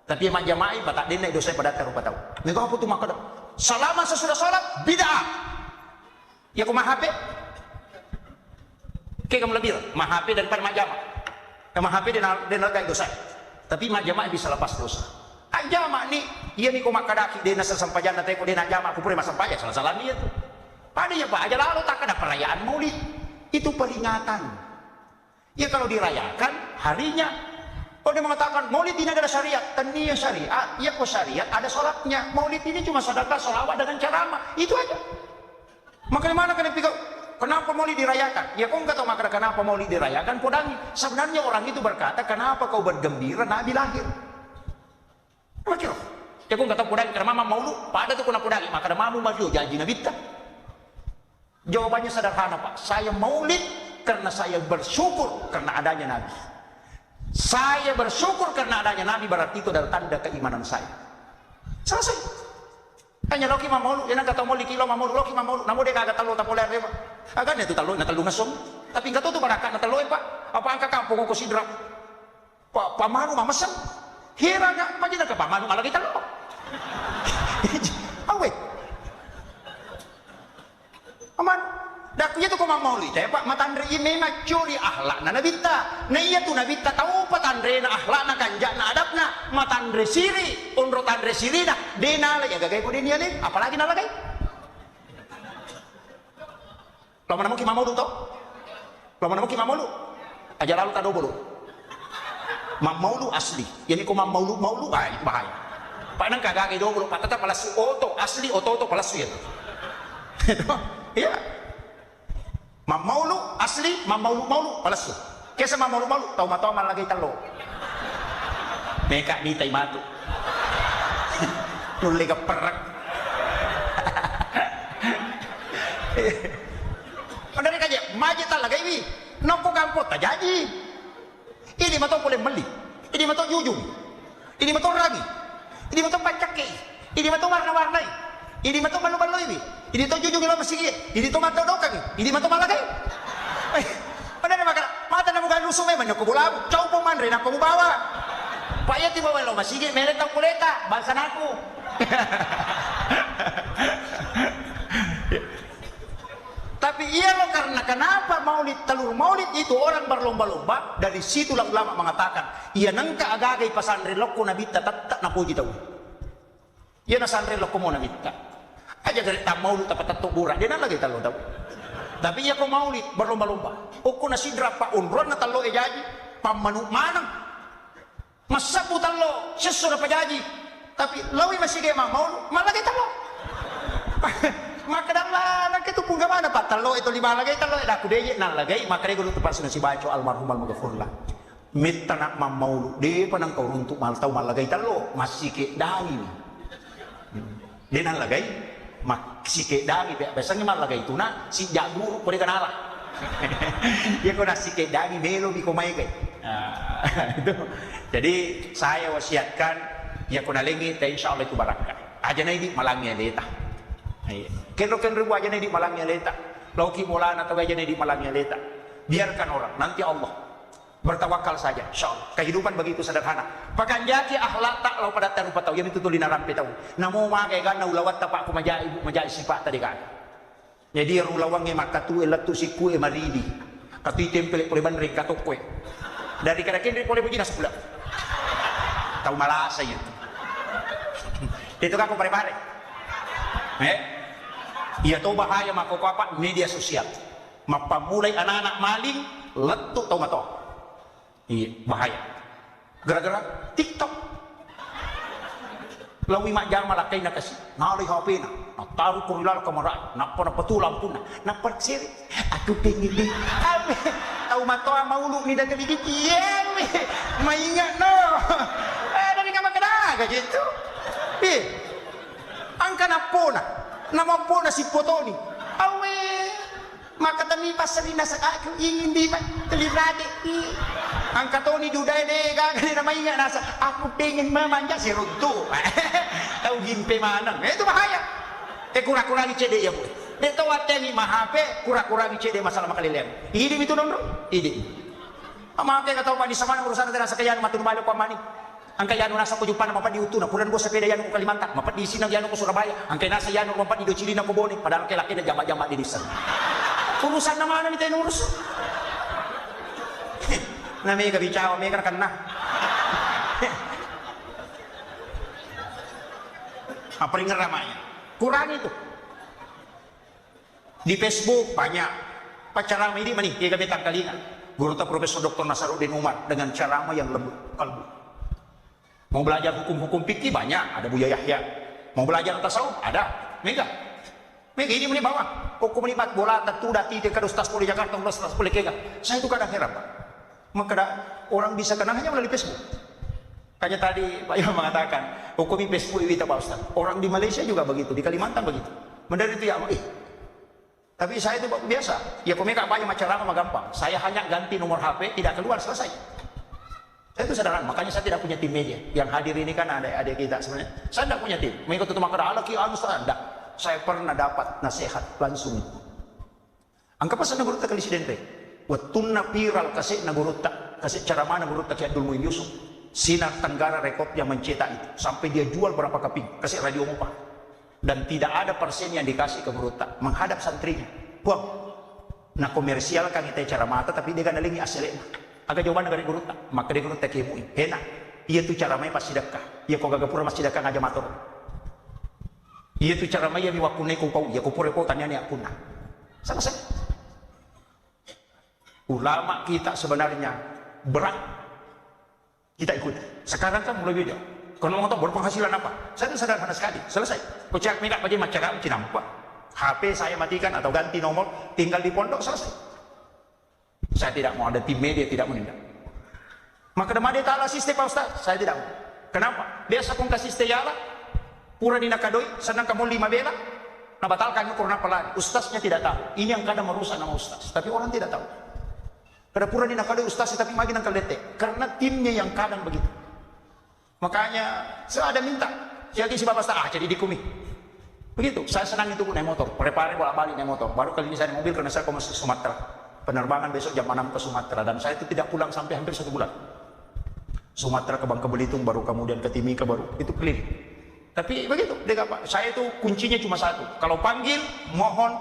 tapi mak jamaai batak dene dosa pada tarupa tahu nego apa tu maka selama sesudah salat bid'ah ya ku mahape ke kamu lebih mahape daripada mak jama mahape dan gai dosa tapi mak jamaai bisa lepas dosa jama ni ia ni ku makadaki dena sampajana teh ku dena jama kupure mas sampaja salah-salah dia tu. Pada ya Pak, aja lalu tak ada perayaan maulid. Itu peringatan. Ya kalau dirayakan, harinya. Kalau dia mengatakan, maulid ini ada syariat. Tania syariat, ya kok syariat, ada sholatnya. Maulid ini cuma sedekah, sholawat dengan ceramah. Itu aja. Maka mana kena pikir, kenapa maulid dirayakan? Ya kok enggak tahu maka kenapa maulid dirayakan, podangi. Sebenarnya orang itu berkata, kenapa kau bergembira Nabi lahir? Makanya, ya kok enggak tahu podangi, karena mama maulu, pada tuh kena podangi. Maka ada mamu maju, janji Nabi tak. Jawabannya sederhana Pak, saya maulid karena saya bersyukur karena adanya Nabi. Saya bersyukur karena adanya Nabi, berarti itu adalah tanda keimanan saya. Selesai. Hanya loki mamolu, yan ang katamoli kilo mamolu, loki mamolu, namo de kagak talo tapoler de pa. Agan itu talo na talo ngasong. Tapi enggak tuh baraka na talo pa. Apa ang kakampung ko sidra. Pamanu mamasang. Hira nga pagina ka pamanu malagi talo. Awe. Aman. Dakunya tuh komang mauli, pak matandre ini macuri ahlak na nabita, na iya tuh nabita tahu patandre na ahlak na kanja na adab na matandre siri, unro tandre siri na, di nalay agagay po din yan eh, apalagi nalagay. Lo mana mo kimamulu to? Lo mana mo kimamulu? Aja lalu tado bolu. Mamulu asli, yani ko mamulu ay bahaya. Pak nang kagagay do bolu patata palasu oto asli oto palasu yan. Ito, iya. Mamaulu asli, mamaulu palasu. Kesa mamaulu tau-tau lagi talo. Meka ni tay matu. Nuli ka perak. Padahal kaje maji talaga ini. Noko gampot ta jadi. Ini mato boleh meli. Ini mato jujung. Ini mato ragi. Ini mato pancake. Ini mato warna-warnai. Ini mato malu-malu ini. Ini to jujung lo masih ini to mata dokang. Ini mato malagay. Pada na mata na bukan luso may manyo ko bulab. Chow po man rin ako mubawa. Payat iba lo masih melet ang kuleta. Balsan ako. Tapi iya lo karena kenapa maulid telur maulid itu orang berlomba-lomba, dari situ lang ulama mengatakan iya nangka agagay pasandre lokko nabita tatak na puji tahu. Iya na sandre lokko mo nabita. Aja dari tak maulid dapat tatuk burah dia lagi talo tahu. Tapi iya ko maulid berlomba-lomba. Uko na sidra pa unron na talo ejaji pamanu manang. Masapu talo sesu na pajaji. Tapi lawi masih gaya maulid malagay talo. Maka dalam itu pun gimana pak talo itu lima lagi talo ada aku deh nalagay maka dia guru tempat sudah si baco almarhum almagafurlah. Mita nak maulid dia panang kau untuk mal tahu malagay talo masih ke dani. Dia nalagay si ke dagi biasanya malah itu na si jagur boleh kenal ya kau nasi ke dagi melo di komai kay itu jadi saya wasiatkan ya kau nalengi ta insyaallah itu baraka aja na ini malangnya leta kenro ribu aja na ini malangnya leta lauki molana atau aja na ini malangnya leta biarkan orang nanti Allah bertawakal saja insyaallah kehidupan begitu sederhana pakanjaki akhlak tak lau pada taruh patau yang itu tulina rampe tahu namo makai gana ulawat tapak aku majai sifat tadi kan jadi rulawange makatu elatu siku maridi katu tempel boleh bandring katu kue dari karakin boleh begini sebelah tahu malah saya itu kan aku pare-pare iya tahu bahaya mako apa media sosial mapamulai anak-anak maling letuk tahu matau. Iya, bahaya. Gara-gara TikTok. Lawi mak jam malakay na kasi. Nalay HP na. Nataruh ko rilal kamaray. Napatulang po na. Napagsiri. Ako tingin. Tahu mato ang maulog ni Dagaligi. Yemi! Maingat no! Dari ka magkadaga dito. Ang kanapo na. Namampo na si Potoni. Awe! Makatami pasarina sa ako. Hindi man. Talirade. Ang katoni duday de gagani na maingat nasa ako pengen mamanja si Runto. Tahu gimpe manang. Itu bahaya. Kurang-kurangi cede ya bu. Dito wateni mahape kurang-kurangi cede masalah makalilem. Hidim itu dong. Hidim. Amake kataw pa di sama urusan natin sa kayan matunumalo pa mani. Ang kayano nasa Kujupan mapad di Utuna, puran ko sa pedayano ko Kalimantan, mapad di Sinang yano ko Surabaya. Ang kay nasa yano mapad di Dochili na ko Boni, padahal kay laki na jama-jama di Disan. Urusan naman na tayo urus. Na may kabicaw, may karkan na. Apringan ramanya. Kurang itu. Di Facebook banyak pacarama ini mani, dia gabetan kalingan. Guru ta Profesor Dr. Nasaruddin Umar dengan ceramah yang lembut kalbu. Mau belajar hukum-hukum fikih banyak, ada Buya Yahya. Mau belajar tasawuf ada, Mega ini meni bawah. Hukum menibat bola tentu dati ke Ustaz Poli Jakarta, Ustaz Poli Kega. Saya itu kadang heran, Pak. Maka orang bisa kenal hanya melalui Facebook. Kayak tadi Pak Imam mengatakan, hukumi Facebook itu Pak Ustaz. Orang di Malaysia juga begitu, di Kalimantan begitu. Mendari itu ya, Tapi saya itu biasa. Ya komika banyak macam gampang. Saya hanya ganti nomor HP, tidak keluar, selesai. Saya itu sederhana, makanya saya tidak punya tim media. Yang hadir ini kan adik-adik kita sebenarnya. Saya tidak punya tim. Mengikut itu makara Allah ki anu tidak. Saya pernah dapat nasihat langsung. Angka pasal nagurutta kali sidente. Watunna viral kasih nagurutta, kasih cara mana nagurutta ki Abdul Muin Yusuf. Sinar Tenggara rekod yang mencetak itu sampai dia jual berapa keping, kasih radio Mupah. Dan tidak ada persen yang dikasih ke Gurutta menghadap santrinya. Buang. Nah komersial kan kita cara mata tapi dia kan nalingi asalnya. Agak jawaban dari Gurutta. Maka dia Gurutta kemui. Enak. Iya tuh cara main pas sidakah. Iya kok gak pura mas sidakah ngajak motor. Iya tuh cara main yang wakunai kau kau. Iya kau pura kau tanya nih akuna. Selesai. Ulama kita sebenarnya berat. Kita ikut. Sekarang kan mulai beda. Kalau mau tahu berpenghasilan apa? Saya itu sederhana sekali. Selesai. Kau cek minat bagi macam cinampa. HP saya matikan atau ganti nomor, tinggal di pondok, selesai. Saya tidak mau ada tim media, tidak menindak. Maka demade ta'ala sistem Pak Ustaz, saya tidak mau. Kenapa? Biasa kong kasih steyala, pura di nakadoi, senang kamu 5 bela, nah batalkan karena pelari. Ustaznya tidak tahu. Ini yang kadang merusak nama Ustaz, tapi orang tidak tahu. Kada pura di nakadoi Ustaz, tapi makin angkal detek. Karena timnya yang kadang begitu. Makanya saya ada minta, jadi si Bapak Ustaz, jadi dikumi. Begitu, saya senang itu naik motor, prepare bolak-balik naik motor. Baru kali ini saya naik mobil karena saya mau ke Sumatera. Penerbangan besok jam 6 ke Sumatera dan saya itu tidak pulang sampai hampir 1 bulan. Sumatera ke Bangka Belitung, baru kemudian ke Timika, baru itu keliling. Tapi begitu, saya itu kuncinya cuma satu. Kalau panggil, mohon,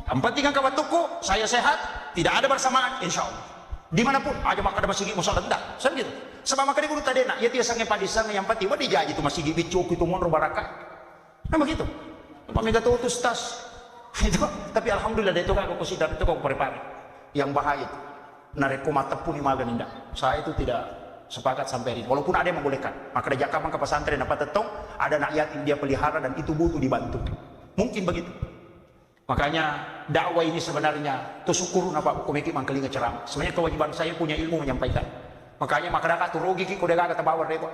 yang penting angka batuku, saya sehat, tidak ada bersamaan, insya Allah. Dimanapun, aja maka ada masih musola tidak, saya begitu. Sebab maka dia guru tadi nak, ya tiada sange padisang yang pati, wah dijaji tu masih bicuk itu mon robaraka. Nah begitu. Pamega tu tas. Itu, tapi alhamdulillah itu kan aku sidar itu kau prepare. Yang bahaya itu. Nareko mata pun imagan indah. Saya itu tidak sepakat sampai hari. Walaupun ada yang membolehkan. Maka ada jakaman ke pesantren dapat tetong, ada anak yatim dia pelihara dan itu butuh dibantu. Mungkin begitu. Makanya dakwah ini sebenarnya tusyukurun apa komiki mangkelinga ceramah. Sebenarnya kewajiban saya punya ilmu menyampaikan. Makanya makanya tu rugi ki kode kata bawar repot.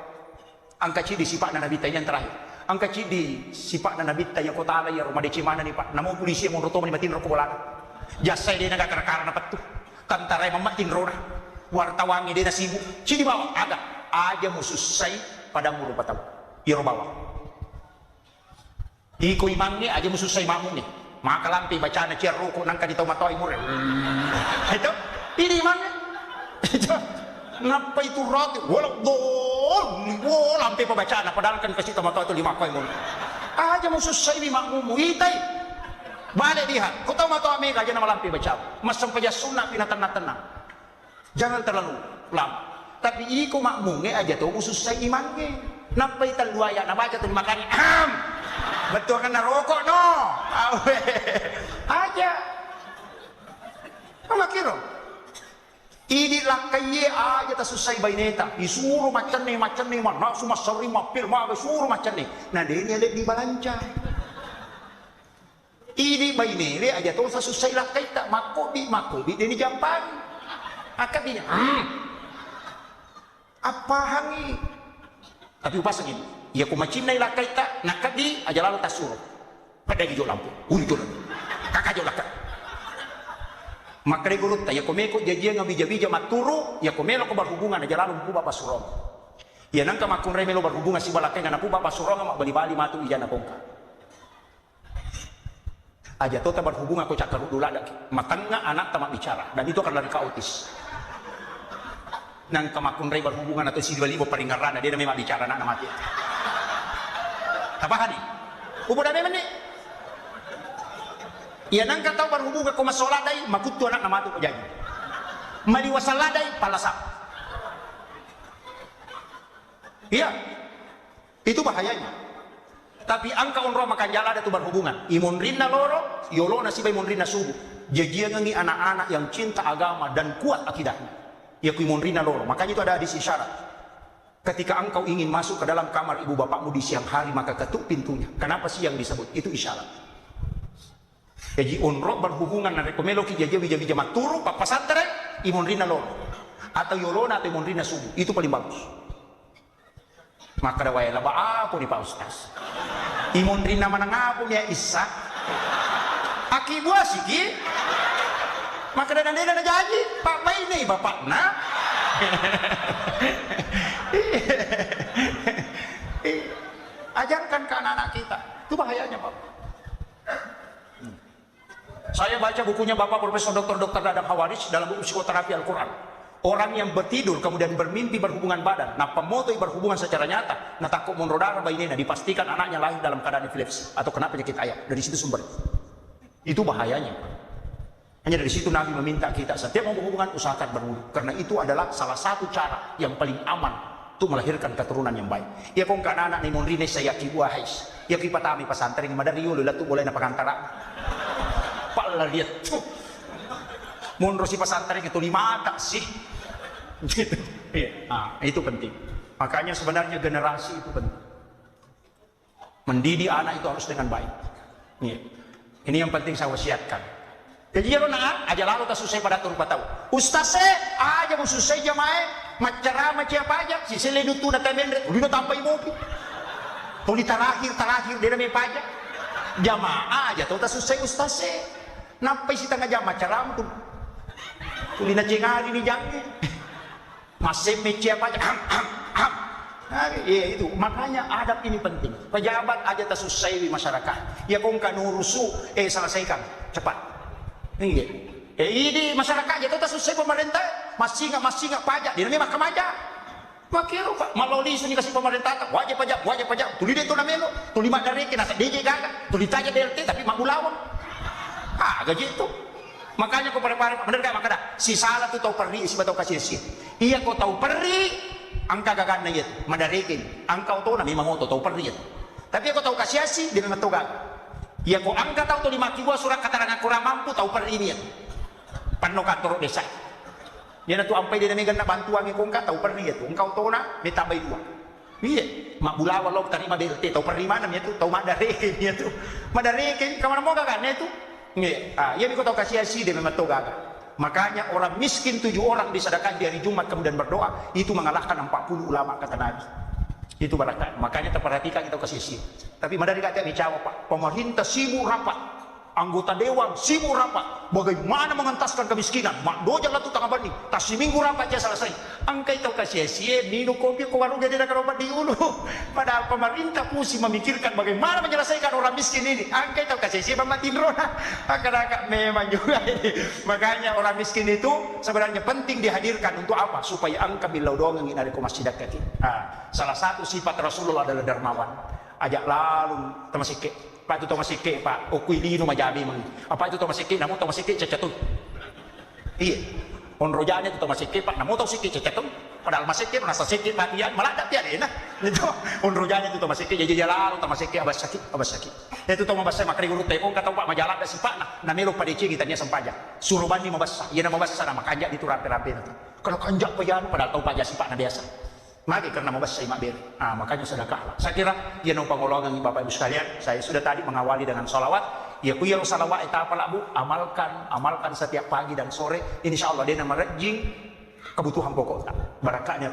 Angka cidi sifat na nabi yang terakhir. Angka cidi sifat na nabi yang kota ala ya rumah di Cimana nih Pak. Namun polisi mau roto menimatin rokok bola. Jasa dia naga kerkar na patu. Kantarai mematin rona. Wartawangi dia sibuk. Cidi bawa ada aja musuh saya pada mulu patau. Iro bawa. Iko imangnya aja musuh saya mamu nih. Maka lampi bacaan cia rokok nangka di tomatoi mure. Itu ini imangnya. Itu ngapa itu roti walau dol lampi pembacaan padahal kan kasih tomato itu 5 koin aja musuh saya 5 mumu itai balik lihat kau tahu tomato Amerika aja nama lampi baca mas sampai sunnah tenang jangan terlalu lama tapi iko makmunge aja tuh musuh saya imangnya napa itu luaya na baca tuh makanya betul kan rokok no aja apa kira ini lah kaya aja tak susah baineta disuruh macam ni mana semua sering mapil mah suruh macam ni nah dia ini ada di balanca ini bainele aja tu susah lah kaya tak makobi dia ni jampan akak dia apa hangi tapi upas gini ya ku macam ni lah kaya tak nakak di aja lalu tak suruh pada hijau lampu untul kakak jauh lakak maka dia gurut ya komeko jajia ngabija-bija maturu ya komelo ko berhubungan aja lalu ku bapak surong ya nangka makun remelo berhubungan si balakai ngana ku bapak surong mak bali-bali matu ijana pongka aja tota berhubungan ko cakar dulu ada matanga anak tamak bicara dan itu akan lari kautis nangka makun rem berhubungan atau si libo paringaran dia memang bicara anak mati apa hani ubo da memang ni ya nangka tahu berhubungan kau masoladai makutu anak nama tu jadi mali wasaladai palasap iya itu bahayanya tapi angka onro makan jala ada tu berhubungan imun rina loro yolo nasibay imun rina subuh jadi ngangi anak-anak yang cinta agama dan kuat akidahnya ya ku imun rina loro makanya itu ada hadis isyarat ketika engkau ingin masuk ke dalam kamar ibu bapakmu di siang hari maka ketuk pintunya kenapa siang disebut itu isyarat. Jadi onro berhubungan dengan rekomelo ki jaja bija maturu papa santere imun rina loro atau yolona atau imun rina subuh itu paling bagus. Maka ada waya laba apa nih Pak Ustaz? Imun rina mana ngapun ya Isa? Aki buah sih ki. Maka dan janji, Pak Bay ini bapak nak. Ajarkan ke anak-anak kita. Itu bahayanya Pak. Saya baca bukunya Bapak Profesor Dr. Dadang Hawaris dalam buku psikoterapi Al-Quran. Orang yang bertidur kemudian bermimpi berhubungan badan, nah pemotoi berhubungan secara nyata, nah takut monrodara bainena, dipastikan anaknya lahir dalam keadaan epilepsi atau kena penyakit ayam. Dari situ sumber. Itu bahayanya. Hanya dari situ Nabi meminta kita setiap mau berhubungan usahakan berwudu, karena itu adalah salah satu cara yang paling aman untuk melahirkan keturunan yang baik. Ya kong anak ni monrine saya kibuah hais. Ya kipatami pasantren madari yulu latu boleh na pagantara. Pala lihat tuh. Munro si pesantren itu 5 mata sih. Gitu. Iya. Nah, itu penting. Makanya sebenarnya generasi itu penting. Mendidik anak itu harus dengan baik. Iya. Ini yang penting saya wasiatkan. Jadi ya nak aja lalu tak susah pada turun tahu. Ustaz aja mau susah jamaah macam apa aja. Si seledu tu nak temen, udah tampai mobil. Tuli terakhir dia namanya pajak. Jamaah aja tahu tak susah ustaz. Nampai si tengah jam macam tu. Tuli na jengari ni jangan. Masih macam apa aja. Ya itu makanya adab ini penting. Pejabat aja tak susah di masyarakat. Ya kong kan urusu selesaikan cepat. Ini masyarakat aja tak susah pemerintah. Masih nggak pajak. Dia namanya mahkamah aja. Makiro pak maloli sini kasih pemerintah wajib pajak. Tuli dia tu namelo. Tuli mak dari kena DJ gagak. Tuli tanya DLT tapi mak bulawang. Gaji itu. Makanya kau para bener gak makanya si salah tu tahu perri si batau kasih si. Iya kau tahu perri angka gagan na yet madarikin. Angkau tahu na memang tahu perri yet. Tapi kau tahu kasih si dia memang tahu gag. Iya kau angka tahu tu 5 kiwa surat keterangan kurang mampu tahu perri ini yet. Pano kantor desa. Dia na tu ampai dia megan na bantuan kau angka tahu perri yet. Engkau tahu na may tambay 2. Iya, mak bulawa lo terima BLT tahu perri mana ya tu tahu madarikin ya tu. Madarikin kamar mau gagan ya tu. Ya kau tahu kasih si dia memang tahu gagah. Makanya orang miskin 7 orang disedekahkan di hari Jumat kemudian berdoa itu mengalahkan 40 ulama kata Nabi. Itu barakat. Makanya terperhatikan kita kasih si. Tapi madari kata bicara Pak, pemerintah sibuk rapat, anggota dewan sibuk rapat. Bagaimana mengentaskan kemiskinan? Mak dojang lah tu tengah bani. Tas seminggu rapat aja selesai. Angkai tahu kasih si minum kopi kau baru jadi nak obat di ulu. Padahal pemerintah pusing memikirkan bagaimana menyelesaikan orang miskin ini. Angkai tahu kasih si mematin rona. Agak memang juga ini. Makanya orang miskin itu sebenarnya penting dihadirkan untuk apa? Supaya angka bilau doang ingin ada masjid kaki. Salah satu sifat Rasulullah adalah dermawan. Ajak lalu temasike. Pak itu temasike Pak. Okuilino majabi mang. Apa itu temasike? Namun temasike cacatun. Iya. Onrojanya itu temasike Pak. Namun temasike cacatun. Padahal masike nasa sikit matian malah tak tiada nah. Itu onrojanya itu temasike jadi lalu temasike abas sakit. Itu mabasa makri guru tepong kata Pak majalah dah sipak nah melo padeci kita nya sempaja. Suruh bani mabasa. Ia nama mabasa nama kanjak itu rapi-rapi nanti. Kalau kanjak payano padahal tahu pajak sipak na biasa. Magi karena mabasa imak beri. Makanya sedekahlah. Saya kira dia nang pangolongan Bapak Ibu sekalian. Saya sudah tadi mengawali dengan salawat. Ya ku yang salawat itu apa lah Bu? Amalkan setiap pagi dan sore. Insya Allah dia nama rejing kebutuhan pokok. Barakatnya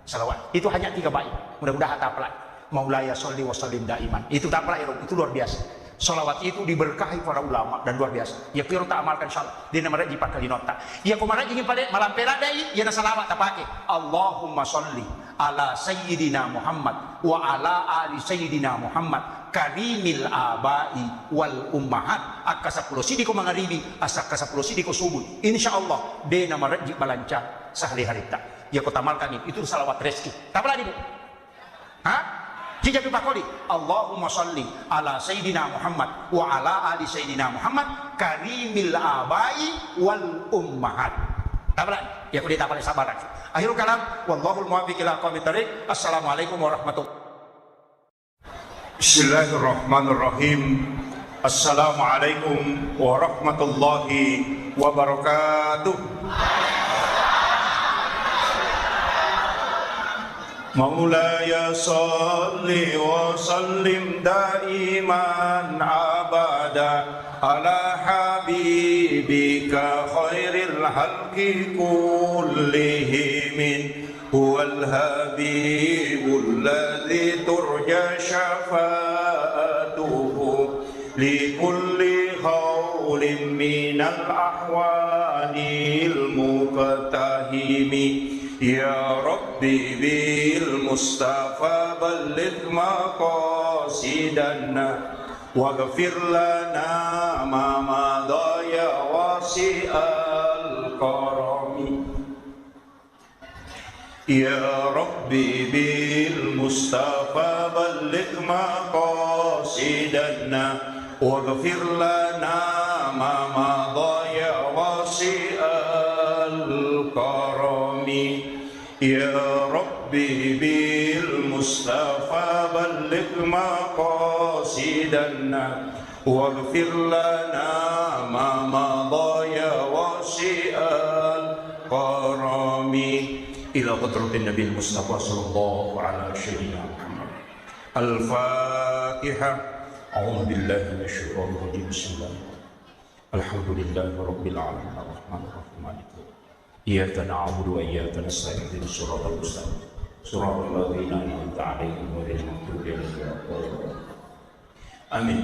salawat. Itu hanya 3 bait. Mudah-mudahan taplah. Maulaya sholli wa sallim daiman. Itu taplah itu luar biasa. Salawat itu diberkahi para ulama dan luar biasa. Ya kira tak amalkan insyaallah. Dia nama rejing pakai nota. Ya kemarin ingin pada malam peladai ya salawat tak pakai. Allahumma sholli ala sayyidina Muhammad wa ala ali sayyidina Muhammad karimil abai wal ummahat aka 10 sidiko mangaribi asaka 10 sidiko subuh insyaallah de nama rejik balancar sehari-hari tak ya kau tamalkan itu salawat rezeki tak apa lagi Bu Jika pakoli Allahumma sholli ala sayyidina Muhammad wa ala ali sayyidina Muhammad karimil abai wal ummahat tabalan ya kudu tapal sabar akhirul kalam wallahul muwaffiq ila aqwamit thariq. Assalamualaikum warahmatullahi. Bismillahirrahmanirrahim. Assalamualaikum warahmatullahi wabarakatuh. Maulaya salli wa sallim daiman abada ala habibika khairil halqi kullihim huwal habibul ladzi turja syafa'atuhu li kulli من الأحوال المقتحم يا ربي بالمصطفى بلغ مقاصدنا واغفر لنا ما مضى يا واسع الكرم يا ربي بالمصطفى بلغ مقاصدنا واغفر لنا ما مضى يا واسع الكرم يا ربي بالمصطفى بلغ مقاصدنا واغفر لنا ما مضى يا واسع الكرم إلى قدرة النبي المصطفى صلى الله على سيدنا محمد. الفاتحة. أعوذ بالله من الشيطان الرجيم. بسم الله. الحمد لله رب العالمين الرحمن الرحيم مالك يوم الدين. إياك نعبد وإياك نستعين اهدنا الصراط المستقيم صراط الذين أنعمت عليهم غير المغضوب عليهم ولا الضالين. آمين.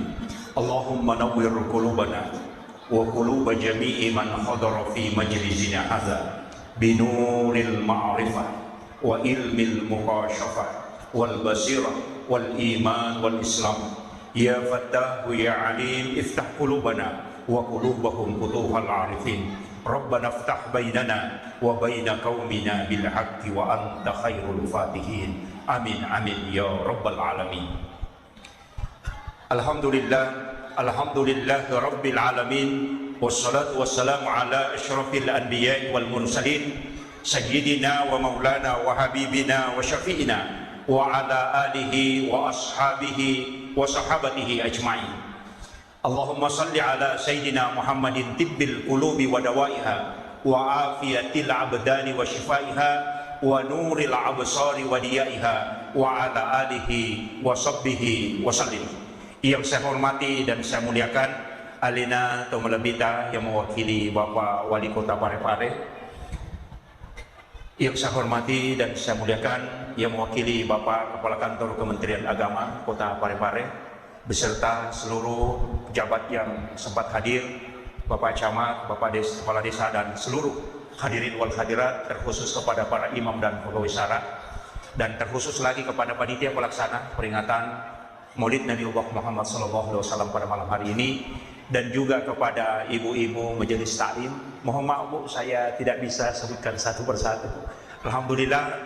اللهم نور قلوبنا وقلوب جميع من حضر في مجلسنا هذا بنور المعرفة وعلم المكاشفة والبصيرة والإيمان والإسلام يا فتاح يا عليم افتح قلوبنا وقلوبهم فتوح العارفين ربنا افتح بيننا وبين قومنا بالحق وأنت خير الفاتحين آمين آمين يا رب العالمين. الحمد لله رب العالمين والصلاة والسلام على أشرف الأنبياء والمرسلين سيدنا ومولانا وحبيبنا وشفيعنا وعلى آله وأصحابه وصحابته أجمعين. اللهم صل على سيدنا محمد طب القلوب ودوائها وعافية الأبدان وشفائها ونور الأبصار وديائها وعلى آله وصحبه وسلم. Yang saya hormati dan saya muliakan Alina Tomelebita yang mewakili Bapak Wali Kota Parepare. Yang saya hormati dan saya muliakan yang mewakili Bapak Kepala Kantor Kementerian Agama Kota Parepare beserta seluruh pejabat yang sempat hadir, Bapak Camat, Bapak Kepala Desa dan seluruh hadirin wal hadirat, terkhusus kepada para imam dan pegawai syara, dan terkhusus lagi kepada panitia pelaksana peringatan Maulid Nabi Muhammad SAW pada malam hari ini, dan juga kepada ibu-ibu majelis taklim. Mohon maaf Bu, saya tidak bisa sebutkan satu persatu. Alhamdulillah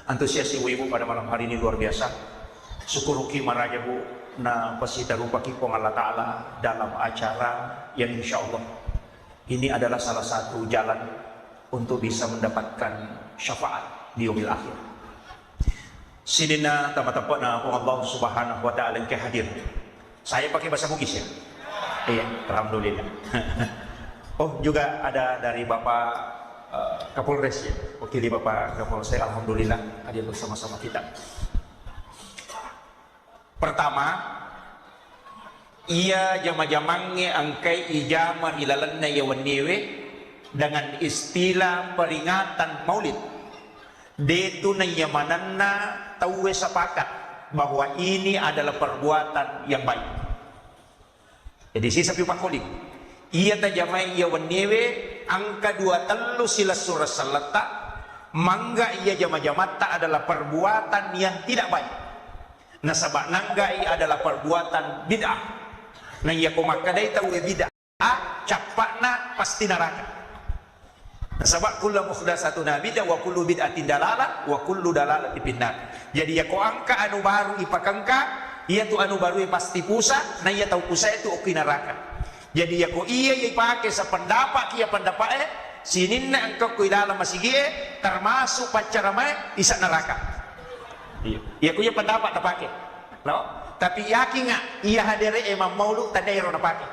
antusias ibu-ibu pada malam hari ini luar biasa. Syukuruki maraja Bu na pasita rupa kipong Allah Ta'ala dalam acara yang insya Allah ini adalah salah satu jalan untuk bisa mendapatkan syafaat di yaumil akhir. Sidina tamat-tamat na Allah Subhanahu wa Ta'ala yang hadir. Saya pakai bahasa Bugis ya? Iya, alhamdulillah. Oh, juga ada dari Bapak Kapolres ya, wakili Bapak Kapolres, alhamdulillah hadir bersama-sama kita. Pertama, ia jama-jamangnya angkai ijama ilalanna yawannewe dengan istilah peringatan Maulid. Detu na yamananna tawe sepakat bahwa ini adalah perbuatan yang baik. Jadi sisa pipa kolik. Ia tajamai ia wanewe angka 23 sila surah salata mangga ia jama-jamata adalah perbuatan yang tidak baik. Nasabak nanggai adalah perbuatan bid'ah. Nah ia komakadai tawe bid'ah capakna pasti neraka. Nasabak kullu muhdatsatun bid'ah wa kullu bid'atin dalalah wa kullu dalalatin finnar. Jadi ya ko angka anu baru ipakangka, ia tu anu baru pasti pusa, na ia tahu pusa itu oki neraka. Jadi ya ko iya ipake sa pendapat kia pendapat sininna engkau ku dalam masigie termasuk pacara mai isa neraka. Iya. Ya ko iya pendapat napake. No? Tapi yakin nga iya hadere Imam Maulud tadairo napake.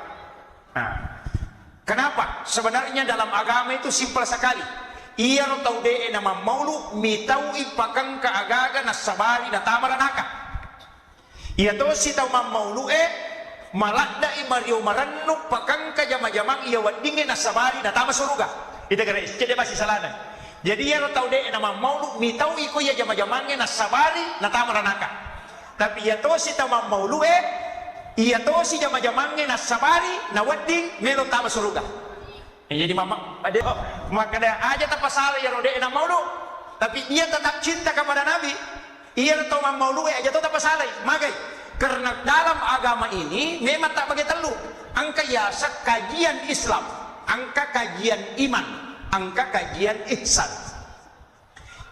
Nah. Kenapa? Sebenarnya dalam agama itu simpel sekali. Iya no tau de nama Maulud mitau ipakang ka agaga na sabari na tamara naka. Iya to si tau mam Maulud malakda imario marannu pakang ka jama-jamang iya wadinge na sabari na tama suruga. Ita gara cede masih salana. Jadi iya no tau de nama Maulud mitau iko iya jama-jamange na sabari na tamara naka. Tapi iya to si tau mam Maulud Iya to si jama-jamange na sabari na wedding melo tama suruga. Jadi mama ada maka dia aja tak pasal ya rode na maulu. Tapi ia tetap cinta kepada Nabi. Ia to maulu aja to tak pasal. Magai karena dalam agama ini memang tak bagi telu. Angka yasa kajian Islam, angka kajian iman, angka kajian ihsan.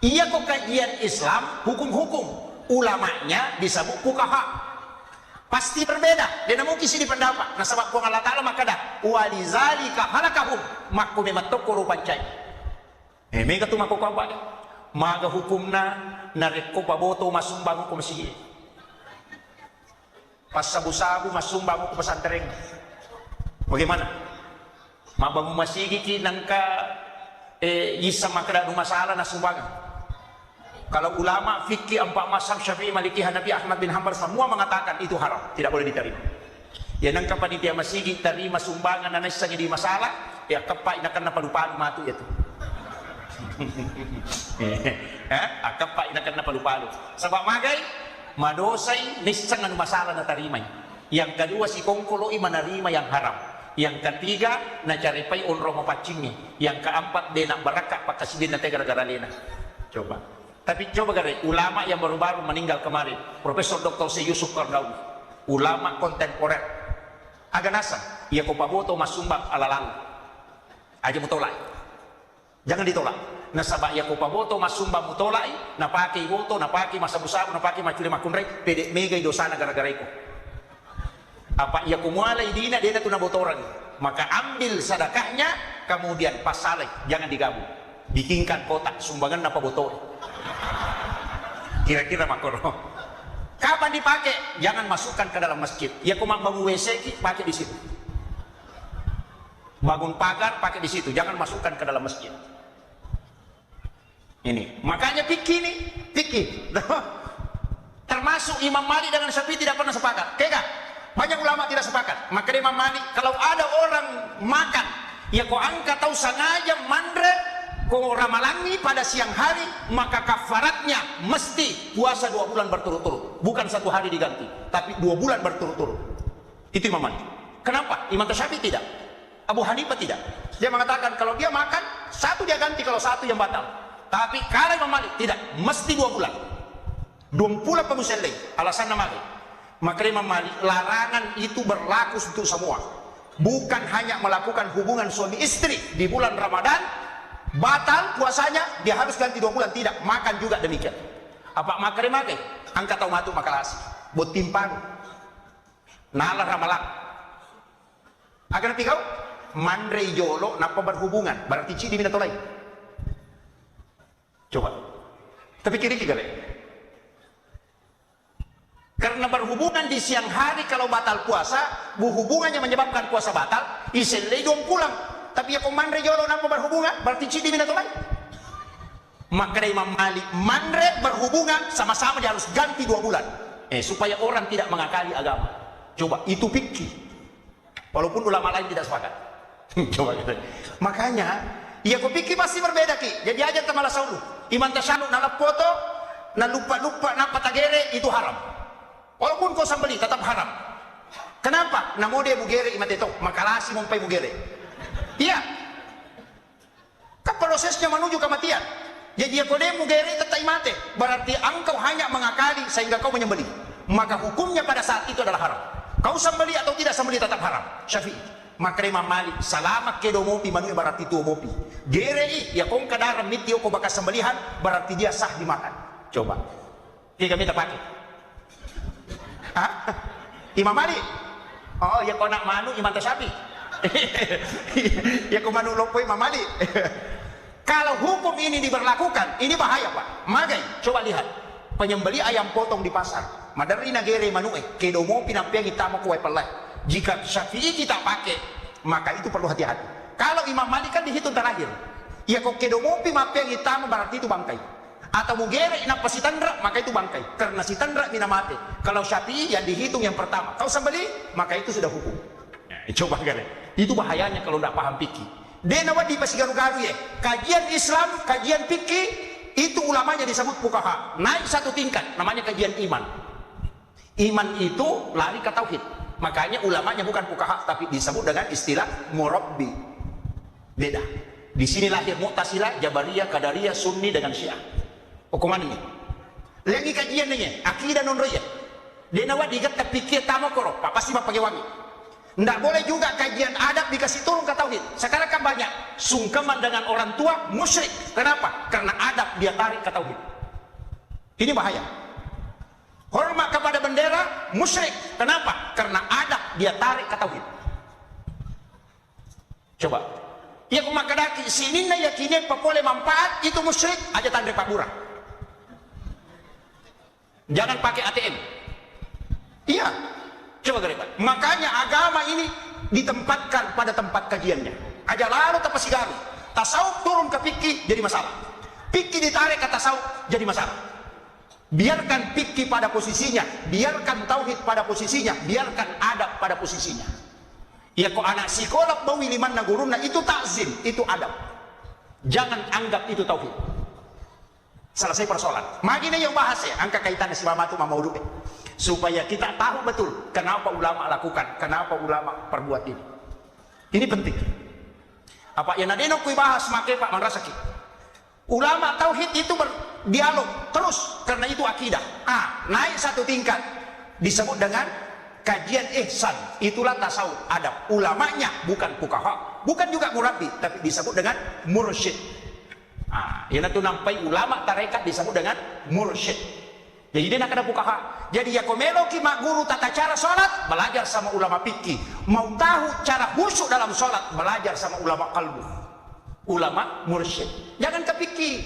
Iya kok kajian Islam hukum-hukum, ulamanya disebut fuqaha. Pasti berbeda, dia mungkin sih di pendapat. Nah sebab kau Allah Ta'ala maka dah walizalika halakahum makku memang toko rupancai. Mega tu makku kau apa? Maga hukumna nareko paboto masumbangu ko masih. Pas sabu-sabu masumbangu ko pesantren. Bagaimana? Mabangu masih ki nangka isa makada masalah na sumbangan. Kalau ulama fikih empat mazhab Syafi'i, Maliki, Hanafi, Ahmad bin Hanbal semua mengatakan itu haram, tidak boleh diterima. Ya nang panitia masjid terima sumbangan dan nasa jadi masalah, ya kepak inakan napa lupa matu itu. Kepak inakan napa lupa. Sebab magai madosai nisang anu masalah na tarimay. Yang kedua si kongkoloi menerima yang haram. Yang ketiga na caripai onro mapacingnya. Yang keempat dia nak berakak pakasih dia nanti gara-gara lena. Coba. Tapi coba gara ulama yang baru-baru meninggal kemarin, Profesor Dr. C. Yusuf Qaradawi, ulama kontemporer, agak nasa, ia kopaboto masumbang ala lalu, aja mutolai, jangan ditolak. Nasabah ia kopaboto masumbang mutolai, napaki boto, napaki masa busabu, napaki maculi makunrai, pedek mega dosana gara-gara itu. Apa ia kumualai dina dia tu nabotoran, maka ambil sedekahnya, kemudian pasalai, jangan digabung, bikinkan kotak sumbangan napa botol. Kira-kira makro. Kapan dipakai? Jangan masukkan ke dalam masjid. Ya kau bangun WC pakai di situ. Bangun pagar pakai di situ. Jangan masukkan ke dalam masjid. Ini. Makanya fikih nih, fikih. Termasuk Imam Malik dengan Syafi'i tidak pernah sepakat. Kega? Banyak ulama tidak sepakat. Maka Imam Malik kalau ada orang makan, ya kau angkat tahu sengaja mandre kau ramalangi pada siang hari, maka kafaratnya mesti puasa 2 bulan berturut-turut. Bukan 1 hari diganti, tapi 2 bulan berturut-turut. Itu Imam Malik. Kenapa? Imam Syafi'i tidak. Abu Hanifah tidak. Dia mengatakan kalau dia makan, 1 dia ganti, kalau 1 yang batal. Tapi kalau Imam Malik tidak, mesti 2 bulan. 2 bulan pemuselai. Alasan nama dia. Maka Imam Malik, larangan itu berlaku untuk semua. Bukan hanya melakukan hubungan suami istri di bulan Ramadan, batal puasanya, dia harus ganti 2 bulan. Tidak, makan juga demikian. Apa makai? Angkat tau matu makalasi buat timpang nalar ramalan agar pikau mandre jolo napa berhubungan berarti cidi minat lain. Coba tapi kiri kira karena berhubungan di siang hari kalau batal puasa, berhubungannya menyebabkan puasa batal, iselai dong pulang. Tapi ya mandre jolo napa berhubungan berarti cidi minat lain. Maka Imam Malik mandre berhubungan sama-sama dia harus ganti 2 bulan. Supaya orang tidak mengakali agama. Coba itu fikih. Walaupun ulama lain tidak sepakat. Coba gitu. Makanya ya kau pikir pasti berbeda ki. Jadi aja temala saulu. Iman tasanu nalap foto, na lupa napa tagere itu haram. Walaupun kau sambeli tetap haram. Kenapa? Namo dia mugere imat itu makalasi mompai mugere. Iya. Kan prosesnya menuju kematian. Jadi ya kau dia mugere tetap mati. Berarti engkau hanya mengakali sehingga kau menyembeli. Maka hukumnya pada saat itu adalah haram. Kau sembeli atau tidak sembeli tetap haram. Syafi'i. Maka Imam Malik salamat kedo mopi manu berarti tu mopi. Gerei ya kau kadar mitio kau bakas sembelihan berarti dia sah dimakan. Coba. Kita minta pakai. Imam Malik. Oh ya kau nak manu Imam Syafi'i. Ya kau manu lopo Imam Malik. Kalau hukum ini diberlakukan, ini bahaya Pak. Magai, coba lihat. Penyembeli ayam potong di pasar. Madari nagere manue, kedo mo pinampiang itamo kuwai pelai. Jika Syafi'i kita pakai, maka itu perlu hati-hati. Kalau Imam Malik kan dihitung terakhir. Ya kok kedo mo pinampiang itamo berarti itu bangkai. Atau mugere inapa si tandra, maka itu bangkai. Karena si tandra minamate. Kalau Syafi'i yang dihitung yang pertama. Kau sembeli, maka itu sudah hukum. Coba kalian. Itu bahayanya kalau tidak paham fikih. Dia nawadi pasti garu-garu ya. Kajian Islam, kajian fikih itu ulamanya disebut fuqaha. Naik 1 tingkat, namanya kajian iman. Iman itu lari ke tauhid. Makanya ulamanya bukan fuqaha, tapi disebut dengan istilah murabbi. Beda. Di sini lahir Mu'tazilah, Jabariyah, Qadariyah, Sunni dengan Syiah. Hukuman ini. Lagi kajian ini, akidah non raya. Dia nawat digat terpikir tamu koro, pasti pakai wangi. Nggak boleh juga kajian adab dikasih turun ke tauhid. Sekarang kan banyak sungkeman dengan orang tua musyrik. Kenapa? Karena adab dia tarik ke tauhid. Ini bahaya. Hormat kepada bendera musyrik. Kenapa? Karena adab dia tarik ke tauhid. Coba. Ya kumakadaki sini na yakini papole manfaat itu musyrik aja tanda Pak Burah. Jangan pakai ATM. Iya. Coba gerebat. Makanya agama ini ditempatkan pada tempat kajiannya. Aja lalu tapasi garu. Tasawuf turun ke fikih jadi masalah. Fikih ditarik ke tasawuf jadi masalah. Biarkan fikih pada posisinya, biarkan tauhid pada posisinya, biarkan adab pada posisinya. Ya kok anak psikolog bawi liman naguruna itu takzim, itu adab. Jangan anggap itu tauhid. Selesai persoalan. Magina yang bahas ya, angka kaitannya si mama itu mau dulu. Supaya kita tahu betul kenapa ulama lakukan, kenapa ulama perbuat ini. Ini penting. Apa yang nadeno kui bahas make Pak Manrasaki. Ulama tauhid itu berdialog terus karena itu akidah. Naik satu tingkat disebut dengan kajian ihsan. Itulah tasawuf, adab. Ulamanya bukan fuqaha, bukan juga murabbi, tapi disebut dengan mursyid. Yang itu nampai ulama tarekat disebut dengan mursyid. Jadi dia nak ada fuqaha. Jadi ya komelo ki mak guru tata cara sholat, belajar sama ulama fikih. Mau tahu cara khusyuk dalam sholat, belajar sama ulama qalbu. Ulama mursyid. Jangan kepikir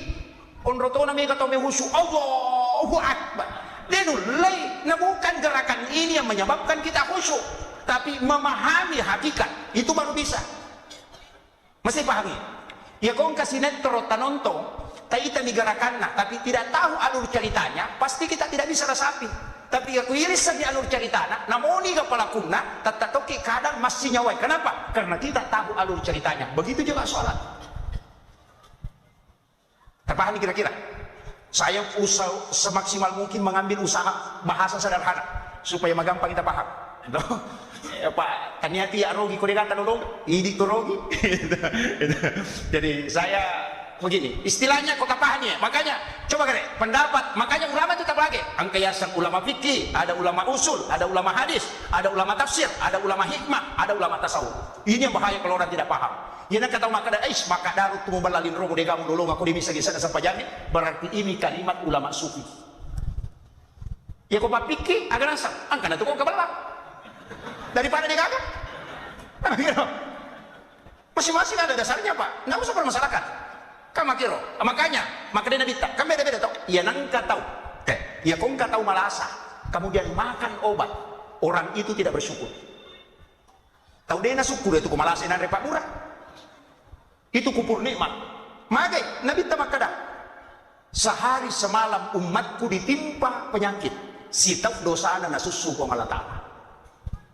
onroto nami kata me khusyuk Allahu akbar. Denulai, nah bukan gerakan ini yang menyebabkan kita khusyuk, tapi memahami hakikat itu baru bisa. Mesti pahami. Ya kau kasih netro tanonto, taita gerakan tapi tidak tahu alur ceritanya, pasti kita tidak bisa resapi. Tapi aku iris saja alur ceritanya, namun ini kepalakunna, tatatoki kadang masih nyawai. Kenapa? Karena kita tahu alur ceritanya. Begitu juga sholat. Terpahami kira-kira? Saya usaha semaksimal mungkin mengambil usaha bahasa sederhana supaya magampang kita paham. Pak, ternyata ya rogi kau dikata dong, ini tuh rogi. Jadi saya begini, istilahnya kau pahami. Makanya coba kare pendapat. Makanya ulama tetap lagi. Angkayasan ulama fikih, ada ulama usul, ada ulama hadis, ada ulama tafsir, ada ulama hikmah, ada ulama tasawuf. Ini yang bahaya kalau orang tidak paham. Yana kata maka maka darut tu balalin rogo de gamu dulu aku dimisa gesana sampai jani berarti ini kalimat ulama sufi. Ya kau pikir agak nasab, angkana tu kau kebelah daripada dia gagak. Masing-masing ada dasarnya Pak, nggak usah permasalahkan. Kamu kira, makanya maka dia nabita, kamu beda-beda tau. Ya nangka tahu, ya kau nggak tahu malasa, kemudian makan obat, orang itu tidak bersyukur. Tahu dia na syukur itu kau malasa dan repak murah. Itu kupur nikmat. Magai Nabi tamakada. Sehari semalam umatku ditimpa penyakit. Sitau dosa na nasusu ko Allah Ta'ala.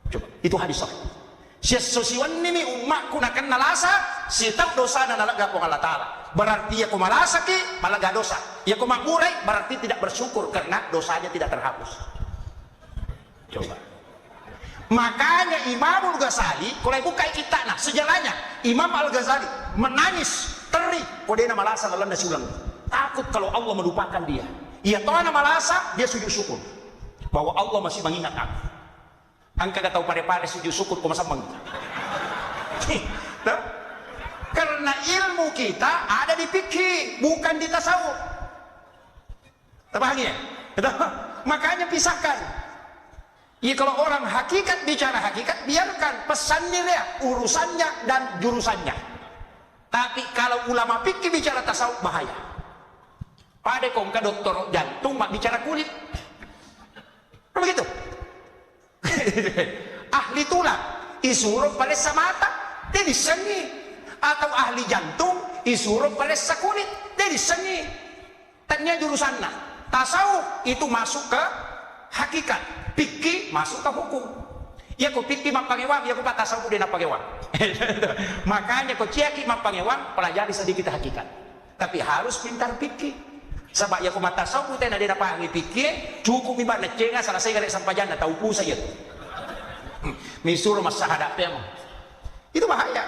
Coba, itu hadis sahih. Sesiwan nimi umatku nakan nalasa, sitau dosa na nalaga ko Allah Ta'ala. Berarti ya ko malasa ki, malaga dosa. Ya ko makurai, berarti tidak bersyukur karena dosanya tidak terhapus. Coba. Makanya Imam Al-Ghazali kalau buka kita nah sejarahnya Imam Al-Ghazali menangis terik kodena malasa lalanda ulang takut kalau Allah melupakan dia. Ia tahu nama malasa dia sujud syukur bahwa Allah masih mengingat aku. Angka gak tahu pare-pare sujud syukur kok masa mengingat. Karena ilmu kita ada di fikih bukan di tasawuf. Terpahami ya? Makanya pisahkan. Ya kalau orang hakikat bicara hakikat, biarkan pesannya dia, urusannya dan jurusannya. Tapi kalau ulama fikih bicara tasawuf bahaya. Pada kongka dokter jantung mak bicara kulit. Begitu. Ahli tulang isuruh pada mata, dia disengi. Atau ahli jantung isuruh pada kulit, dia disengi. Tanya jurusannya. Tasawuf itu masuk ke hakikat. Fikih masuk ke hukum. Ya kau fikih mapangewang, ya kau patah tasawuf dia napangewang. Makanya kau ciaki mapangewang, pelajari sedikit hakikat. Tapi harus pintar fikih. Sebab ya kau mata tasawuf dia napangi fikih, cukup ibarat cenga selesai garek sampai jana tahu pu saja. Misur mas sahada pemo. Itu bahaya.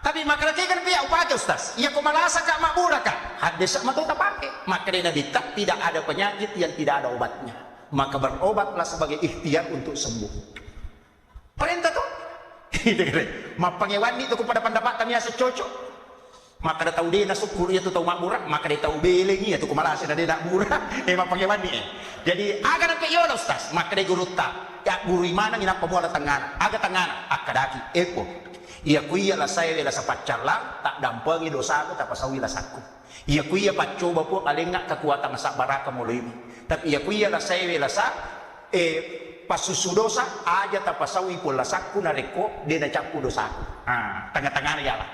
Tapi makrati kan pia upake Ustaz. Ia kumalasa kak makbura kak. Hadis matu tapake. Maka di Nabi tak tidak ada penyakit yang tidak ada obatnya. Maka berobatlah sebagai ikhtiar untuk sembuh. Perintah tuh. Mapangewan itu kepada pendapat kami asa cocok. Maka dia tahu dia nasuk guru itu tahu makbura. Maka dia tahu belengi itu kumalasa dia nak murah. Mapangewan ni. Jadi agar nak yola Ustaz. Maka dia guru tak. Ya guru imana nginap pemuala tangan. Aga tangan. Akadaki. Eko. Ia kuia lah saya bela sapat calang tak dampengi dosa aku tak pasawi lah saku. Ia kuia pacoba po alengak kekuatan sak baraka mulimi. Tapi ia kuia lah saya bela sa pasusu dosa aja tak pasawi pula saku nareko dia nak capu dosa aku. Tengah-tengah ya lah.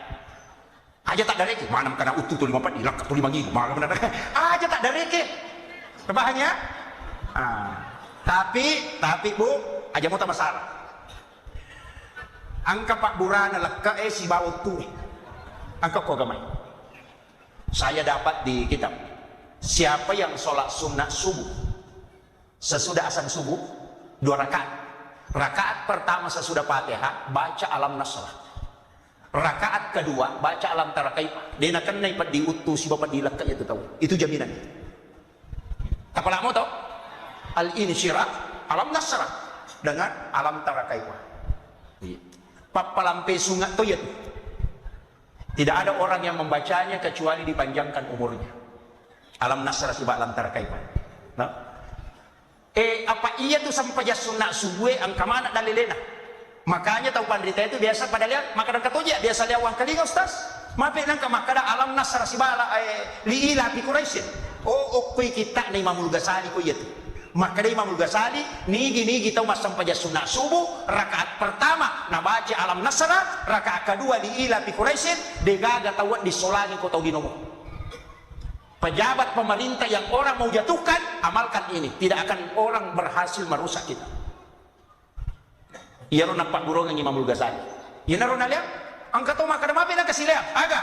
Aja tak dareke mana kena utuh tu 54 hilak tu 5 giga mana benar. Aja tak dareke. Terbahanya. Tapi Bu, aja mau tak masalah. Angka Pak Burana lekka si bawah tu. Angka kau gamai. Saya dapat di kitab. Siapa yang sholat sunat subuh sesudah azan subuh 2 rakaat. Rakaat pertama sesudah Fatihah baca alam nasrah. Rakaat kedua baca alam tarakaib. Dia nak kena ipat diutus si bapak dilekka itu tahu. Itu jaminan. Apa lama tahu? Al-insyirah alam nasrah dengan alam tarakaib. Papalampe sungat tu ya. Tidak ada orang yang membacanya kecuali dipanjangkan umurnya. Alam nasrah sibak lantar kaipan. Nah. Apa iya tu sampai jas sunat subuh angka mana dalilena. Makanya tahu pandrita itu biasa pada lihat makanan katoja biasa lihat wang kali Ustaz. Mape nang kamakada alam nasrah sibala liila bi Quraisy. Okui kita ni Imam Ghazali ko itu. Maka dari Imam Ghazali nigi tahu mas sampai sunat subuh rakaat pertama nah baca alam nasrah rakaat kedua di ila fi Quraisy degaga tahu di solani ko tahu di nomor. Pejabat pemerintah yang orang mau jatuhkan amalkan ini tidak akan orang berhasil merusak kita. Iya ro nampak burung Imam Ghazali. Iya naro nalia angka to maka mape na kasilia aga.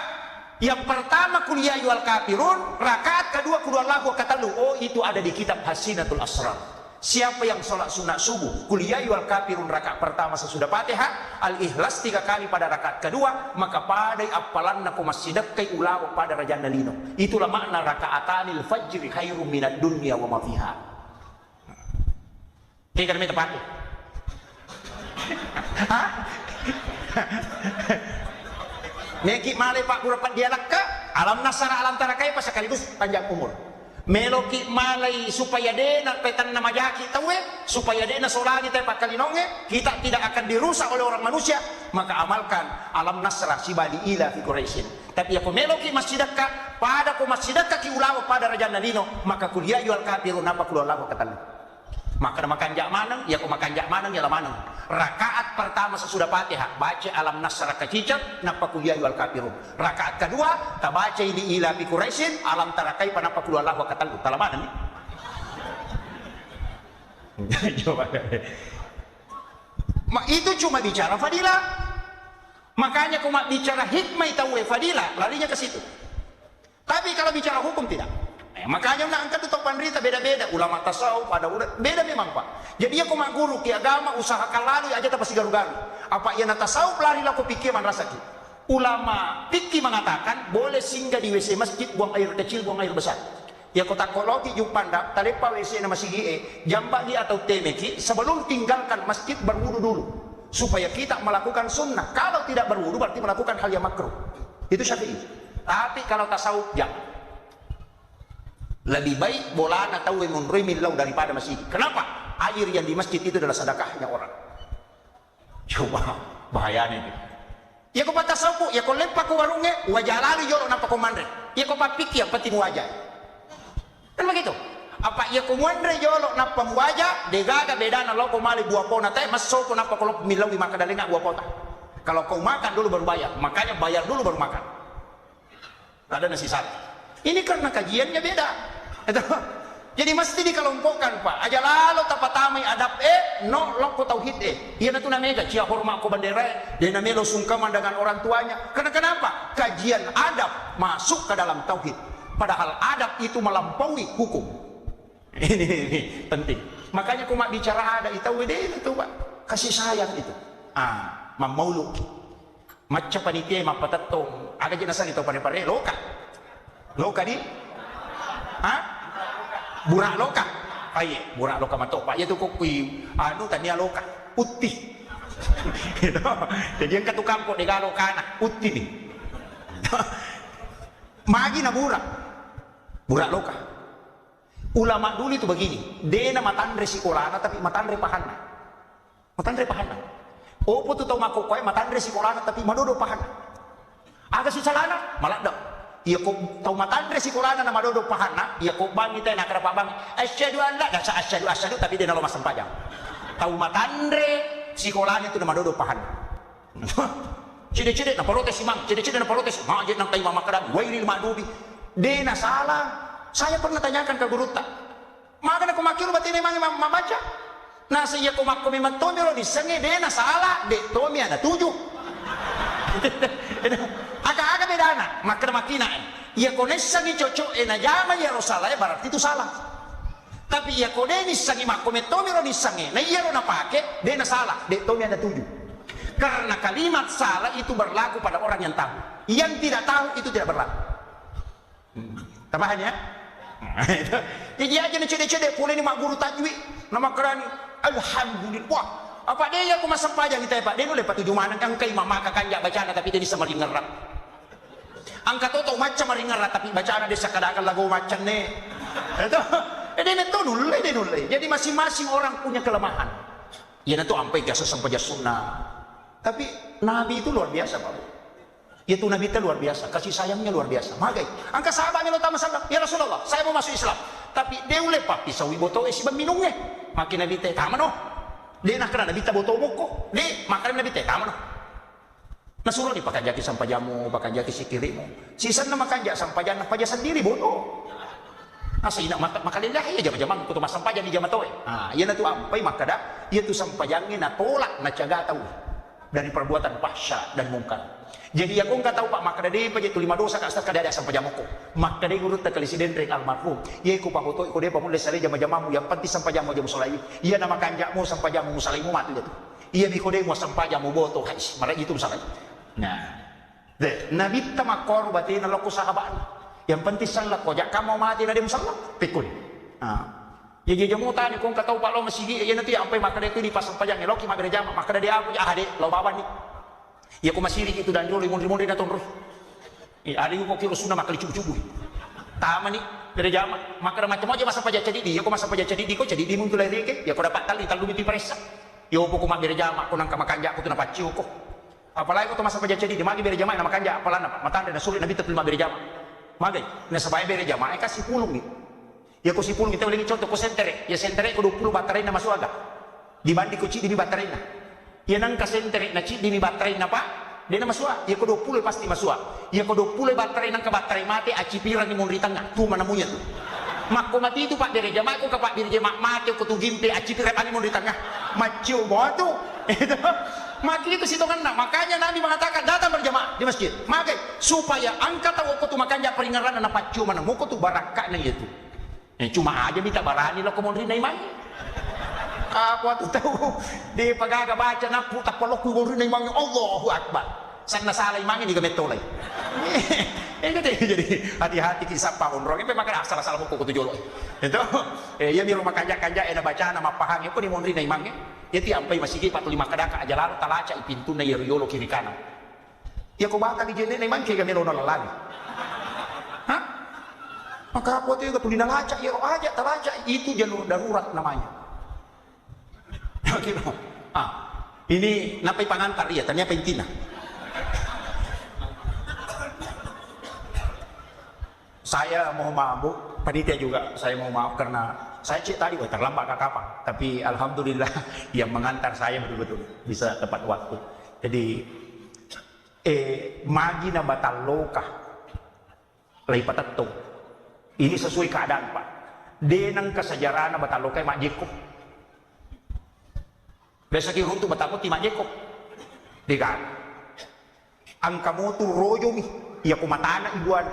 Yang pertama kuliah yual kafirun, rakaat kedua kuliah lahu katalu. Oh itu ada di kitab Hasinatul Asrar. Siapa yang sholat sunat subuh, kuliah yual kafirun rakaat pertama sesudah Fatihah, al-ikhlas 3 kali pada rakaat kedua, maka padai apalan naku masjidak kay ulawa pada raja nalino. Itulah makna rakaatanil fajri khairum minad dunya wa ma fiha. Kaya kami tepat. Hah? Meki malay Pak Burapan dia lakka alam nasara alam tarakai pas sekaligus panjang umur. Meloki malay supaya dia nak petan nama jaki tahu supaya dia nak solani tepat kali nonge kita tidak akan dirusak oleh orang manusia maka amalkan alam nasra sibali ila fi Quraisyin. Tapi aku meloki masjidaka pada ku masjidaka ki ulawa pada raja nalino maka kuliah yual kafirun apa kuliah lagu katalu. Maka makan jak manang ya ku makan jak manang ya lah manang. Rakaat pertama sesudah Fatihah baca alam nasra kecicap napa kuliah wal kafirun. Rakaat kedua ta baca ini ila bi Quraisyin alam tarakai panapa kuliah lahu katalu. Talaman ni. Coba. Itu cuma bicara fadilah. Makanya ku bicara hikmah tahu fadilah larinya ke situ. Tapi kalau bicara hukum tidak. Makanya nak angkat itu pandrita beda-beda ulama tasawuf ada beda memang Pak. Jadi aku mak guru ki agama usahakan lalu aja tak pasti garu-garu. Apa ia nak tasawuf lari laku pikir man rasa ki. Ulama fikih mengatakan boleh singgah di WC masjid buang air kecil buang air besar. Ya kota kologi jupanda talepa WC nama sigie jambagi atau temeki sebelum tinggalkan masjid berwudu dulu supaya kita melakukan sunnah. Kalau tidak berwudu berarti melakukan hal yang makruh. Itu Syafi'i. Tapi kalau tasawuf jangan. Lebih baik bola atau menurui milau daripada masjid. Kenapa? Air yang di masjid itu adalah sedekahnya orang. Coba bahayanya itu. Ya kau patah sapu, ya kau lempak ke warungnya, wajah lalu jolok nampak kau mandre. Ya kau papik yang penting wajah. Kan begitu? Apa ya kau mandre jolok nampak wajah, degaga bedana lo kau mali buah pona teh, masuk kau nampak kalau milau di makan dalengak buah pota. Kalau kau makan dulu baru bayar, makanya bayar dulu baru makan. Ada nasi salah. Ini karena kajiannya beda. Jadi mesti dikelompokkan Pak. Aja lalu tapatamai adab no loko tauhid Ia na tuna mega cia hormat ko bandera, dia namelo sungkaman dengan orang tuanya. Karena kenapa? Kajian adab masuk ke dalam tauhid. Padahal adab itu melampaui hukum. Ini penting. Makanya aku mak bicara ada tauhid itu Pak. kasih sayang itu. Mamaulu. Macam panitia mapatatong. Aga jinasan ito pare-pare loka. Loka di? Burak loka. Ay, burak loka matopa. Itu kok tania loka. Putih. Gitu. Jadi yang katukang ko di galokana, putih nih. Magi na burak loka. Ulama dulu itu begini, dia matandre sikolana tapi matandre pahana. Matandre pahana. Opo tu tau makokoy matandre sikolana tapi madodo pahana. Aga si salana malada. Iya ko tau matandre sikolana na madodo pahana, iya ko bangi tayo nakarapa bangi. Asyhadu an la ilaha asyhadu tapi dia nalo masampajang. Tau matandre sikolana itu na madodo pahana. Cide-cide na protes imam, cide-cide na protes. Majid nang tayo mamakadang, wairil madubi. Dia na salah. Saya pernah tanyakan ke guru tak, maka aku makiru batin emang membaca. Nah saya aku makku memang tomi lo disengi dena salah, dek tomi ada 7. Agak-agak beda anak, maka makina. Ya konesangi cocok ena jama ya salah ya berarti itu salah. Tapi ya kodeni sangi makku tomi lo disengi, nah iya lo napake dena salah, dek tomi ada 7. Karena kalimat salah itu berlaku pada orang yang tahu. Yang tidak tahu itu tidak berlaku. Tambahan ya. Jadi aja nih cedek-cedek boleh nih mak guru tajwid nama kerani alhamdulillah. Wah, apa dia aku masang pajang kita ya Pak? Dia boleh Pak 7 mana kan kai mama kakak jak bacaan tapi dia bisa meringerat. Angkat toto macam meringerat tapi bacaan dia sekadakan lagu macam nih. Itu dia nulai. Jadi masing-masing orang punya kelemahan. Ya itu sampai jasa sampai sunnah. Tapi Nabi itu luar biasa Pak. Itu Nabi itu luar biasa, kasih sayangnya luar biasa. Magai, angka sahabatnya lo tahu masalah. Ya Rasulullah, saya mau masuk Islam. Tapi dia uleh papi sawi boto esi minumnya. Makin Nabi teh taman no. Dia nak kena Nabi teh boto moko. Dia makan Nabi teh taman no. Nasuruh ni pakai jaki sampai jamu, pakai jaki sikirimu. Sisa na makan jak sampai jamu, pakai sendiri boto. Asa ina makan dia ya jam-jam kutu mas sampai jadi jam toy. Iya na tu ampai makada, iya tu sampai jangan na tolak na caga tahu dari perbuatan fahsya dan mungkar. Jadi aku nggak tahu Pak maka dia pajak tu 5 dosa kat astas kada ada sampai jamoko. Maka dia urut tak presiden rek almarhum. Ia ku pahoto ku dia pamule sale jam-jamamu yang penting sampai jamu jam solai. Ia nama kanjakmu sampai jamu musalimu matu jatuh. Ia bi kode mu sampai jamu boto hais. Mara itu salai. Nah. Nabi tamakor batin loko sahabat. Yang penting salat ko jak kamu mati na dia musalla. Pikun. Ya jamu tani ku nggak tahu Pak lo masih ia nanti sampai maka dia tu di pas sampai jamu loki mak berjama maka dia aku ya ade lo bawa ni. Ya aku masih itu dan dulu limun-limun dia terus. Ada yang kok kira sunnah makali cubu-cubu. Tama nih dari jama maka macam aja masa pajak jadi dia. Aku masa pajak jadi dia kok jadi dia muncul lagi ke. Ya aku dapat tali di peresa. Ya aku mak dari jama aku nang kamakanjak aku tu dapat ciu kok. Apalagi aku masa pajak jadi dia magi dari jama nama kanjak apalan apa matanda dan sulit nabi terima dari jama. Magi nah sebaya dari jama kasih pulung nih. Ya aku si pulung kita boleh contoh ku sentere. Ya sentere ku 20 baterai na masuk agak. Dibanding ku di baterai na. Ya nang kasenterik na ci dini baterai na Pak dia na masua ya ko 20 pasti masua ya ko 20 baterai nang ka baterai mati aci pirang ni mun ritanga tu mana munya tu makko mati itu Pak dari jama ko ka Pak dari jama mati ko tu gimpe aci pirang ani mun ritanga macio botu itu maki itu situ kan makanya Nabi mengatakan datang berjamaah di masjid makai supaya angkat tahu ko tu makanya peringatan na pacu mana mo ko tu baraka na itu cuma aja minta barani lo ko mun rinai mani aku tahu di pagaga baca napu tak pelok kuburin yang mangi Allahu Akbar sana salah mangi di gametolai ini jadi hati-hati kisah pahun roh ini makan asal-asal buku kutu jolo itu ya biar makanja-kanja ena baca nama pahang itu di mondri nai mangi ya ti ampai masih ki 45 kadaka aja lalu talaca pintu na yolo kiri kanan ya ko baka di jene nai mangi gamelo na lalani hah maka aku tuh tulina laca ya aja talaca itu jalur darurat namanya. Ini napai pangantar ya, tanya apa intina? Saya mau maaf Bu, panitia juga saya mau maaf karena saya cek tadi terlambat ke kapal, tapi alhamdulillah yang mengantar saya betul-betul bisa tepat waktu. Jadi magi na bataloka lay patatto. Ini sesuai keadaan Pak. Denang kesejarahan na bataloka mak jekop. Besok kirun tu batakot ti majekop. Digan. Ang kamotu rojo mi. Iya kumatana ibuan.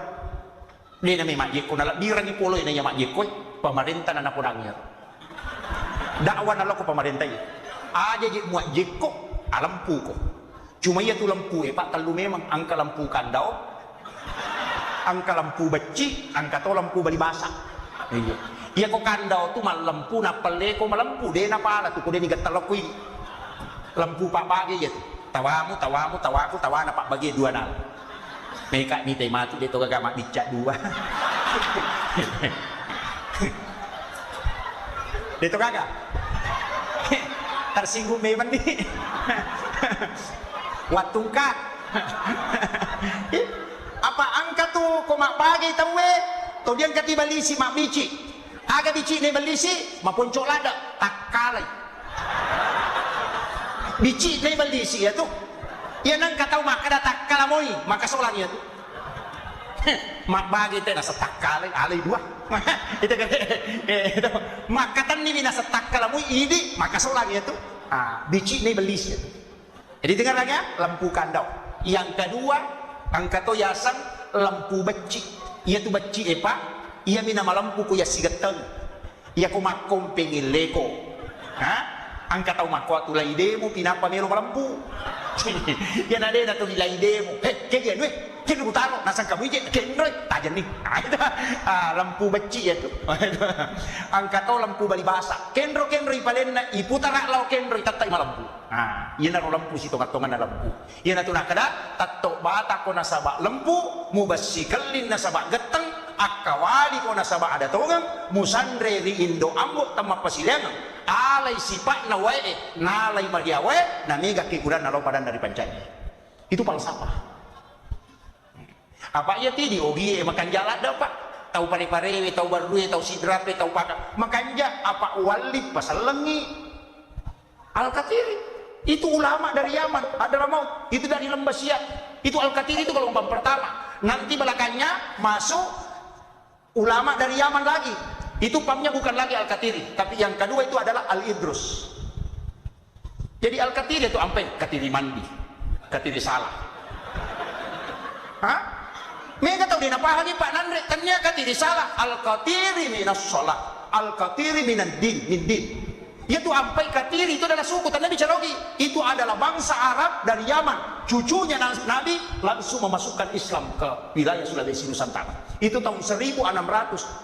Di na may majekop na birang ipuloy na iya majekop. Pemerintah na napunangir. Dakwa na loko pemerintah iya. aja je muat jekok lampu ko. Cuma ia tu lampu pak terlalu memang angka lampu kandau, angka lampu beci, angka tu lampu bali basah. Iya. Ia ko kandau tu mal lampu na pale ko malampu de na pala tu ko de ni gatalokui. Lampu pak bagi je. Tawamu tawaku tawana pak bagi dua nal. Mereka ni mati dia tu kagak mak dicak dua. Dia tu kagak. Tersinggung memang nih. Watungkat. Apa angka tu ko mak pagi tawe to dia kati balisi mak bici aga bici ne balisi maponcok lada takalai bici ne balisi ya tu ya nang katau mak kada takalamoi maka solang ya tu mak bagi teh nasa takalai alai dua itu kan itu maka tan ni nasa takalamoi ini maka solang ya tu bici ne balisi ya tu. Jadi dengar lagi ya, lampu kandau. Yang kedua, angka to yasan lampu beci. Ia tu beci pak. Ia mina lampu ku ya sigateng. Ia ku makom pengileko. Angka tau makwa tu lai demo pinapa melo lampu. Ia nade na tu lai demo. Kaya we, kaya butaro nasang kamu je kendroy tajan nih. Lampu beci ya tu. Angka to lampu bali basa. Kendro ipalen na iputara lau kendro tatai malampu. Ia naruh lampu si tongat-tongan na lampu. Ia na tu nakada tato bata ko nasaba lampu mubasikalin nasaba geteng akawali ko nasaba ada tongang musandre ri indo ambo tama pasilengan alai sipak na wae nalai maria wae na mega kikuran na padan dari pancai. Itu falsafah. Apa ia tidi ogi makan jalan dapat tahu pare-parewe tahu barue tahu sidrape tahu pakak makanja apa wali pasal lengi Al-Katiri itu ulama dari Yaman Hadramaut itu dari Lembah Siak itu Al-Katiri itu gelombang pertama nanti belakangnya masuk ulama dari Yaman lagi itu pamnya bukan lagi Al-Katiri tapi yang kedua itu adalah Al-Idrus. Jadi Al-Katiri itu ampe Katiri mandi Katiri salah mereka tahu dia apa lagi Pak Nandre ternyata Katiri salah Al-Katiri minas sholat Al-Katiri minan din min din. Itu ampai Katiri itu adalah suku Nabi Carogi itu adalah bangsa Arab dari Yaman cucunya Nabi langsung memasukkan Islam ke wilayah Sulawesi Nusantara itu tahun 1600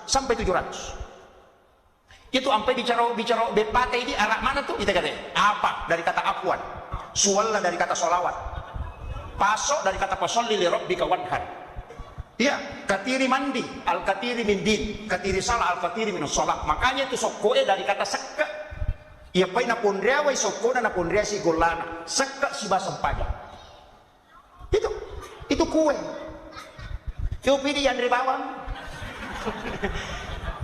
sampai 700 itu ampai bicara bepate ini arah mana tuh kita kata apa dari kata afwan suwalla dari kata solawat pasok dari kata pasolli li rabbika wanhar. Iya, Katiri mandi Al-Katiri min din Katiri salah Al-Katiri min sholat makanya itu sokoe dari kata sekka. Ia pai na pondrea wai sokona na pondrea si golana sekak si basam paja itu kue coba di yang dari bawang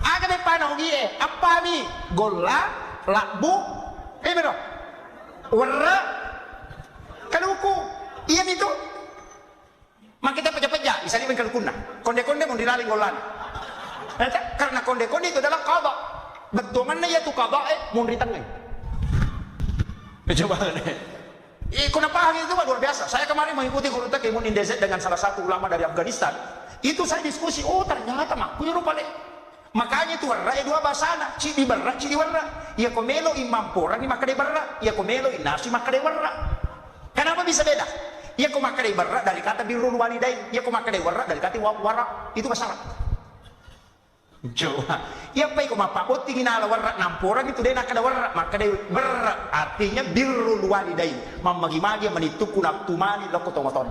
aga be panau gie apa nih gola lakbu bero warna kaluku iya itu mak kita peja-peja isali ben kalukuna konde-konde mau dilaling golana karena konde-konde itu adalah qada betumannya ya tuh qada mau ditengah coba kenapa hal itu luar biasa. Saya kemarin mengikuti Khurutake Imun Indezet dengan salah satu ulama dari Afghanistan itu saya diskusi ternyata makanya rupa le makanya itu warna dua basana cidi barra cidi warna ya komelo imam porang ni makade barra ya komelo inasi makade warna kenapa bisa beda ya ko makade barra dari kata birrul walidain ya ko makade warna dari kata wara itu masalah. Coba, ya pai ko mapapot tingin ala warra namporan itu dena kada warra maka de berra artinya birrul walidain mamagi-magi menituku naptumani loko tomaton.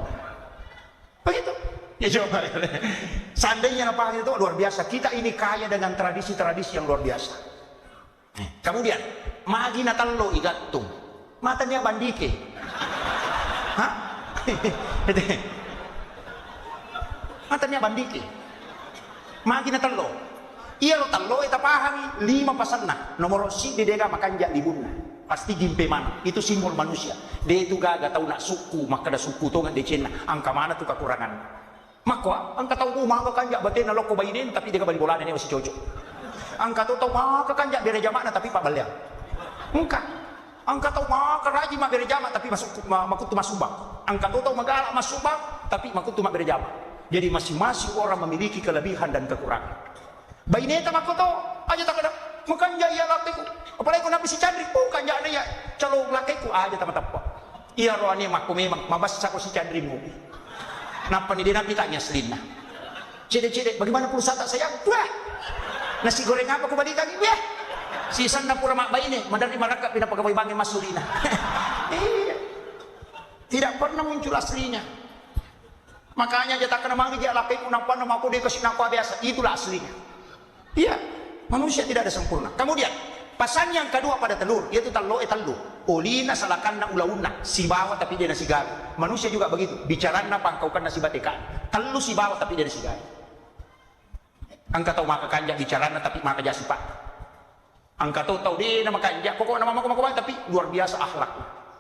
Begitu. Ya coba. Seandainya apa itu luar biasa. Kita ini kaya dengan tradisi-tradisi yang luar biasa. Kemudian, magi natallo igattung. Matanya bandike. Hah? Matanya bandike. Magi natallo. Iya lo tallo eta pahami 5 pasanna nomor si dedega makanja libunna pasti gimpe mana itu simbol manusia dia itu gak tahu nak suku maka ada suku to ngan decena angka mana tuh kekurangan maka angka tahu maka kanja batena loko bainin tapi dia bali bolana ini masih cocok angka tahu maka kanja bere jamana tapi pak balya engka angka tahu maka raji mak bere jama tapi masuk makut tu masubak angka tahu magala masubak tapi makut tu mak bere jama jadi masing-masing orang memiliki kelebihan dan kekurangan. Baineta makoto aja tak ada makan jaya lateku Apalagi kau nabi si Chandri, bukan jangan ya calon laki ku aja teman-teman. Iya rohani makku memang mabas aku si Chandri mu. Napa nih dia nabi tanya selina. Cede, bagaimana pulsa tak sayang? Wah, nasi goreng apa kau balik lagi? Wah, si sana pura mak bayi nih, mandar di maraka pindah pegawai bank Mas Surina. Iya, tidak pernah muncul aslinya. Makanya jatah kena manggil dia laki ku nampak nama aku dia kasih nakwa biasa, itulah aslinya. Iya, manusia tidak ada sempurna. Kemudian pasan yang kedua pada telur, yaitu telur. Olina salakan na ulauna, si bawa tapi dia nasi garu. Manusia juga begitu, bicara na pangkaukan nasi batekan. Telur si bawa tapi dia nasi garu. Angka tahu maka kanjak bicara na tapi maka jasi pak. Angka tahu dia nama kanjak, kok nama maku tapi luar biasa akhlak.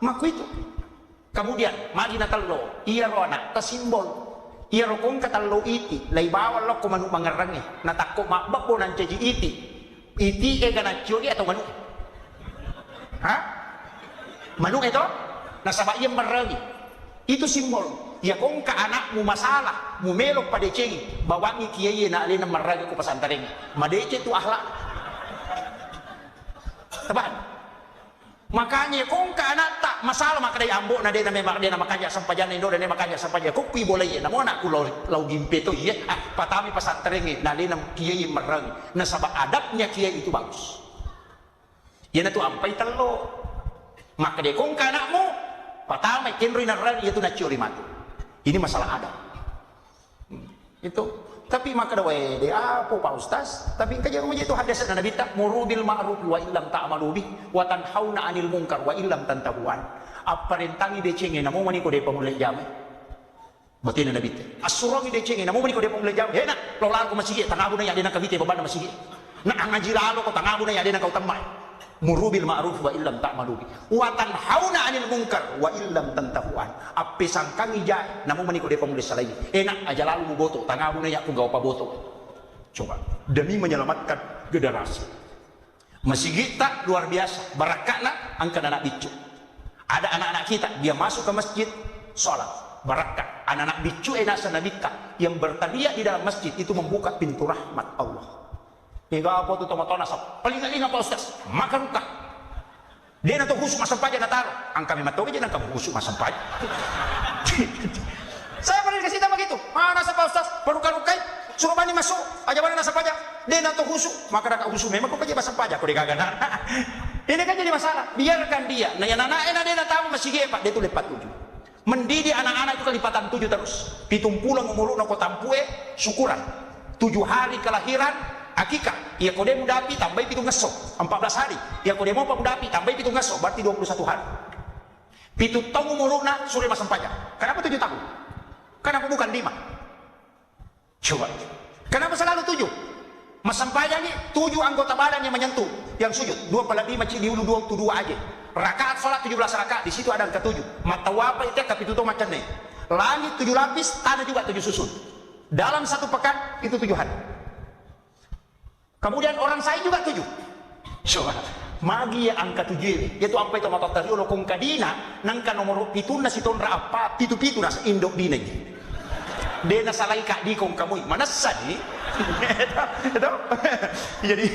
Maku itu. Kemudian magi na telur, iya roana, simbol. Iya rokong katalo iti, lay bawal lo kumanu mangarangnya, natakko makbabo ng caji iti ganacyo atau manu, ha? Manu ito, nasa bayang marami, itu simbol. Ya kung ka anak mo masalah, mumelok pa deceng, bawangi kiyaye na alin ng marami ko pasantaring, madece tu akhlak. Taban? Makanya kung ka anak tak masalah maka day ambo na din na may makanya makanya sampajan indo na makanya sampajan kung pibolay na mo na kulaw gimpe to iya patami pasantering na din ng kiyay marang na sa adabnya kiyay itu bagus. Yan na to ampay talo. Maka day kung ka anak mo patami kinroy na ran itu na curi matu. Ini masalah adab. Itu tapi maka dawai de apa Pak Ustaz, tapi kajian rumah itu hadis na nabita murubil ma'ruf wa illam ta'malu bih wa tanhauna 'anil munkar wa illam tantahuan. Aparentangi de cenge namo mani ko de pamulay jamay. Batin na nabita. Asurami de cenge namo mani ko de pamulay jamay. Hena, lolar ko masigi tangabu na ya de na kabite baba na masigi. Na angajilalo ko tangabu na ya de na kautamay. Murubil ma'ruf wa illam ta'malu bih wa tanhauna 'anil munkar wa illam tantahuan. Apisang kami jay namo mani ko de pamulay salay. Enak aja lalu mu boto tangabu na ya ko gawa pa boto. Coba demi menyelamatkan generasi. Masjid tak luar biasa barakatna angkat anak bicu. Ada anak-anak kita dia masuk ke masjid sholat barakat. Anak-anak bicu enak sanabita yang bertaliah di dalam masjid itu membuka pintu rahmat Allah. Hingga apa tu tomatona sa palingalinga pa Ustaz makaruka. Dia na to husuk masampaja na taro. Ang kami matoge diyan ang husuk masampaja. Saya pernah dikasih tahu begitu. Mana sa pa Ustaz paruka-rukay suruh bani masuk aja mana nasa pajak dia na to husuk maka nak husuk memang kok pakai masampaja kok digaganan. Ini kan jadi masalah. Biarkan dia. Nah yang anak-anak dia na tahu masih Pak dia tu lipat 7. Mendidik anak-anak itu kelipatan 7 terus. 70 umur na ko tampue syukuran. 7 hari kelahiran akikah, ia kode mudapi tambah pitung ngesok 14 hari, ia kode mau mudapi tambah pitung ngesok berarti 21 hari. Pitu tahun umurna sore masam pajak. Kenapa 7 tahun? Kenapa bukan 5? Coba. Kenapa selalu 7? Masam pajak ini 7 anggota badan yang menyentuh, yang sujud. 2 pada 5 cili ulu 2 aja. Rakaat salat 17 rakaat, di situ ada angka 7. Mata wapa itu kapitu to macam nih. Langit 7 lapis, tanah juga 7 susun. Dalam 1 pekan itu 7 hari. Kemudian orang saya juga 7. Coba. Magi ya angka 7 ini. Yaitu apa itu mata tadi lo kong kadina nangka nomor 7 na si tonra apa pitu na sa indok dina ini. Dia na salay ka di kong kamoy. Manasa di. Ito. Jadi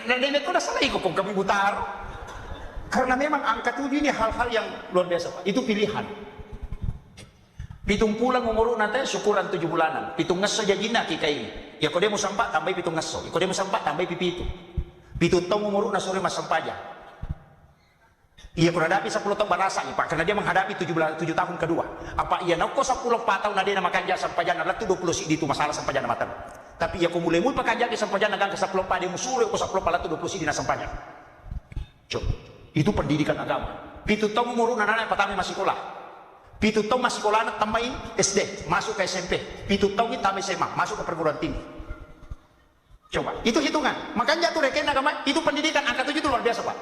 nandiyan ko na salay ko kong kamoy butaro. Karena memang angka 7 ini hal-hal yang luar biasa Pak. Itu pilihan. 7 pulang umur nanti syukuran 7 bulanan. 7 ngeso jajina kika ini. Ya kau dia mau sampak tambah 7 ngeso. Kau dia mau sampak tambah pipi itu. 7 tahun umur na sore mas sampaja. Ia kau hadapi 10 tahun barasa Pak. Karena dia menghadapi 7 tahun kedua. Apa ia nak kau 10 tahun na dia nama kanja sampaja na latu 20 sidi itu masalah sampaja na matan. Tapi ia kau mulai pakanja ke sampaja na gang ke 10 pa dia musure kau 10 pa latu 20 sidi na sampaja. Coba. Itu pendidikan agama. 7 tahun umur na nanay patami masih sekolah. 7 tahun masih sekolah anak tambah SD, masuk ke SMP. 7 tahun ini tambah SMA, masuk ke perguruan tinggi. Coba, itu hitungan. Makanya tuh reken agama, itu pendidikan angka 7 itu luar biasa Pak.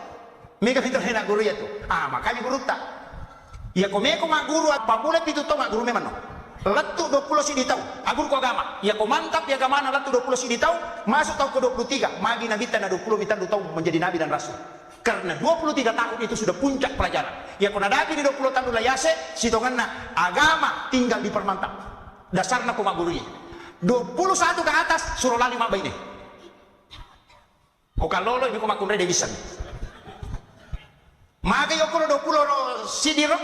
Mega pintar enak guru ya tuh. Makanya guru tak. Ya komeko mak guru apa boleh 7 tahun mak guru memang no. Letu 20 sih di tahun, guru ko agama. Ya ko mantap ya agama na letu 20 sih di tahun, masuk tahun ke 23, magi nabi tanah 20 mitan tahun menjadi nabi dan rasul. Karena 23 tahun itu sudah puncak pelajaran. Ya kena dati di 20 tahun layase, sitonganna agama tinggal dipermantap. Dasarnya kumak gurunya. 21 ke atas suruh lali mak ini. O kalolo ibi ko makunre devisan. Maka yo ko 20 sidiro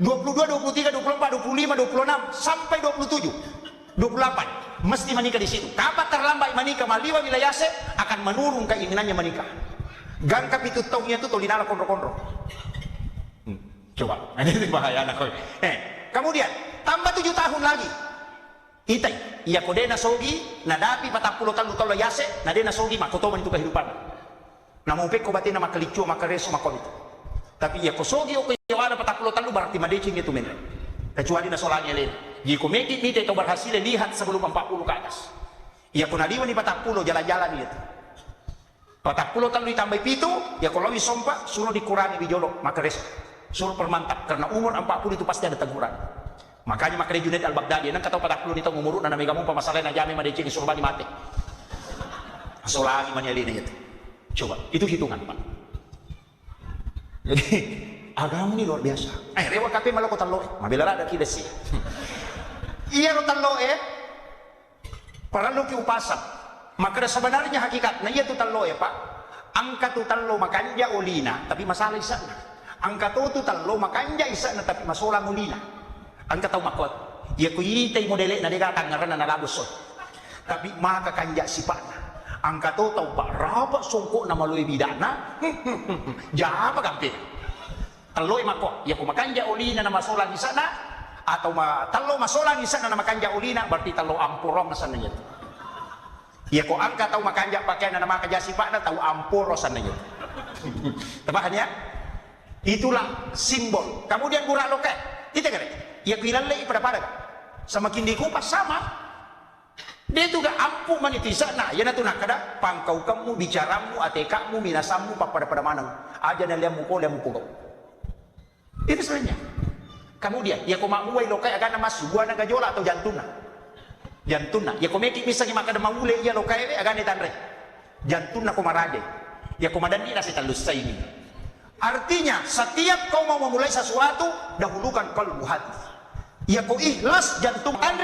22, 23, 24, 25, 26 sampai 27, 28 mesti menikah di situ. Kapan terlambat menikah maliwa wilayase akan menurun keinginannya menikah. Gangkap itu taunya itu tolinala kondro-kondro. Coba, ini bahaya anak kau. Kemudian tambah 7 tahun lagi. Itai, iya kodena sogi, nadapi 40 tahun kalau yase, nadena sogi makotoman itu kehidupan. Namun peko batina makalicu makareso makon itu. Tapi iya ko sogi o kayawala 40 tahun berarti madecing itu men. Kecuali na solanya lain. Jika meki mite itu berhasil lihat sebelum 40 ke atas. Iya ko naliwa ni 40 jalan-jalan itu. 40 tahun ditambah itu, ya kalau sompa suruh dikurangi bijolo makareso. Suruh permantap karena umur 40 itu pasti ada teguran. Makanya makanya Junaid al-Baghdadi nang kataw 40 nito umur na namigamong pamasalay na jami madecing isurba ni mate. Solagi manyali na ito. Coba, itu hitungan Pak. Jadi agama ini luar biasa. Rewa kape maloko taloe, mabilara ada kita sih. Iya ro taloe, paralu ki upasan. Maka sebenarnya hakikat, nah iya tu taloe Pak. Angka tu talo makanja ulina, tapi masalah isa na. Angka tu talo makanja isa na tapi masalah ulina. Angka tahu makot, ya kuitay modele na dikatang ngaran na nalabos. Tapi maka kanja si Pak. Angka tahu Pak rapat songko na maluwi bidana. Japa kampi. Taloy mako, ya kumakanja ulina na masolang isa na atau talo masolang isa na makanja ulina berarti talo ampurong na sana niya. Ya ko angka tahu makanja pakai na maka jasi Pak na tahu ampuro sana niya. Tabahannya itulah simbol. Kemudian burak loke. Itu kan? Ya kilalai pada semakin dikupas sama dia juga ampuh manitisa nah ya natu nak kada pangkau kamu bicaramu atekamu minasamu pada mana aja na liamu ko itu sebenarnya. Kemudian ya ko mamuai lokai agana mas gua na gajola atau jantuna ya ko meki bisa ni makada mamule ya lokai agane tanre jantuna ko marade ya ko madani na sitalus ini. Artinya setiap kau mau memulai sesuatu dahulukan kalbu hati. Ya kau ikhlas jantung Andre